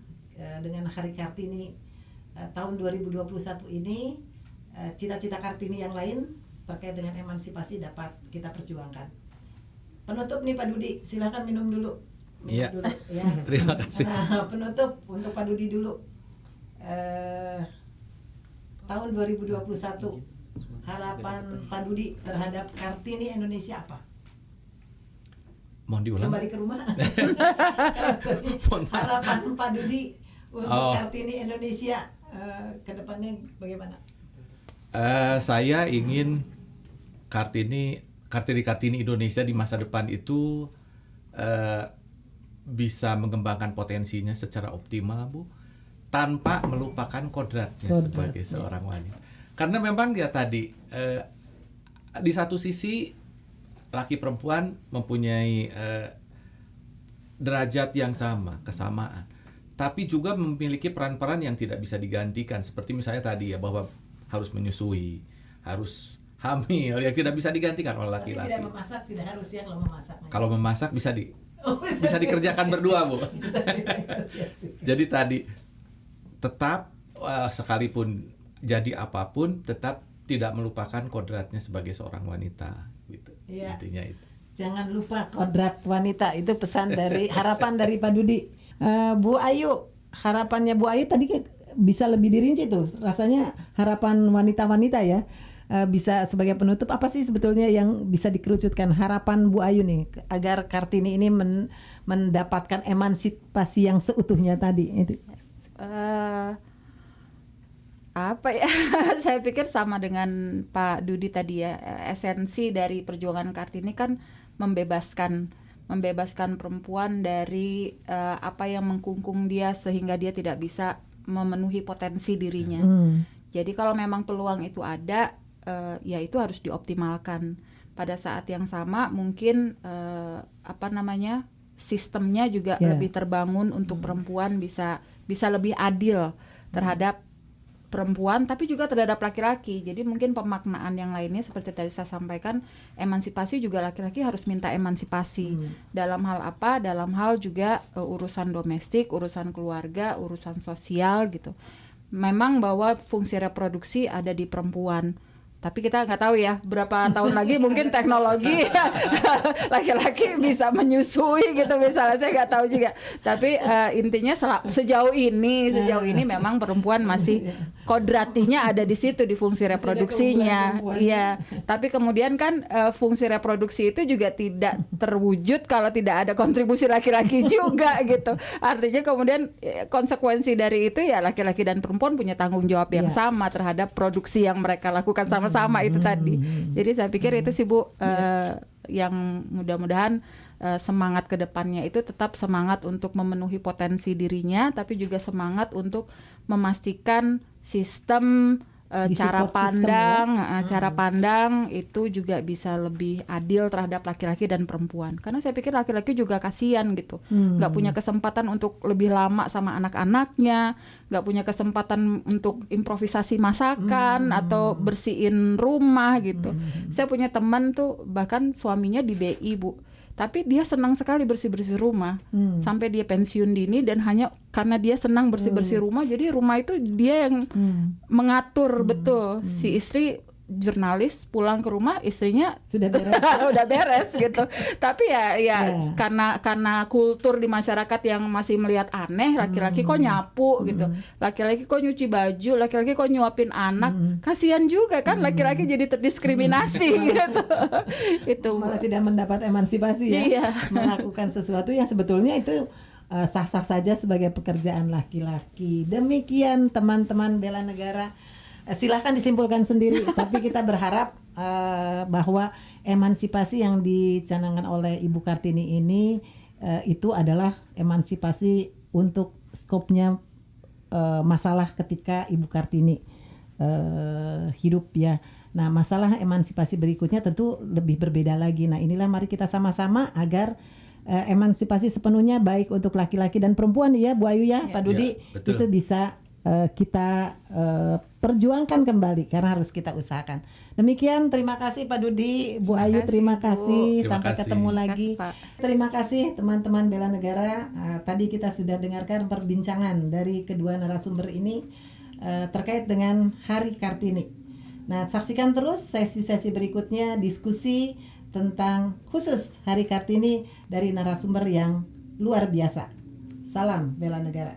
S1: dengan Hari Kartini tahun 2021 ini cita-cita Kartini yang lain terkait dengan emansipasi dapat kita perjuangkan. Penutup nih Pak Dudi, silakan minum dulu.
S4: Iya.
S1: Ya.
S4: Terima kasih.
S1: Penutup untuk Pak Dudi dulu. Tahun 2021 harapan Pak Dudi terhadap Kartini Indonesia apa?
S4: Mohon diulang.
S1: Kembali ke rumah. Harapan Pak Dudi untuk Kartini Indonesia ke depannya bagaimana?
S4: Saya ingin Kartini Indonesia di masa depan itu bisa mengembangkan potensinya secara optimal, Bu, tanpa melupakan kodratnya sebagai seorang wanita. Karena memang ya tadi di satu sisi laki perempuan mempunyai derajat yang sama, kesamaan, tapi juga memiliki peran-peran yang tidak bisa digantikan, seperti misalnya tadi ya, bahwa harus menyusui, harus hamil, yang tidak bisa digantikan oleh laki-laki.
S1: Tapi tidak memasak, tidak harus ya kalau memasak.
S4: Kalau memasak bisa dikerjakan berdua, Bu. Jadi tadi tetap sekalipun jadi apapun, tetap tidak melupakan kodratnya sebagai seorang wanita, gitu.
S1: Ya.
S4: Intinya itu.
S1: Jangan lupa kodrat wanita, itu pesan dari harapan dari Pak Dudi. Bu Ayu, harapannya Bu Ayu tadi bisa lebih dirinci tuh, rasanya harapan wanita-wanita ya. Bisa sebagai penutup, apa sih sebetulnya yang bisa dikerucutkan harapan Bu Ayu nih agar Kartini ini mendapatkan emansipasi yang seutuhnya tadi itu?
S5: Apa ya? Saya pikir sama dengan Pak Dudi tadi ya, esensi dari perjuangan Kartini kan membebaskan perempuan dari apa yang mengkungkung dia sehingga dia tidak bisa memenuhi potensi dirinya. Jadi kalau memang peluang itu ada, ya itu harus dioptimalkan. Pada saat yang sama mungkin sistemnya juga lebih terbangun untuk perempuan bisa lebih adil terhadap perempuan, tapi juga terhadap laki-laki. Jadi mungkin pemaknaan yang lainnya seperti tadi saya sampaikan, emansipasi juga laki-laki harus minta emansipasi. Dalam hal apa? Dalam hal juga urusan domestik, urusan keluarga, urusan sosial gitu. Memang bahwa fungsi reproduksi ada di perempuan, tapi kita nggak tahu ya berapa tahun lagi mungkin teknologi laki-laki bisa menyusui gitu misalnya, saya nggak tahu juga. Tapi intinya sejauh ini memang perempuan masih kodratinya ada di situ, di fungsi reproduksinya. Iya. Tapi kemudian kan fungsi reproduksi itu juga tidak terwujud kalau tidak ada kontribusi laki-laki juga gitu. Artinya kemudian konsekuensi dari itu ya laki-laki dan perempuan punya tanggung jawab yang sama terhadap produksi yang mereka lakukan sama itu tadi. Jadi saya pikir itu sih Bu, yang mudah-mudahan semangat ke depannya itu tetap semangat untuk memenuhi potensi dirinya, tapi juga semangat untuk memastikan sistem cara pandang itu juga bisa lebih adil terhadap laki-laki dan perempuan. Karena saya pikir laki-laki juga kasihan gitu, nggak punya kesempatan untuk lebih lama sama anak-anaknya, nggak punya kesempatan untuk improvisasi masakan atau bersihin rumah gitu. Saya punya teman tuh bahkan suaminya di BI Bu, tapi dia senang sekali bersih-bersih rumah sampai dia pensiun dini, dan hanya karena dia senang bersih-bersih rumah, jadi rumah itu dia yang mengatur betul. Si istri jurnalis pulang ke rumah istrinya
S1: Sudah beres.
S5: udah beres gitu. Tapi ya
S1: Ya.
S5: karena kultur di masyarakat yang masih melihat aneh, laki-laki kok nyapu gitu, laki-laki kok nyuci baju, laki-laki kok nyuapin anak, kasihan juga kan laki-laki jadi terdiskriminasi gitu. Itu
S1: Malah tidak mendapat emansipasi ya,
S5: Iya.
S1: melakukan sesuatu yang sebetulnya itu sah-sah saja sebagai pekerjaan laki-laki. Demikian teman-teman bela negara, silahkan disimpulkan sendiri. Tapi kita berharap bahwa emansipasi yang dicanangkan oleh Ibu Kartini ini itu adalah emansipasi untuk skopnya masalah ketika Ibu Kartini hidup ya. Nah, masalah emansipasi berikutnya tentu lebih berbeda lagi. Nah, inilah mari kita sama-sama agar emansipasi sepenuhnya baik untuk laki-laki dan perempuan ya Bu Ayu ya, Pak Dudi,
S4: betul.
S1: itu bisa kita perjuangkan kembali karena harus kita usahakan. Demikian, terima kasih Pak Dudi, Bu Ayu, terima kasih.
S4: Terima
S1: Sampai
S4: kasih.
S1: ketemu lagi.
S5: Terima kasih, Pak.
S1: Terima kasih teman-teman bela negara. Tadi kita sudah dengarkan perbincangan dari kedua narasumber ini terkait dengan Hari Kartini. Nah, saksikan terus sesi-sesi berikutnya diskusi tentang khusus Hari Kartini dari narasumber yang luar biasa. Salam bela negara.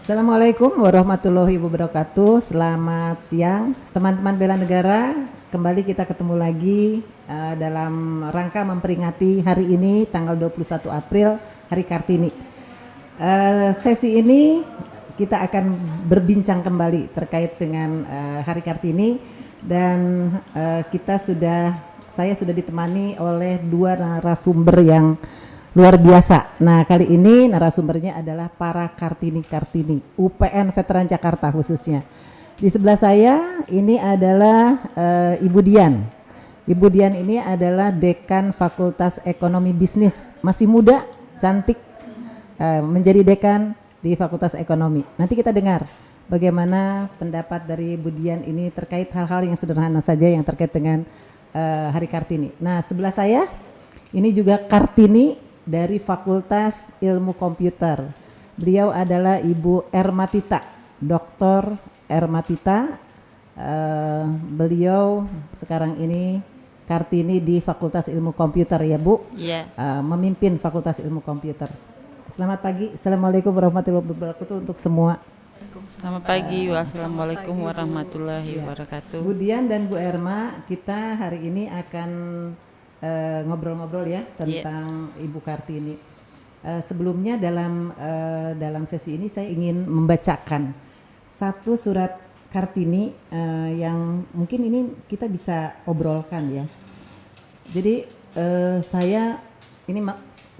S1: Assalamualaikum warahmatullahi wabarakatuh. Selamat siang teman-teman bela negara. Kembali kita ketemu lagi dalam rangka memperingati hari ini tanggal 21 April Hari Kartini. Sesi ini kita akan berbincang kembali terkait dengan Hari Kartini dan saya sudah ditemani oleh dua narasumber yang luar biasa. Nah, kali ini narasumbernya adalah para Kartini UPN Veteran Jakarta khususnya. Di sebelah saya ini adalah Ibu Dian. Ibu Dian ini adalah Dekan Fakultas Ekonomi Bisnis. Masih muda, cantik, menjadi dekan di Fakultas Ekonomi. Nanti kita dengar bagaimana pendapat dari Ibu Dian ini terkait hal-hal yang sederhana saja yang terkait dengan Hari Kartini. Nah, sebelah saya ini juga Kartini dari Fakultas Ilmu Komputer. Beliau adalah Ibu Ermatita, Dr. Ermatita. Beliau sekarang ini Kartini di Fakultas Ilmu Komputer ya Bu.
S5: Iya.
S1: Memimpin Fakultas Ilmu Komputer. Selamat pagi, Assalamualaikum warahmatullahi wabarakatuh untuk semua.
S6: Selamat pagi, wassalamualaikum warahmatullahi wabarakatuh.
S1: Bu Dian dan Bu Erma, kita hari ini akan ngobrol-ngobrol ya tentang Ibu Kartini. Sebelumnya dalam sesi ini saya ingin membacakan satu surat Kartini yang mungkin ini kita bisa obrolkan ya. Jadi saya ini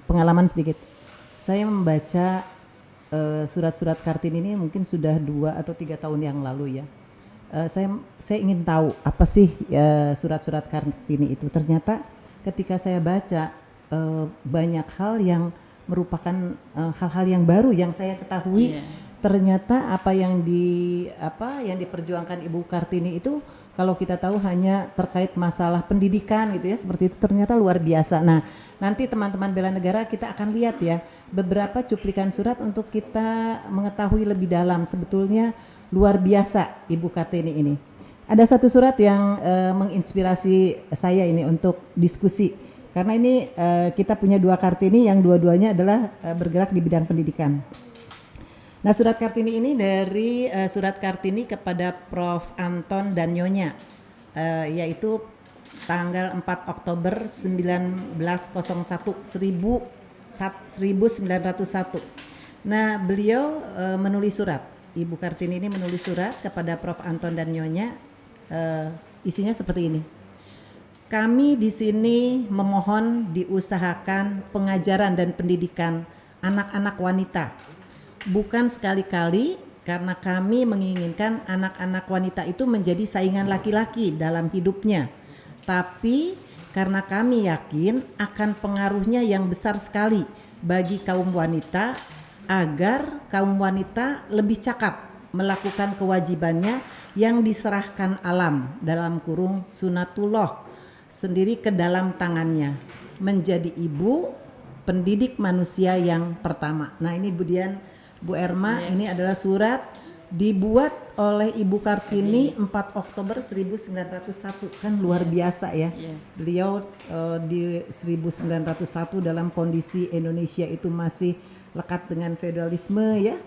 S1: pengalaman sedikit. Saya membaca surat-surat Kartini ini mungkin sudah 2 atau 3 tahun yang lalu ya. Saya ingin tahu apa sih surat-surat Kartini itu. Ternyata ketika saya baca banyak hal yang merupakan hal-hal yang baru yang saya ketahui. Ternyata apa yang diperjuangkan Ibu Kartini itu kalau kita tahu hanya terkait masalah pendidikan gitu ya, seperti itu ternyata luar biasa. Nah, nanti teman-teman bela negara kita akan lihat ya beberapa cuplikan surat untuk kita mengetahui lebih dalam sebetulnya luar biasa Ibu Kartini ini. Ada satu surat yang menginspirasi saya ini untuk diskusi. Karena ini kita punya 2 Kartini yang dua-duanya adalah bergerak di bidang pendidikan. Nah, surat Kartini ini dari surat Kartini kepada Prof. Anton dan Nyonya, yaitu tanggal 4 Oktober 1901. Nah, beliau menulis surat. Ibu Kartini ini menulis surat kepada Prof. Anton dan Nyonya. Isinya seperti ini. Kami di sini memohon diusahakan pengajaran dan pendidikan anak-anak wanita. Bukan sekali-kali karena kami menginginkan anak-anak wanita itu menjadi saingan laki-laki dalam hidupnya. Tapi karena kami yakin akan pengaruhnya yang besar sekali bagi kaum wanita agar kaum wanita lebih cakap melakukan kewajibannya yang diserahkan alam dalam kurung sunatullah sendiri ke dalam tangannya, menjadi ibu, pendidik manusia yang pertama. Nah ini Bu Dian, Bu Erma, ini adalah surat dibuat oleh Ibu Kartini 4 Oktober 1901, kan luar biasa ya. Beliau di 1901 dalam kondisi Indonesia itu masih lekat dengan feodalisme ya.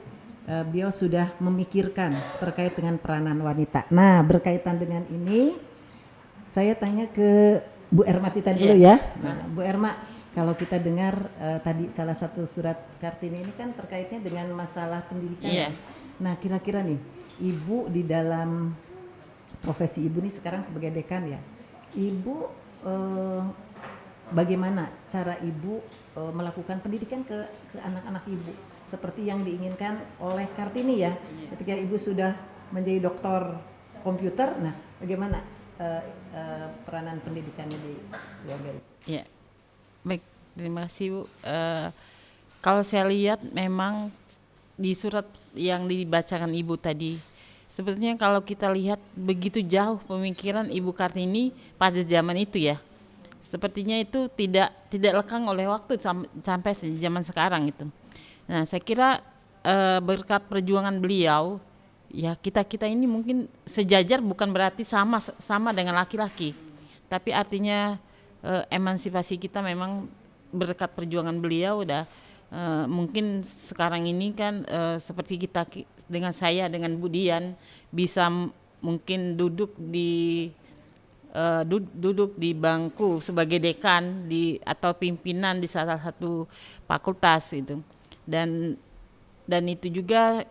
S1: Beliau sudah memikirkan terkait dengan peranan wanita. Nah berkaitan dengan ini, saya tanya ke Bu Erma Tita dulu ya. Nah, Bu Erma, kalau kita dengar tadi salah satu surat Kartini ini kan terkaitnya dengan masalah pendidikan.
S6: Iya.
S1: Nah, kira-kira nih, Ibu di dalam profesi Ibu nih sekarang sebagai dekan ya. Ibu bagaimana cara Ibu melakukan pendidikan ke anak-anak Ibu seperti yang diinginkan oleh Kartini ya. Ketika Ibu sudah menjadi doktor komputer, nah bagaimana peranan pendidikannya di keluarga Ibu?
S6: Ya, baik, terima kasih Bu. Kalau saya lihat memang di surat yang dibacakan Ibu tadi, sebetulnya kalau kita lihat begitu jauh pemikiran Ibu Kartini pada zaman itu ya, sepertinya itu tidak lekang oleh waktu sampai zaman sekarang itu. Nah, saya kira berkat perjuangan beliau, ya kita ini mungkin sejajar, bukan berarti sama dengan laki-laki, tapi artinya emansipasi kita memang berkat perjuangan beliau udah mungkin sekarang ini kan seperti kita dengan saya dengan Bu Dian bisa mungkin duduk di bangku sebagai dekan atau pimpinan di salah satu fakultas itu, dan itu juga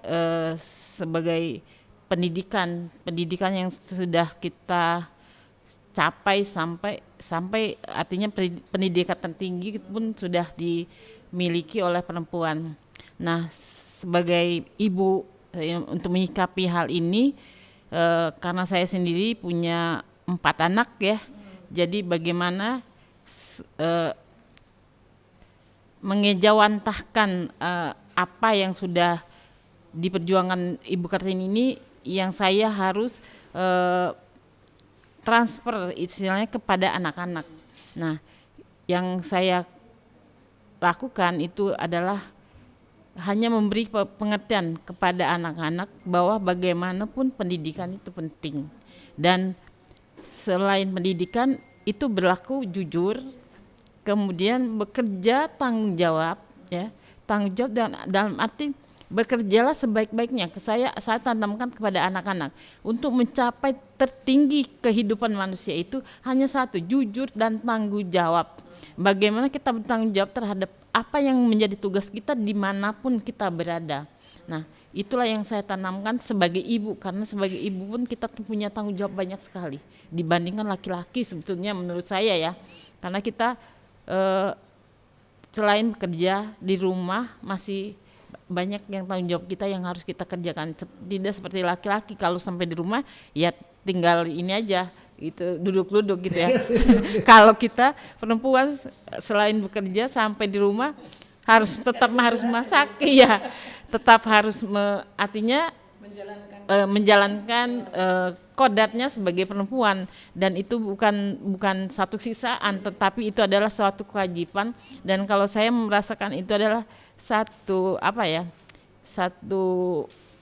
S6: sebagai pendidikan yang sudah kita capai sampai artinya pendidikan tertinggi pun sudah dimiliki oleh perempuan. Nah, sebagai ibu untuk menyikapi hal ini, karena saya sendiri punya 4 anak ya, jadi bagaimana mengejawantahkan apa yang sudah diperjuangkan Ibu Kartini ini, yang saya harus transfer istilahnya kepada anak-anak. Nah, yang saya lakukan itu adalah hanya memberi pengertian kepada anak-anak bahwa bagaimanapun pendidikan itu penting, dan selain pendidikan itu berlaku jujur, kemudian bekerja tanggung jawab ya, tanggung jawab dalam arti bekerjalah sebaik-baiknya. Saya tanamkan kepada anak-anak untuk mencapai tertinggi kehidupan manusia itu hanya satu, jujur dan tanggung jawab. Bagaimana kita bertanggung jawab terhadap apa yang menjadi tugas kita dimanapun kita berada. Nah, itulah yang saya tanamkan sebagai ibu, karena sebagai ibu pun kita punya tanggung jawab banyak sekali dibandingkan laki-laki sebetulnya menurut saya ya, karena kita selain bekerja di rumah masih banyak yang tanggung jawab kita yang harus kita kerjakan. Tidak seperti laki-laki, kalau sampai di rumah ya tinggal ini aja gitu, duduk-duduk gitu ya. Kalau kita perempuan selain bekerja sampai di rumah harus masak ya, tetap harus artinya menjalankan kodratnya sebagai perempuan, dan itu bukan satu siksaan, tetapi itu adalah suatu kewajiban. Dan kalau saya merasakan itu adalah satu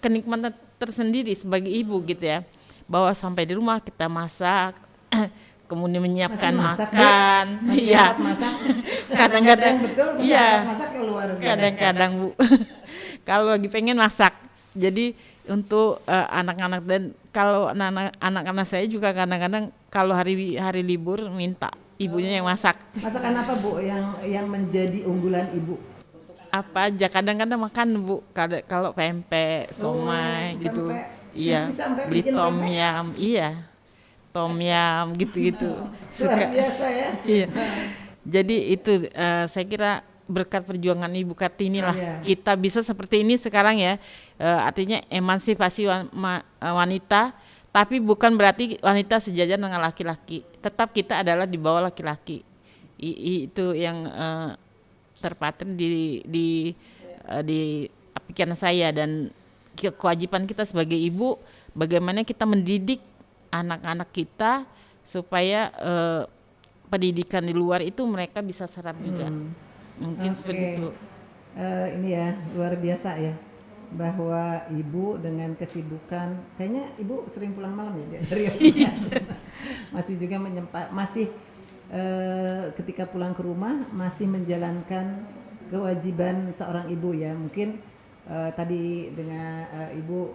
S6: kenikmatan tersendiri sebagai ibu gitu ya, bahwa sampai di rumah kita masak kemudian menyiapkan makan, iya, kadang-kadang iya, kadang-kadang Bu kalau lagi pengen masak. Jadi untuk anak-anak, dan kalau anak-anak saya juga kadang-kadang kalau hari libur minta ibunya yang masak.
S1: Masakan apa Bu yang menjadi unggulan Ibu?
S6: Apa aja, kadang-kadang makan Bu, kalau pempek, somai gitu. Iya, beli tom yum, iya, tom yum gitu-gitu.
S1: Luar biasa ya.
S6: Iya. Jadi itu saya kira berkat perjuangan Ibu Kartini lah kita bisa seperti ini sekarang ya. Artinya emansipasi wanita, tapi bukan berarti wanita sejajar dengan laki-laki. Tetap kita adalah di bawah laki-laki. Itu yang terpatri di pikiran saya, dan kewajiban kita sebagai ibu bagaimana kita mendidik anak-anak kita supaya pendidikan di luar itu mereka bisa serap juga. Mungkin
S1: Oke.
S6: seperti itu.
S1: Ini ya luar biasa ya, bahwa ibu dengan kesibukan, kayaknya ibu sering pulang malam ya dari masih juga masih ketika pulang ke rumah masih menjalankan kewajiban seorang ibu ya. Mungkin tadi dengan ibu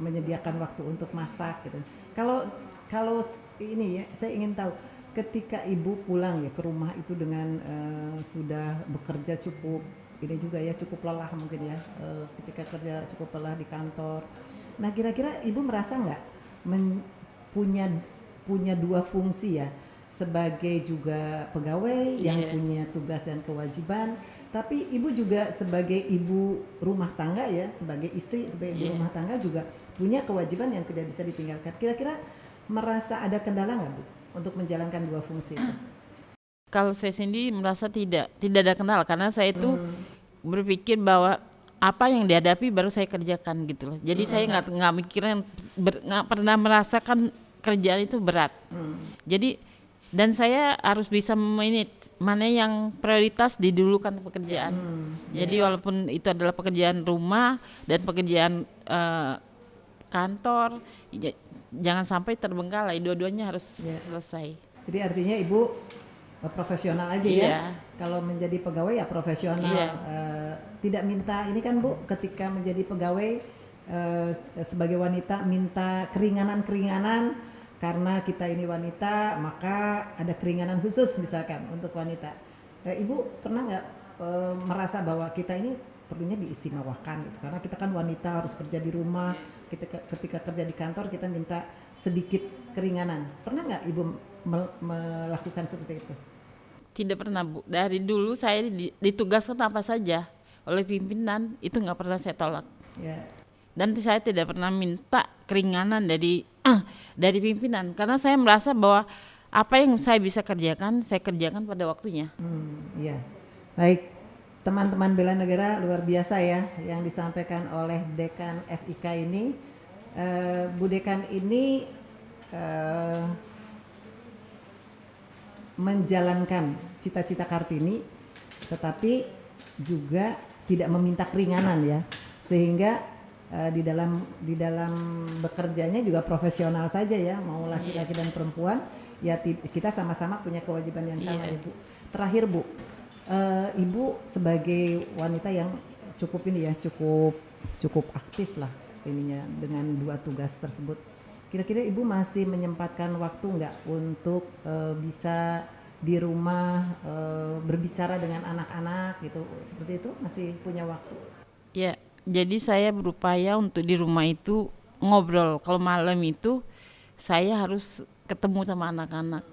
S1: menyediakan waktu untuk masak gitu. Kalau ini ya, saya ingin tahu ketika ibu pulang ya ke rumah itu dengan sudah bekerja cukup ini juga ya, cukup lelah mungkin ya, ketika kerja cukup lelah di kantor. Nah kira-kira ibu merasa nggak punya dua fungsi ya, sebagai juga pegawai yang punya tugas dan kewajiban, tapi ibu juga sebagai ibu rumah tangga ya, sebagai istri, sebagai ibu rumah tangga juga punya kewajiban yang tidak bisa ditinggalkan. Kira-kira merasa ada kendala nggak Bu untuk menjalankan dua fungsi itu?
S6: Kalau saya sendiri merasa tidak ada kendala, karena saya itu berpikir bahwa apa yang dihadapi baru saya kerjakan gitu loh. Jadi saya nggak mikirin, nggak pernah merasakan kerjaan itu berat. Jadi dan saya harus bisa mana yang prioritas didulukan pekerjaan. Jadi walaupun itu adalah pekerjaan rumah dan pekerjaan kantor, jangan sampai terbengkalai, dua-duanya harus selesai.
S1: Jadi artinya ibu profesional aja ya. Kalau menjadi pegawai ya profesional. Tidak minta ini kan Bu, ketika menjadi pegawai sebagai wanita minta keringanan karena kita ini wanita, maka ada keringanan khusus misalkan untuk wanita. Ibu pernah nggak merasa bahwa kita ini perlunya diistimewakan gitu, karena kita kan wanita harus kerja di rumah, ketika kerja di kantor kita minta sedikit keringanan. Pernah nggak ibu melakukan seperti itu?
S6: Tidak pernah Bu, dari dulu saya ditugaskan apa saja oleh pimpinan itu nggak pernah saya tolak. Dan saya tidak pernah minta keringanan dari pimpinan, karena saya merasa bahwa apa yang saya bisa kerjakan, saya kerjakan pada waktunya.
S1: Ya, baik. Teman-teman bela negara luar biasa ya yang disampaikan oleh Dekan FIK ini. Bu Dekan ini menjalankan cita-cita Kartini, tetapi juga tidak meminta keringanan ya, sehingga di dalam bekerjanya juga profesional saja ya, mau laki-laki dan perempuan ya, kita sama-sama punya kewajiban yang sama. Ibu terakhir Bu, ibu sebagai wanita yang cukup ini ya, cukup aktif lah ininya dengan dua tugas tersebut, kira-kira ibu masih menyempatkan waktu nggak untuk bisa di rumah berbicara dengan anak-anak gitu, seperti itu masih punya waktu?
S6: Ya, jadi saya berupaya untuk di rumah itu ngobrol. Kalau malam itu saya harus ketemu sama anak-anak.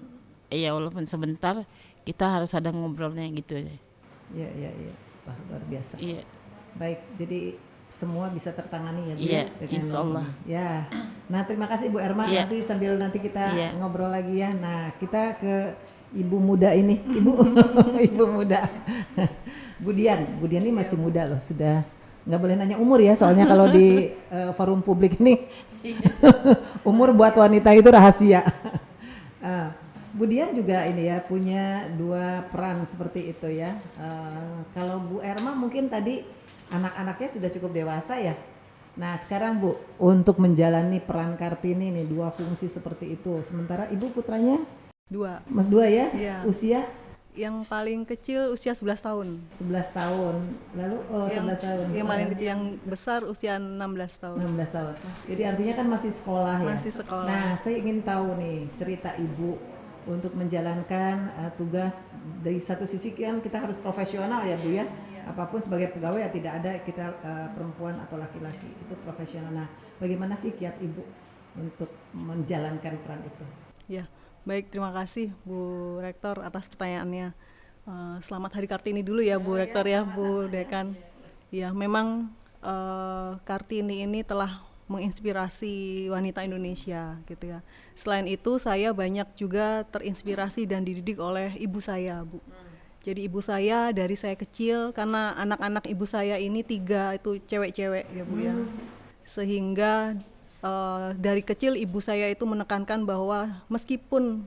S6: Ya walaupun sebentar, kita harus ada ngobrolnya gitu aja.
S1: Iya. Wah, luar biasa.
S6: Iya.
S1: Baik, jadi semua bisa tertangani ya Bu.
S6: Iya,
S1: dengan
S6: insya Allah.
S1: Ya. Nah, terima kasih Bu Erma.
S6: Iya.
S1: Nanti kita
S6: Iya.
S1: ngobrol lagi ya. Nah, kita ke ibu muda ini, ibu ibu muda. Bu Dian ini masih muda loh, sudah nggak boleh nanya umur ya, soalnya kalau di forum publik ini umur buat wanita itu rahasia. Bu Dian juga ini ya punya dua peran seperti itu ya. Kalau Bu Erma mungkin tadi anak-anaknya sudah cukup dewasa ya. Nah sekarang Bu, untuk menjalani peran Kartini nih dua fungsi seperti itu, sementara ibu putranya
S7: Dua.
S1: Mas dua ya,
S7: Iya.
S1: usia
S7: Yang paling kecil usia 11 tahun.
S1: 11 tahun, lalu 11 tahun.
S7: Yang paling kecil, yang besar usia 16 tahun.
S1: 16 tahun. Jadi artinya kan masih sekolah ya.
S7: Masih sekolah.
S1: Nah, saya ingin tahu nih cerita ibu untuk menjalankan tugas. Dari satu sisi kan kita harus profesional ya Bu ya. Apapun sebagai pegawai ya, tidak ada kita perempuan atau laki-laki, itu profesional. Nah, bagaimana sih kiat ibu untuk menjalankan peran itu?
S7: Ya, baik, terima kasih Bu Rektor atas pertanyaannya. Selamat Hari Kartini dulu ya Bu Rektor ya, Bu Dekan. Ya, memang Kartini ini telah menginspirasi wanita Indonesia gitu ya. Selain itu saya banyak juga terinspirasi dan dididik oleh ibu saya Bu. Jadi ibu saya dari saya kecil, karena anak-anak ibu saya ini 3 itu cewek-cewek ya Bu ya. Sehingga dari kecil ibu saya itu menekankan bahwa meskipun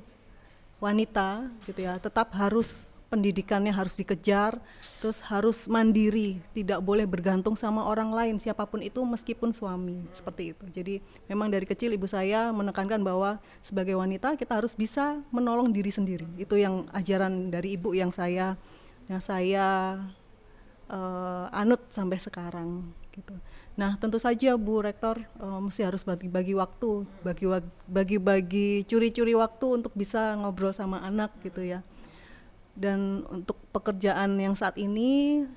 S7: wanita gitu ya, tetap harus pendidikannya harus dikejar, terus harus mandiri, tidak boleh bergantung sama orang lain siapapun itu meskipun suami, seperti itu. Jadi memang dari kecil ibu saya menekankan bahwa sebagai wanita kita harus bisa menolong diri sendiri. Itu yang ajaran dari ibu yang saya anut sampai sekarang gitu. Nah, tentu saja Bu Rektor mesti harus bagi-bagi waktu, bagi-bagi curi-curi waktu untuk bisa ngobrol sama anak gitu ya. Dan untuk pekerjaan yang saat ini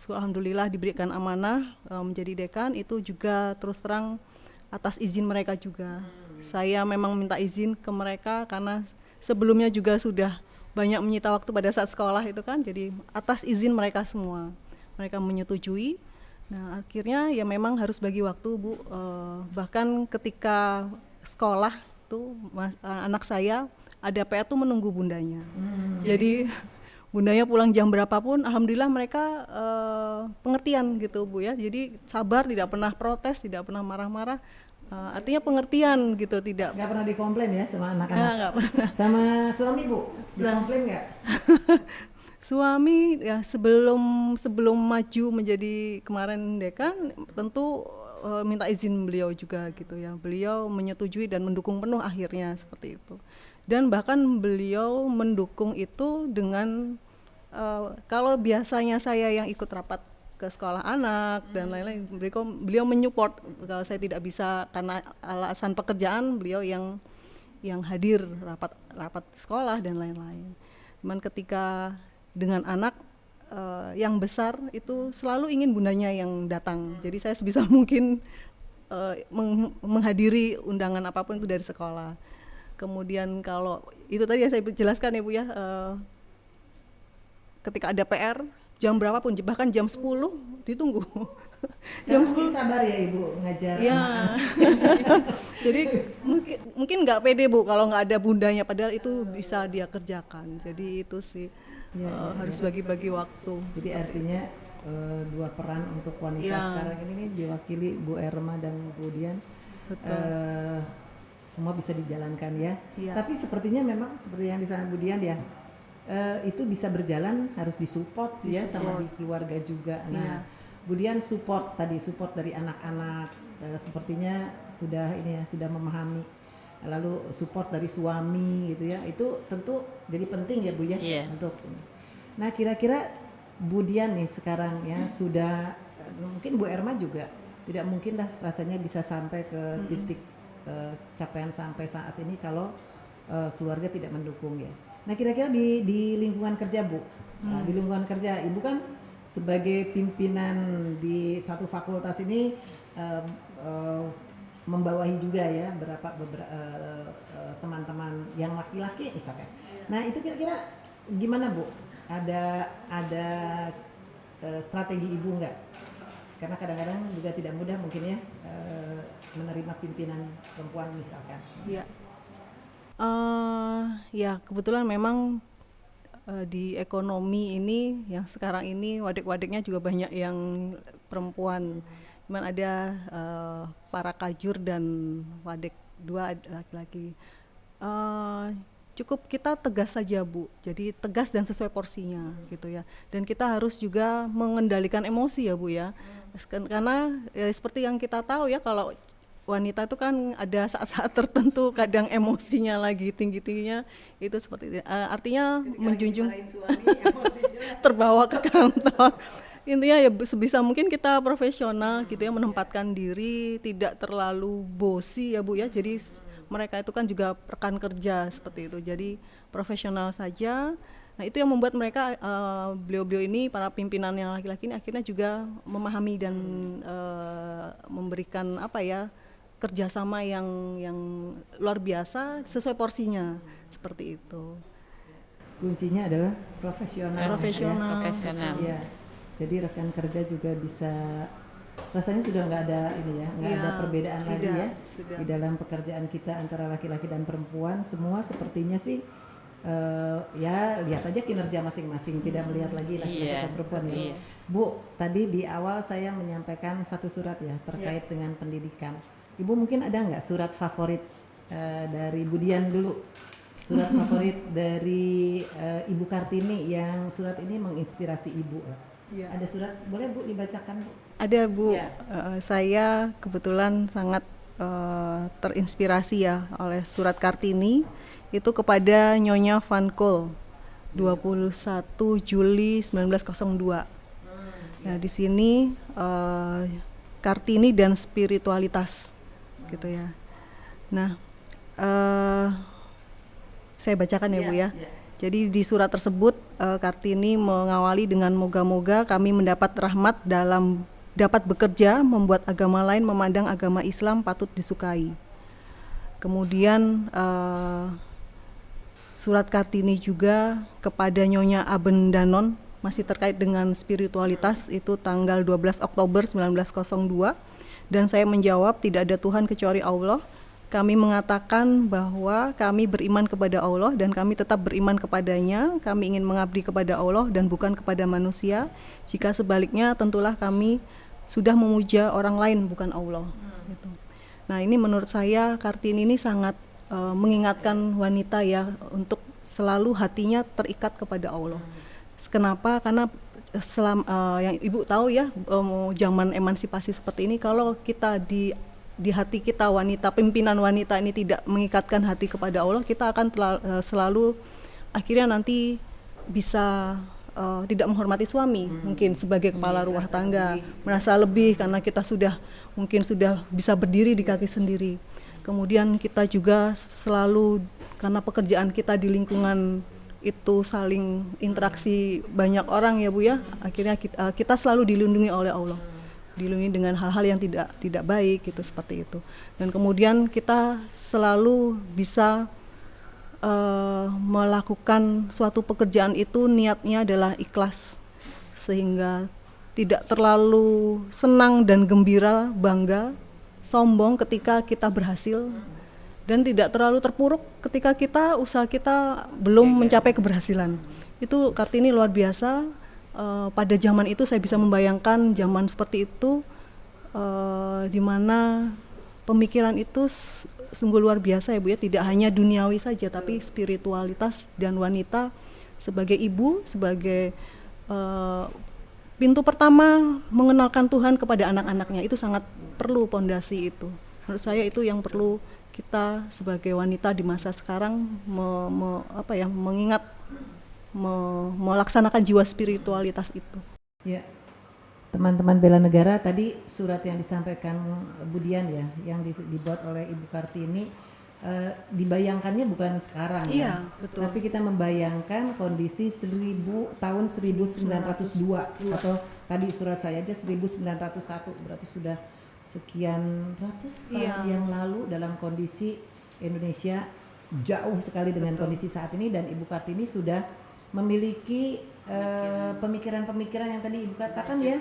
S7: alhamdulillah diberikan amanah menjadi dekan, itu juga terus terang atas izin mereka juga. Saya memang minta izin ke mereka karena sebelumnya juga sudah banyak menyita waktu pada saat sekolah itu kan, jadi atas izin mereka semua, mereka menyetujui. Nah akhirnya ya memang harus bagi waktu Bu, bahkan ketika sekolah tuh anak saya ada PR tuh menunggu bundanya. Jadi bundanya pulang jam berapapun, alhamdulillah mereka pengertian gitu Bu ya. Jadi sabar, tidak pernah protes, tidak pernah marah-marah. Artinya pengertian gitu, tidak.
S1: Nggak pernah dikomplain ya sama anak-anak?
S7: Nggak pernah.
S1: Sama suami Bu, dikomplain nggak?
S7: Suami ya sebelum maju menjadi kemarin dekan tentu minta izin beliau juga gitu ya. Beliau menyetujui dan mendukung penuh akhirnya seperti itu. Dan bahkan beliau mendukung itu dengan kalau biasanya saya yang ikut rapat ke sekolah anak dan lain-lain, beliau menyupport. Kalau saya tidak bisa karena alasan pekerjaan, beliau yang hadir rapat sekolah dan lain-lain. Cuman ketika dengan anak yang besar itu selalu ingin bundanya yang datang. Jadi saya sebisa mungkin menghadiri undangan apapun itu dari sekolah. Kemudian kalau itu tadi yang saya jelaskan ya Bu ya, ketika ada PR jam berapapun, bahkan jam 10 ditunggu.
S1: Jam 10 sabar ya Ibu ngajar anak-anak.
S7: Jadi mungkin nggak pede Bu kalau nggak ada bundanya, padahal itu bisa dia kerjakan. Jadi itu sih harus bagi-bagi waktu.
S1: Jadi artinya dua peran untuk wanita sekarang ini nih diwakili Bu Erma dan Bu Dian. Semua bisa dijalankan ya. Tapi sepertinya memang seperti yang disampaikan Bu Dian ya, itu bisa berjalan harus disupport ya sama di keluarga juga. Nah, Bu Dian support dari anak-anak, sepertinya sudah memahami. Lalu support dari suami gitu ya, itu tentu jadi penting ya Bu ya untuk ini. Nah kira-kira Bu Dian nih sekarang ya sudah, mungkin Bu Erma juga tidak mungkin dah rasanya bisa sampai ke titik capaian sampai saat ini kalau keluarga tidak mendukung ya. Nah kira-kira di lingkungan kerja Bu, di lingkungan kerja Ibu kan sebagai pimpinan di satu fakultas ini membawahi juga ya beberapa teman-teman yang laki-laki misalkan. Nah itu kira-kira gimana Bu? Ada strategi Ibu nggak? Karena kadang-kadang juga tidak mudah mungkin ya menerima pimpinan perempuan misalkan.
S7: Iya. Ya kebetulan memang di ekonomi ini yang sekarang ini wadek-wadeknya juga banyak yang perempuan. Cuman ada para kajur dan wadek 2 laki-laki. Cukup kita tegas saja Bu, jadi tegas dan sesuai porsinya gitu ya. Dan kita harus juga mengendalikan emosi ya Bu ya, karena seperti yang kita tahu ya, kalau wanita itu kan ada saat-saat tertentu kadang emosinya lagi tinggi-tingginya, itu seperti itu. Artinya ketika menjunjung suami, terbawa ke kantor. Intinya ya sebisa mungkin kita profesional gitu ya, menempatkan diri, tidak terlalu bosi ya Bu ya. Jadi mereka itu kan juga rekan kerja seperti itu, jadi profesional saja. Nah itu yang membuat mereka beliau-beliau ini, para pimpinan yang laki-laki ini akhirnya juga memahami dan memberikan kerjasama yang luar biasa sesuai porsinya seperti itu.
S1: Kuncinya adalah profesional.
S6: Profesional.
S1: Ya. Jadi rekan kerja juga bisa, rasanya sudah nggak ada ada perbedaan lagi ya di dalam pekerjaan kita antara laki-laki dan perempuan. Semua sepertinya sih ya lihat aja kinerja masing-masing, tidak melihat lagi laki-laki atau perempuan ya. Bu, tadi di awal saya menyampaikan satu surat ya terkait dengan pendidikan. Ibu mungkin ada nggak surat favorit dari Bu Dian dulu surat favorit dari Ibu Kartini yang surat ini menginspirasi Ibu.
S7: Iya.
S1: Ada surat, boleh Bu dibacakan Bu?
S7: Ada Bu,
S1: Ya.
S7: Saya kebetulan sangat terinspirasi ya oleh surat Kartini itu kepada Nyonya Van Kool 21 Juli 1902. Nah di sini Kartini dan spiritualitas gitu ya. Nah saya bacakan ya Bu ya. Jadi di surat tersebut Kartini mengawali dengan moga-moga kami mendapat rahmat dalam dapat bekerja membuat agama lain memandang agama Islam patut disukai. Kemudian surat Kartini juga kepada Nyonya Abendanon masih terkait dengan spiritualitas itu tanggal 12 Oktober 1902 dan saya menjawab tidak ada Tuhan kecuali Allah. Kami mengatakan bahwa kami beriman kepada Allah dan kami tetap beriman kepadanya. Kami ingin mengabdi kepada Allah dan bukan kepada manusia. Jika sebaliknya tentulah kami sudah memuja orang lain bukan Allah. Gitu. Nah ini menurut saya Kartini ini sangat mengingatkan wanita ya untuk selalu hatinya terikat kepada Allah. Kenapa? Karena yang Ibu tahu ya zaman emansipasi seperti ini kalau kita di hati kita wanita, pimpinan wanita ini tidak mengikatkan hati kepada Allah, kita akan selalu akhirnya nanti bisa tidak menghormati suami, mungkin sebagai kepala rumah tangga, merasa lebih karena kita mungkin sudah bisa berdiri di kaki sendiri. Kemudian kita juga selalu karena pekerjaan kita di lingkungan itu saling interaksi banyak orang ya Bu ya, akhirnya kita selalu dilindungi oleh Allah. Dilindungi dengan hal-hal yang tidak baik gitu seperti itu. Dan kemudian kita selalu bisa melakukan suatu pekerjaan itu niatnya adalah ikhlas sehingga tidak terlalu senang dan gembira, bangga, sombong ketika kita berhasil dan tidak terlalu terpuruk ketika usaha kita belum mencapai keberhasilan. Itu Kartini luar biasa. Pada zaman itu saya bisa membayangkan zaman seperti itu di mana pemikiran itu sungguh luar biasa ya Bu ya, tidak hanya duniawi saja tapi spiritualitas dan wanita sebagai ibu, sebagai pintu pertama mengenalkan Tuhan kepada anak-anaknya itu sangat perlu pondasi itu. Menurut saya itu yang perlu kita sebagai wanita di masa sekarang mengingat melaksanakan jiwa spiritualitas itu.
S1: Ya, teman-teman bela negara, tadi surat yang disampaikan Bu Dian ya, yang dibuat oleh Ibu Kartini, dibayangkannya bukan sekarang
S7: Iya,
S1: ya,
S7: betul.
S1: tapi kita membayangkan kondisi tahun 1902 atau tadi surat saya aja 1901, berarti sudah sekian ratus tahun yang lalu dalam kondisi Indonesia jauh sekali dengan kondisi saat ini, dan Ibu Kartini sudah memiliki pemikiran-pemikiran yang tadi Ibu katakan ya,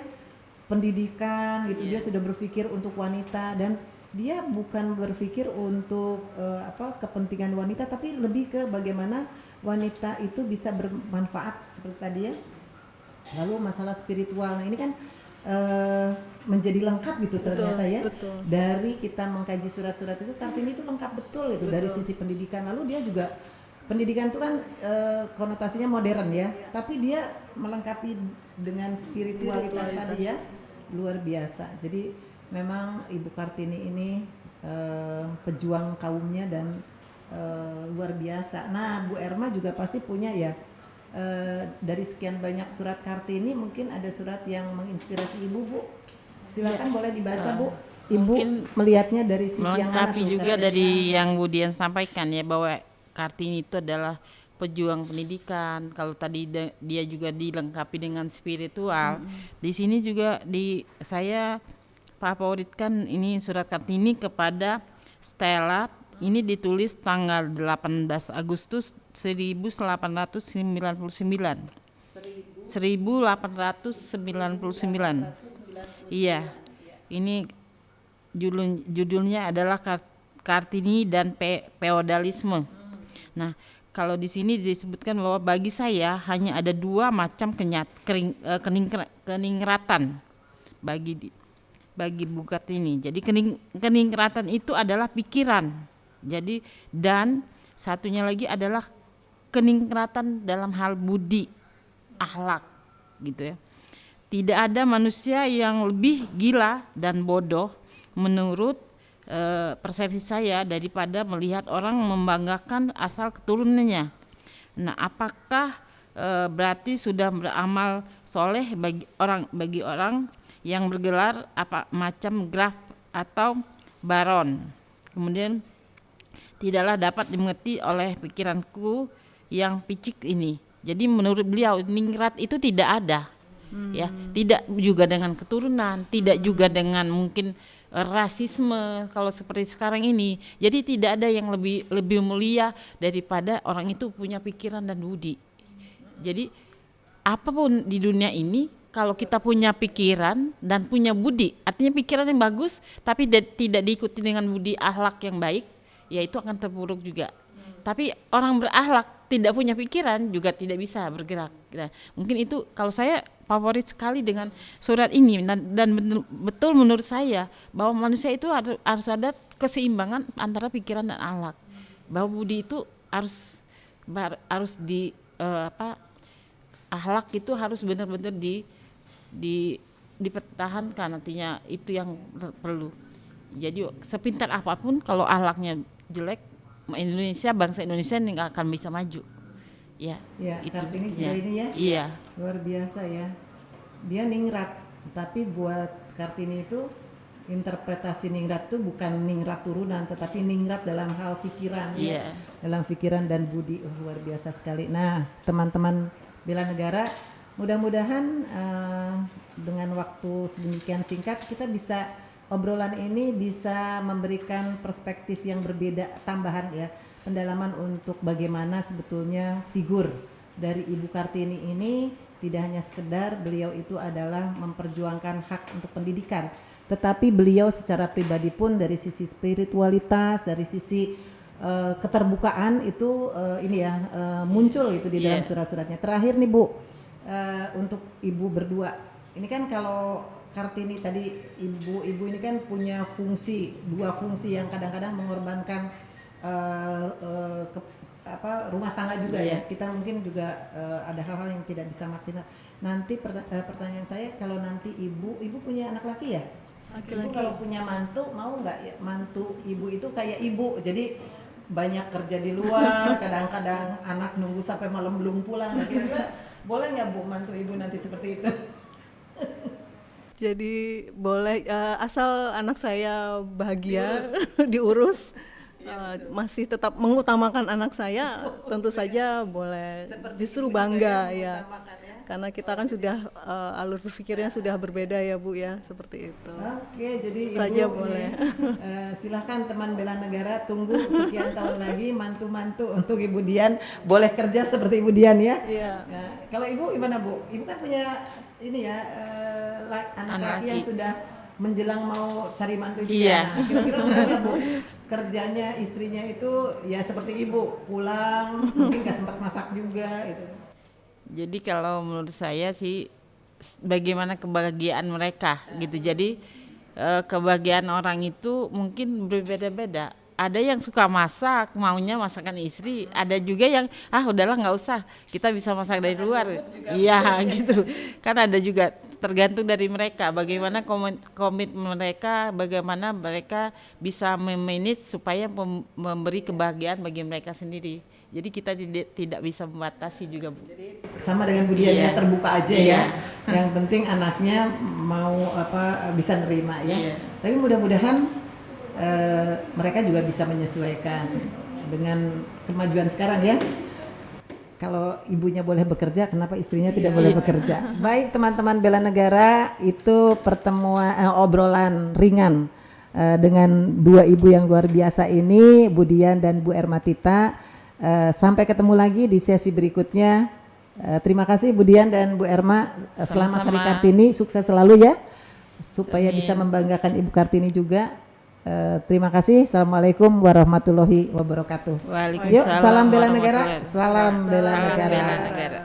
S1: pendidikan gitu. Dia sudah berpikir untuk wanita dan dia bukan berpikir untuk kepentingan wanita, tapi lebih ke bagaimana wanita itu bisa bermanfaat seperti tadi ya. Lalu masalah spiritual, nah ini kan menjadi lengkap gitu ternyata ya.
S7: Betul. Dari
S1: kita mengkaji surat-surat itu, Kartini itu lengkap betul itu dari sisi pendidikan. Lalu dia juga pendidikan itu kan konotasinya modern ya, tapi dia melengkapi dengan spiritualitas tadi ya, luar biasa. Jadi memang Ibu Kartini ini pejuang kaumnya dan luar biasa. Nah Bu Erma juga pasti punya ya, dari sekian banyak surat Kartini mungkin ada surat yang menginspirasi Ibu, Bu. Silakan boleh dibaca Bu. Ibu
S6: mungkin
S1: melihatnya dari sisi yang mana
S6: melengkapi
S1: tuh?
S6: juga dari yang Bu Dian sampaikan ya, bahwa Kartini itu adalah pejuang pendidikan. Kalau tadi dia juga dilengkapi dengan spiritual. Di sini juga saya favoritkan ini surat Kartini kepada Stella. Ini ditulis tanggal 18 Agustus 1899. Iya. Ini judulnya adalah Kartini dan Feodalisme. Nah, kalau di sini disebutkan bahwa bagi saya hanya ada dua macam keningratan bagi Bu Kartini. Jadi keningratan itu adalah pikiran. Jadi dan Satunya lagi adalah keningkratan dalam hal budi, akhlak gitu ya. Tidak ada manusia yang lebih gila dan bodoh menurut persepsi saya daripada melihat orang membanggakan asal keturunannya. Nah, apakah berarti sudah beramal soleh bagi orang yang bergelar apa macam graf atau baron. Kemudian tidaklah dapat dimengerti oleh pikiranku yang picik ini. Jadi menurut beliau ningrat itu tidak ada. Ya, tidak juga dengan keturunan, tidak juga dengan mungkin rasisme kalau seperti sekarang ini. Jadi tidak ada yang lebih mulia daripada orang itu punya pikiran dan budi. Jadi apapun di dunia ini kalau kita punya pikiran dan punya budi, artinya pikiran yang bagus tapi tidak diikuti dengan budi akhlak yang baik, ya itu akan terpuruk juga. Tapi orang berakhlak tidak punya pikiran juga tidak bisa bergerak. Nah, mungkin itu kalau saya favorit sekali dengan surat ini dan betul menurut saya bahwa manusia itu harus ada keseimbangan antara pikiran dan akhlak. Bahwa budi itu harus di akhlak itu harus benar-benar dipertahankan, nantinya itu yang perlu. Jadi sepintar apapun kalau akhlaknya jelek, bangsa Indonesia nggak akan bisa maju. Ya,
S1: Kartini sudah ini ya.
S6: Iya.
S1: Luar biasa ya. Dia ningrat, tapi buat Kartini itu interpretasi ningrat itu bukan ningrat turunan, tetapi ningrat dalam hal pikiran ya. Dalam pikiran dan budi. Luar biasa sekali. Nah, teman-teman bela negara, mudah-mudahan dengan waktu sedemikian singkat kita bisa obrolan ini bisa memberikan perspektif yang berbeda tambahan ya, pendalaman untuk bagaimana sebetulnya figur dari Ibu Kartini ini tidak hanya sekedar beliau itu adalah memperjuangkan hak untuk pendidikan, tetapi beliau secara pribadi pun dari sisi spiritualitas, dari sisi keterbukaan itu muncul itu di dalam surat-suratnya. Terakhir nih Bu, untuk Ibu berdua, ini kan kalau Kartini tadi ibu ini kan punya dua fungsi yang kadang-kadang mengorbankan rumah tangga juga ya. Kita mungkin juga ada hal-hal yang tidak bisa maksimal. Nanti pertanyaan saya, kalau nanti ibu punya anak laki ya? Ibu kalau punya mantu mau nggak ya mantu ibu itu kayak ibu, jadi banyak kerja di luar, kadang-kadang anak nunggu sampai malam belum pulang. Nah, kira-kira boleh nggak Bu mantu ibu nanti seperti itu?
S7: Jadi boleh, asal anak saya bahagia diurus, masih tetap mengutamakan anak saya, tentu saja boleh. Justru bangga ya, karena kita kan sudah alur berpikirnya sudah berbeda ya Bu ya, seperti itu.
S1: Oke, jadi
S7: saja
S1: Ibu
S7: boleh.
S1: Silahkan teman bela negara, tunggu sekian tahun lagi mantu-mantu untuk Ibu Dian boleh kerja seperti Ibu Dian ya.
S7: Iya.
S1: Nah, kalau Ibu gimana Bu? Ibu kan punya ini ya anak laki yang sudah menjelang mau cari mantu juga.
S6: Iya.
S1: Nah, kira-kira benar nggak Bu? Kerjanya istrinya itu ya seperti Ibu, pulang mungkin nggak sempat masak juga gitu.
S6: Jadi kalau menurut saya sih bagaimana kebahagiaan mereka gitu. Jadi kebahagiaan orang itu mungkin berbeda-beda. Ada yang suka masak, maunya masakan istri. Ada juga yang udahlah nggak usah, kita bisa masak dari luar. Iya gitu. Kan ada juga, tergantung dari mereka. Bagaimana komitmen mereka, bagaimana mereka bisa memanage supaya memberi kebahagiaan bagi mereka sendiri. Jadi kita tidak bisa membatasi juga Bu.
S1: Jadi sama dengan Bu Dian ya, terbuka aja ya. Yang penting anaknya mau bisa nerima ya. Tapi mudah-mudahan mereka juga bisa menyesuaikan dengan kemajuan sekarang ya. Kalau ibunya boleh bekerja, kenapa istrinya tidak boleh bekerja? Baik teman-teman bela negara, itu pertemuan obrolan ringan dengan dua ibu yang luar biasa ini, Bu Dian dan Bu Ermatita. Sampai ketemu lagi di sesi berikutnya. Terima kasih Bu Dian dan Bu Erma. Selamat Hari Kartini, sukses selalu ya, supaya bisa membanggakan Ibu Kartini juga. Terima kasih. Assalamualaikum warahmatullahi wabarakatuh.
S6: Waalaikumsalam.
S1: Yuk, salam bela negara.
S6: warahmatullahi
S1: Salam bela
S6: Salam
S1: negara.
S6: bela negara.